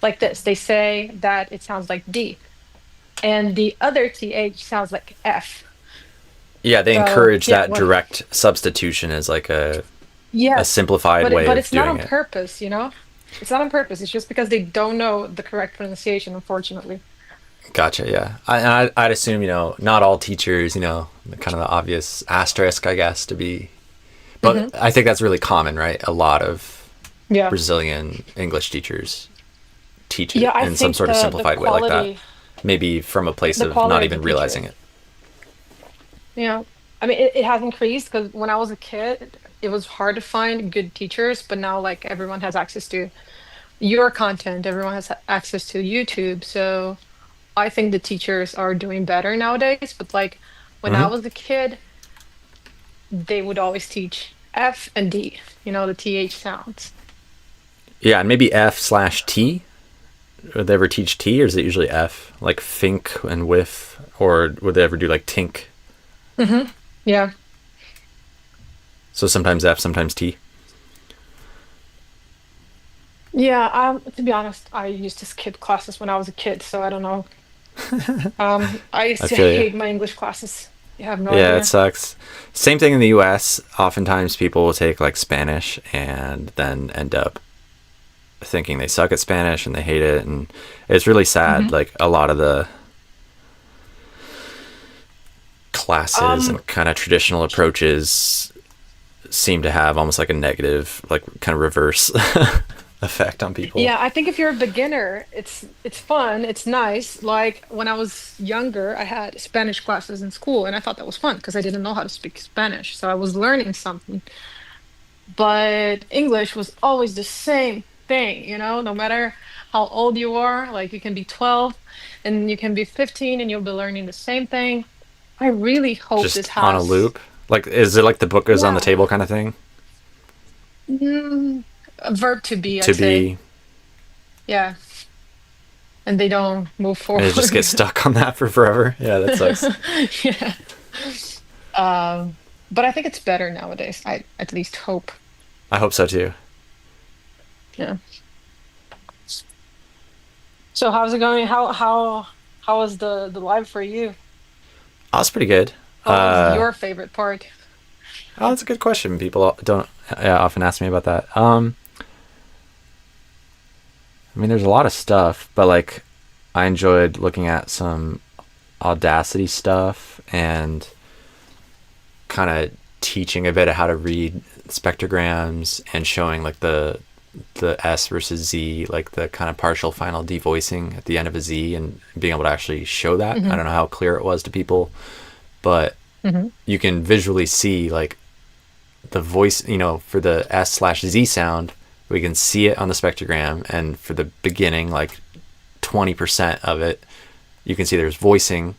like this. They say that it sounds like D, and the other TH sounds like F. Yeah, they So encourage yeah, that what? direct substitution as like a Yes, simplified way but of it's not doing on it. purpose, you know? It's not on purpose. It's just because they don't know the correct pronunciation, unfortunately. Gotcha. Yeah, I'd assume not all teachers kind of the obvious asterisk I guess to be, but Hmm. I think that's really common, right? A lot of Yeah. Brazilian English teachers teach Yeah, it I in some think sort of the simplified way like that. quality Maybe from a place the of not quality of the even realizing teachers. it. Yeah. I mean, it has increased because when I was a kid, it was hard to find good teachers, but now like everyone has access to your content, everyone has access to YouTube. So I think the teachers are doing better nowadays, but like when I Hmm. was a kid, they would always teach F and D, the TH sounds. Yeah, and maybe F/T. Would they ever teach T, or is it usually F? Like think and whiff, or would they ever do like tink? Hmm. Yeah. So sometimes F, sometimes T. Yeah, to be honest, I used to skip classes when I was a kid, so I don't know. I used I to feel you. hate my English classes. You have no Yeah, it idea. sucks. Same thing in the US. Oftentimes people will take like Spanish and then end up thinking they suck at Spanish and they hate it. And it's really sad. Hmm. Like a lot of the classes Um, and kind of traditional approaches seem to have almost like a negative, like kind of reverse effect on people. yeah, I think if you're a beginner, it's fun, it's nice. Like when I was younger, I had Spanish classes in school, and I thought that was fun because I didn't know how to speak Spanish, so I was learning something. But English was always the same thing, no matter how old you are, like you can be 12 and you can be 15 and you'll be learning the same thing. I really hope this Just on a has, loop. Like, is it like the book goes on the yeah, table kind of thing? mm, a verb to be, To I'd say. be, Yeah, and they don't move and it just gets forward. stuck on that for forever. Yeah, that sucks. Yeah. Um, but I think it's better nowadays. I at least hope. I hope so too. Yeah. So how's it going? How was the live for you? Oh, that's pretty good. What was Uh, your favorite part? oh, that's a good question. People don't often ask me about that. I mean, there's a lot of stuff, but like, I enjoyed looking at some Audacity stuff and kind of teaching a bit of how to read spectrograms and showing like the S versus Z, like the kind of partial final devoicing at the end of a Z, and being able to actually show that. I Hmm. don't know how clear it was to people, but Hmm. you can visually see like the voice, for the S/Z sound, we can see it on the spectrogram. And for the beginning, like 20% of it, you can see there's voicing.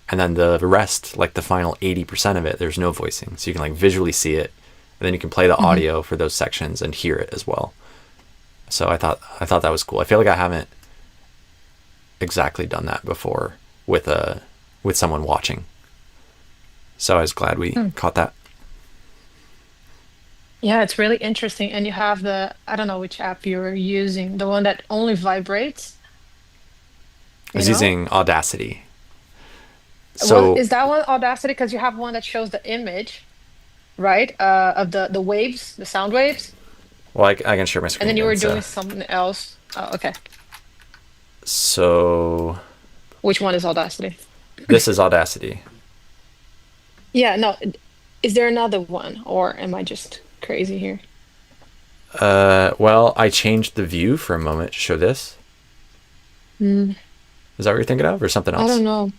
And then the rest, like the final 80% of it, there's no voicing. So you can like visually see it, and then you can play the audio for those sections and hear it as well. So I thought that was cool. I feel like I haven't exactly done that before with someone watching. So I was glad we caught that. Yeah, it's really interesting. And you have I don't know which app you're using, the one that only vibrates, I was using Audacity. Well, So is that one Audacity? Because you have one that shows the image, right? Of the waves, the sound waves. well, I can share my And screen then you again. were doing something else. Oh, okay. So Which one is Audacity? this is Audacity. Yeah, no. Is there another one, or am I just crazy here? Well, I changed the view for a moment to show this. Mm, Is that what you're thinking of, or something I else? don't know.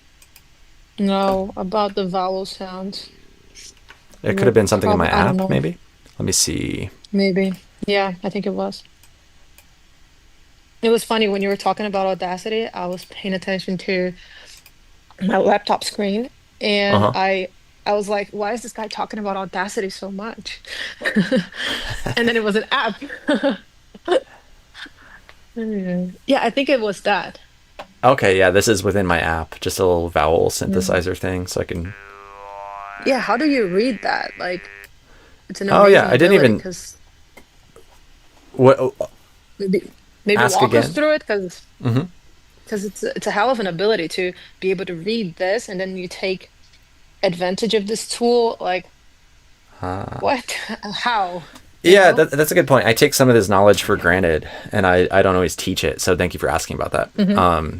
No, about the vowel sounds. It could have been something in my I don't app, know. maybe. Let me see. Maybe. Yeah, I think it was. It was funny when you were talking about Audacity. I was paying attention to my laptop screen, Uh and huh. I was like, why is this guy talking about Audacity so much? And then it was an app. Yeah, I think it was that. Okay, yeah, this is within my app. Just a little vowel Mm. synthesizer thing, so I can. Yeah, how do you read that? Like, it's an Oh yeah, amazing I didn't ability even. because What? Oh, maybe ask walk us again. through it because Mm-hmm. it's a hell of an ability to be able to read this, and then you take advantage of this tool. Like, what? How? You Yeah, know? that's a good point. I take some of this knowledge for granted, and I don't always teach it. So thank you for asking about that. Hmm.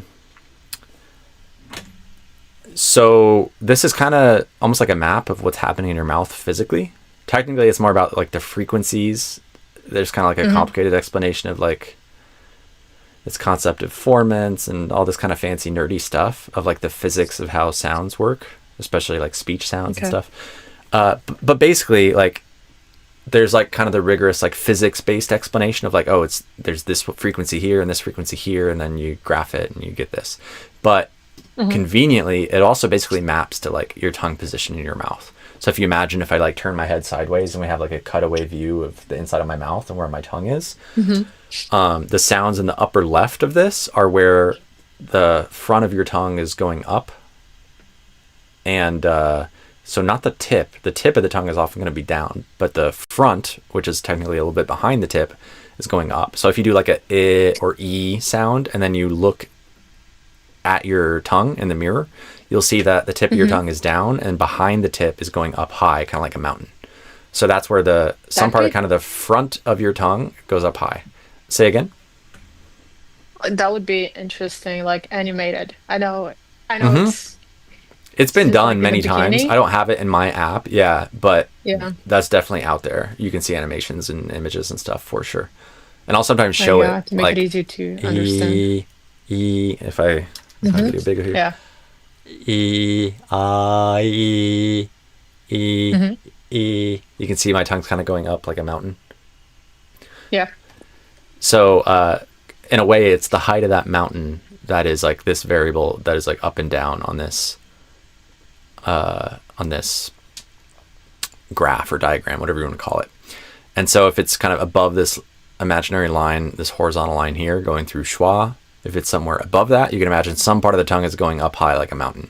So this is kind of almost like a map of what's happening in your mouth physically. Technically, it's more about like the frequencies. There's kind of like a Hmm. complicated explanation of like this concept of formants and all this kind of fancy nerdy stuff of like the physics of how sounds work, especially like speech sounds and Okay. stuff. But basically, like there's like kind of the rigorous like physics based explanation of like, oh, there's this frequency here and this frequency here, and then you graph it and you get this. But Hmm. conveniently, it also basically maps to like your tongue position in your mouth. So if you imagine if I like turn my head sideways and we have like a cutaway view of the inside of my mouth and where my tongue is, Hmm. the sounds in the upper left of this are where the front of your tongue is going up, and so not the tip. The tip of the tongue is often going to be down, but the front, which is technically a little bit behind the tip, is going up. So if you do like a I or E sound, and then you look at your tongue in the mirror, you'll see that the tip of your Hmm. tongue is down, and behind the tip is going up high, kind of like a mountain. So that's where some That part of could kind of the front of your tongue goes up high. Say again. that would be interesting, like animated. I know Mm-hmm. It's been it's like done in the many times. I beginning. don't have it in my app, yeah, but Yeah. that's definitely out there. You can see animations and images and stuff for sure. And I'll sometimes Oh, show it yeah, to make it like easy to understand. E if I Hmm. do bigger here. Yeah. E I E Hmm. E. You can see my tongue's kind of going up like a mountain. Yeah. So in a way, it's the height of that mountain that is like this variable that is like up and down on this graph or diagram, whatever you want to call it. And so if it's kind of above this imaginary line, this horizontal line here going through schwa, if it's somewhere above that, you can imagine some part of the tongue is going up high like a mountain.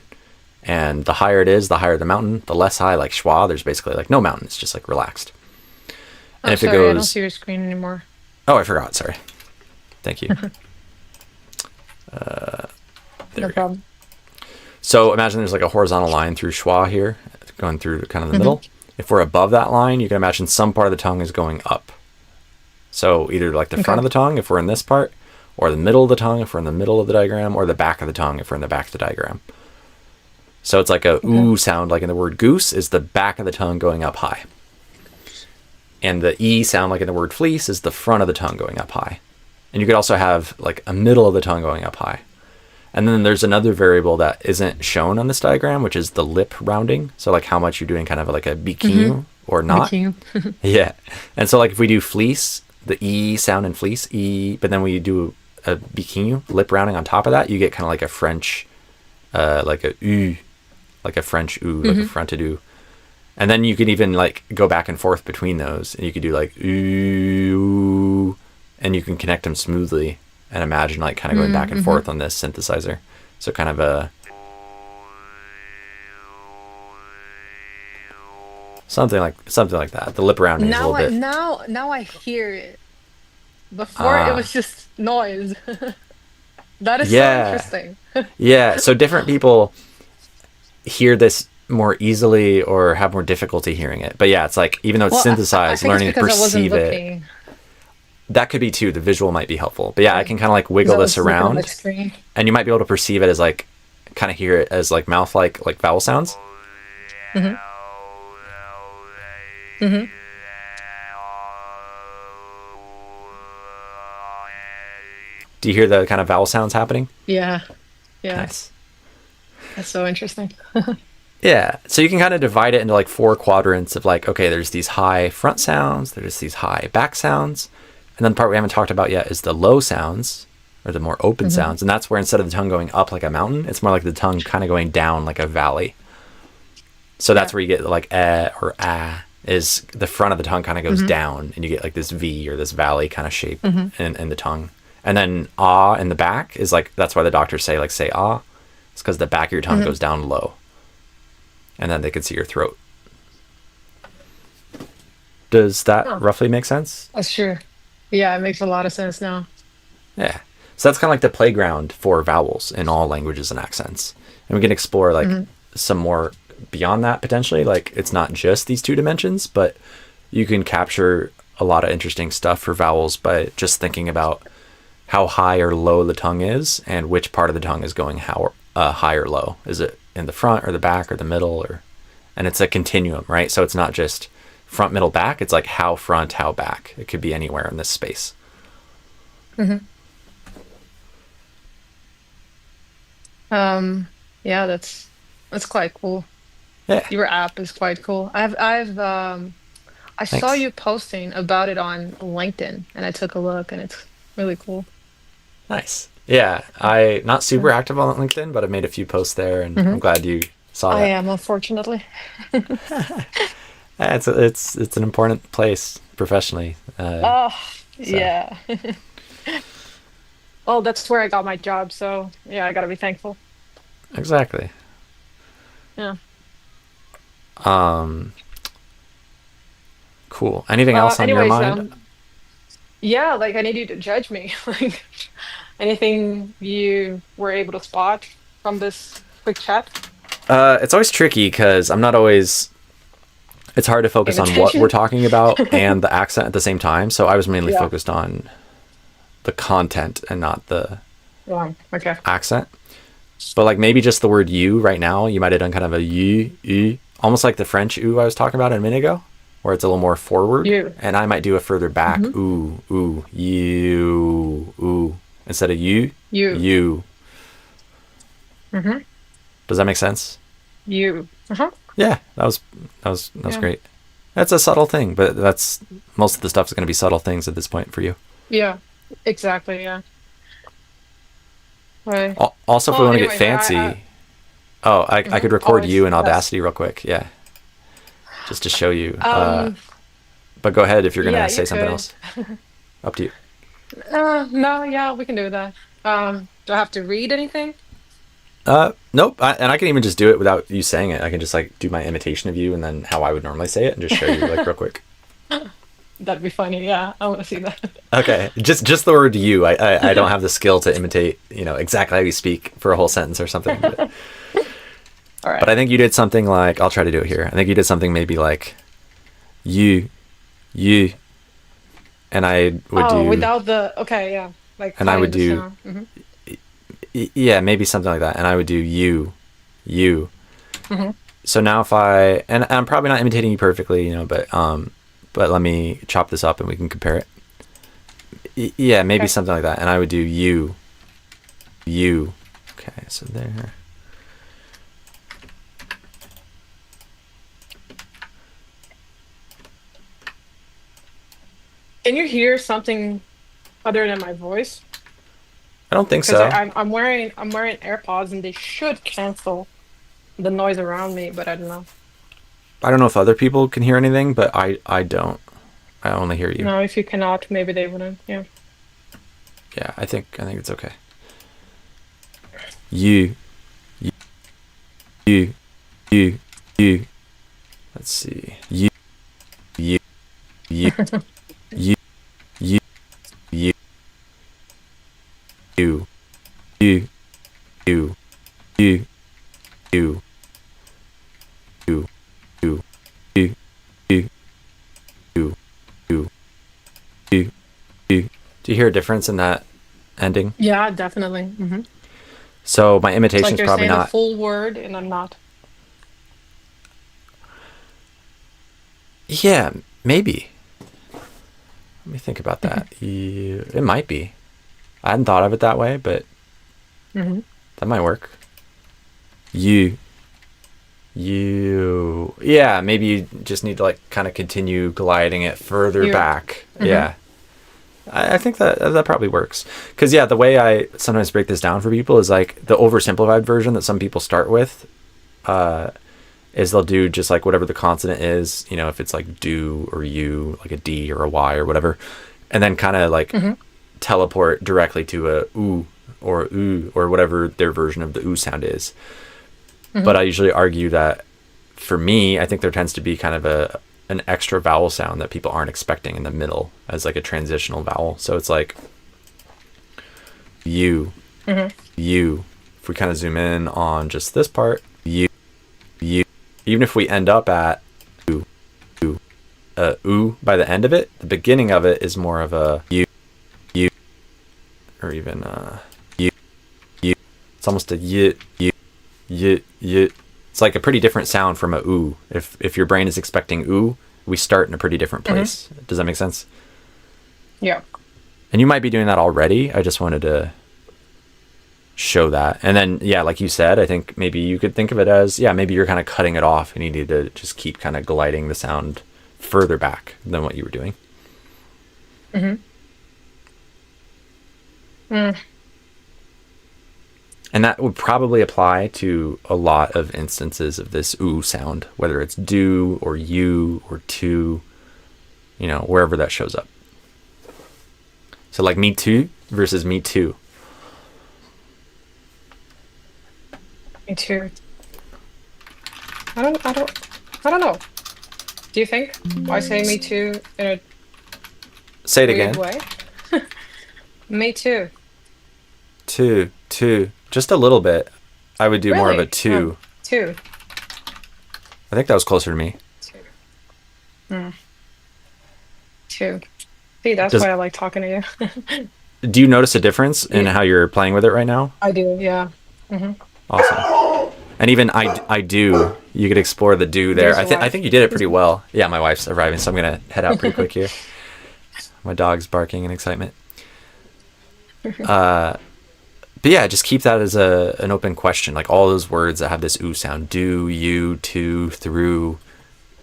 And the higher it is, the higher the mountain. The less high, like schwa, there's basically like no mountain. It's just like relaxed. And Oh, if it sorry, I don't goes, see your screen anymore. oh, I forgot. Sorry. Thank you. There No we go. problem. So imagine there's like a horizontal line through schwa here, going through kind of the Hmm. middle. If we're above that line, you can imagine some part of the tongue is going up. So either like the front Okay. of the tongue if we're in this part, or the middle of the tongue if we're in the middle of the diagram, or the back of the tongue if we're in the back of the diagram. So it's like a Okay. ooh sound, like in the word goose, is the back of the tongue going up high. And the E sound, like in the word fleece, is the front of the tongue going up high. And you could also have like a middle of the tongue going up high. And then there's another variable that isn't shown on this diagram, which is the lip rounding. So like how much you're doing kind of like a bikinho or not. Thank you. Yeah. And so like if we do fleece, the E sound in fleece, E, but then we do a bikinho, lip rounding on top of that, you get kind of like a French, like a U like a French oo, like a fronted oo. And then you can even like go back and forth between those, and you could do like ooh, and you can connect them smoothly and imagine like kind of going back and forth on this synthesizer. So kind of a something like that. The lip rounding is a Now little bit. now I hear it. Before it was just noise. That is so Yeah. interesting. Yeah, so different people hear this more easily or have more difficulty hearing it. But yeah, it's like even though it's Well, I synthesized, think it's learning to because I wasn't perceive it, looking. that could be too. The visual might be helpful. But yeah, I can kind of like Because wiggle I this was looking at my around, screen. and you might be able to perceive it as like kind of hear it as like mouth like vowel sounds. Do you hear the kind of vowel sounds happening? Yeah. Yeah. Nice. That's so interesting. Yeah, so you can kind of divide it into like 4 quadrants of like, okay, there's these high front sounds, there's these high back sounds, and then the part we haven't talked about yet is the low sounds, or the more open sounds, and that's where instead of the tongue going up like a mountain, it's more like the tongue kind of going down like a valley. So that's where you get like or is the front of the tongue kind of goes down, and you get like this V or this valley kind of shape in the tongue. And then ah in the back is like, that's why the doctors say like say ah, it's because the back of your tongue goes down low. And then they can see your throat. Does that roughly make sense? That's true. Yeah, it makes a lot of sense now. Yeah. So that's kind of like the playground for vowels in all languages and accents. And we can explore like some more beyond that potentially. Like it's not just these 2 dimensions, but you can capture a lot of interesting stuff for vowels by just thinking about how high or low the tongue is and which part of the tongue is going how high or low. Is it in the front or the back or the middle, and it's a continuum, right? So it's not just front, middle, back. It's like how front, how back. It could be anywhere in this space. Yeah, that's quite cool. Yeah. Your app is quite cool. I saw Thanks. you posting about it on LinkedIn, and I took a look, and it's really cool. Nice. Yeah, I not super active on LinkedIn, but I've made a few posts there, and I'm glad you saw I that. am, unfortunately. Yeah, it's an important place professionally. Oh, yeah. Well, that's where I got my job, so yeah, I gotta be thankful. Exactly. Yeah. Um, cool. Anything else on your Anyways, mind? yeah, like I need you to judge me. Like anything you were able to spot from this quick chat? It's always tricky because I'm not always. It's hard to focus Paying on what we're attention? talking about and the accent at the same time. So I was mainly Yeah. focused on the content and not the Okay. accent. But like maybe just the word you right now, you might have done kind of a you, almost like the French ooh I was talking about a minute ago, where it's a little more forward. You. And I might do a further back ooh, you, ooh, instead of you, You. you. Mm-hmm. Does that make sense? You. Uh-huh. Yeah, that was Yeah. great. That's a subtle thing, but that's most of the stuff is going to be subtle things at this point for you. Yeah. Exactly. Yeah. Right. Also, if we Well, want to get anyways, fancy, I could record always you in the best. Audacity real quick. Yeah, just to show you. Um. But go ahead if you're Yeah, gonna you say something could. else. Up to you. No. Yeah, we can do that. Do I have to read anything? Nope. And I can even just do it without you saying it. I can just like do my imitation of you and then how I would normally say it and just show you like real quick. That'd be funny. Yeah, I want to see that. Okay, just the word you. I don't have the skill to imitate, exactly how you speak for a whole sentence or something. But All right. I think you did something like, I'll try to do it here. I think you did something maybe like you, and I would do. Without the okay, yeah, like And I would finding the do- sound. Mhm. Yeah, maybe something like that. And I would do you. Mhm. So now if and I'm probably not imitating you perfectly, but let me chop this up and we can compare it. Yeah, maybe Okay. something like that. And I would do you. Okay, so there. Can you hear something other than my voice? I don't think Because so. I'm wearing AirPods and they should cancel the noise around me, but I don't know. I don't know if other people can hear anything, but I don't. I only hear you. No, if you cannot, maybe they wouldn't. Yeah. Yeah, I think it's okay. You, you, you. Let's see. You, you, you, you, you, you, you, you, you, you, you, you, you, you, you, you, you, you, you. Do you hear a difference in that ending? Yeah, definitely. So my It's imitation like is you're probably saying the not. full word, and I'm not. Yeah, maybe. Let me think about that. It might be. I hadn't thought of it that way, but Hmm. that might work. You. Yeah, maybe you just need to like kind of continue gliding it further You. back. Yeah. I think that probably works. Because, yeah, the way I sometimes break this down for people is like the oversimplified version that some people start with is they'll do just like whatever the consonant is, you know, if it's like do or you, like a D or a Y or whatever, and then kind of like teleport directly to a oo or whatever their version of the oo sound is. But I usually argue that for me, I think there tends to be kind of an extra vowel sound that people aren't expecting in the middle as like a transitional vowel. So it's like you, you. If we kind of zoom in on just this part, you. Even if we end up at oo, oo by the end of it, the beginning of it is more of a you, or even you. It's almost a y. It's like a pretty different sound from a oo. If your brain is expecting oo, we start in a pretty different place. Does that make sense? Yeah. And you might be doing that already. I just wanted to show that. And then, yeah, like you said, I think maybe you could think of it as, yeah, maybe you're kind of cutting it off and you need to just keep kind of gliding the sound further back than what you were doing. And that would probably apply to a lot of instances of this oo sound, whether it's do or you or to, you know, wherever that shows up. So like me too versus me too. Me too. I don't know. Do you think I say me too in a Say it weird again. way? Me too. Two. Just a little bit. I would do more of a Really? two. Two. I think that was closer to me. Two. See, that's Does- why I like talking to you. Do you notice a difference in Yeah. how you're playing with it right now? I do, yeah. Awesome. And even I do. You could explore the do there. There's your I wife. think you did it pretty well. Yeah, my wife's arriving, so I'm gonna head out pretty quick here. My dog's barking in excitement. But yeah, just keep that as an open question. Like all those words that have this oo sound, do, you, to, through.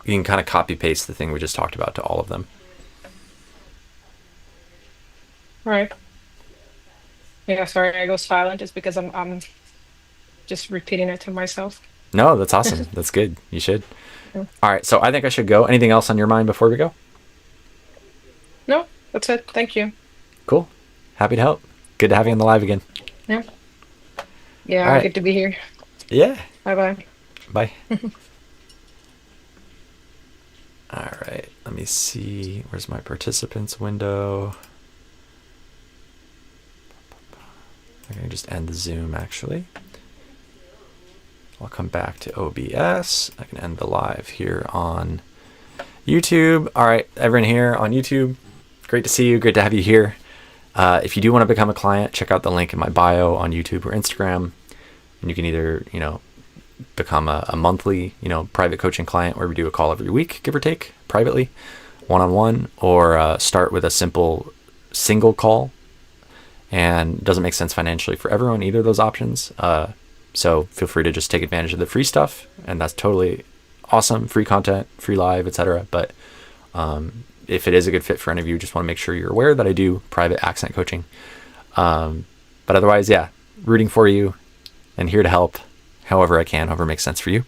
You can kind of copy paste the thing we just talked about to all of them. Right. Yeah, sorry, I go silent just because I'm just repeating it to myself. No, that's awesome. That's good. You should. Yeah. All right, so I think I should go. Anything else on your mind before we go? No, that's it. Thank you. Cool. Happy to help. Good to have you on the live again. Yeah. Yeah, All right. good to be here. Yeah. Bye bye. Bye. All right. Let me see. Where's my participants window? I can just end the Zoom actually. I'll come back to OBS. I can end the live here on YouTube. All right, everyone here on YouTube, great to see you. Great to have you here. If you do want to become a client, check out the link in my bio on YouTube or Instagram. And you can either, become a monthly, private coaching client where we do a call every week, give or take, privately, one-on-one, or start with a simple single call. And it doesn't make sense financially for everyone, either of those options. So feel free to just take advantage of the free stuff, and that's totally awesome. Free content, free live, etc. But if it is a good fit for any of you, just want to make sure you're aware that I do private accent coaching. But otherwise, yeah, rooting for you and here to help. however I can, however makes sense for you.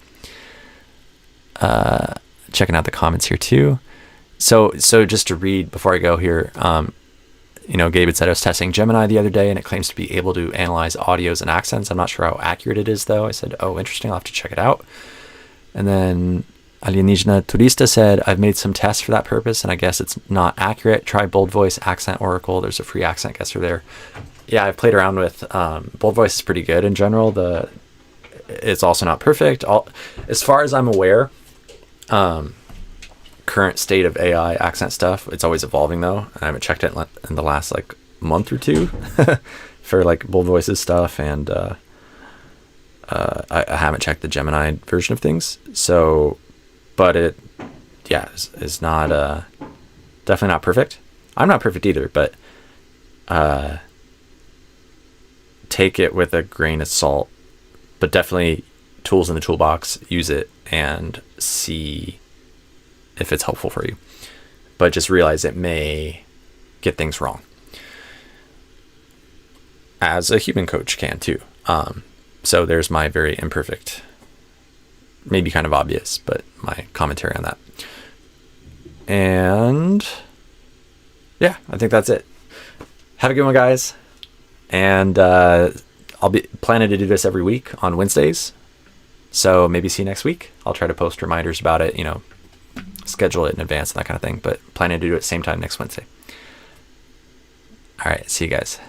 Checking out the comments here too. So just to read before I go here, Gabe had said I was testing Gemini the other day and it claims to be able to analyze audios and accents. I'm not sure how accurate it is though. I said, oh, interesting. I'll have to check it out. And then Alienígena Turista said, I've made some tests for that purpose and I guess it's not accurate. Try Bold Voice Accent Oracle. There's a free accent guesser there. Yeah, I've played around with Bold Voice is pretty good in general. It's also not perfect. As far as I'm aware, current state of AI accent stuff, it's always evolving though. I haven't checked it in the last like month or two for like Bold Voices stuff, and I haven't checked the Gemini version of things. So, but it, yeah, is not definitely not perfect. I'm not perfect either, but take it with a grain of salt. But definitely tools in the toolbox, use it and see if it's helpful for you. But just realize it may get things wrong, as a human coach can too. So there's my very imperfect, maybe kind of obvious, but my commentary on that. And yeah, I think that's it. Have a good one, guys. And I'll be planning to do this every week on Wednesdays. So maybe see you next week. I'll try to post reminders about it, schedule it in advance and that kind of thing, but planning to do it same time next Wednesday. All right. See you guys.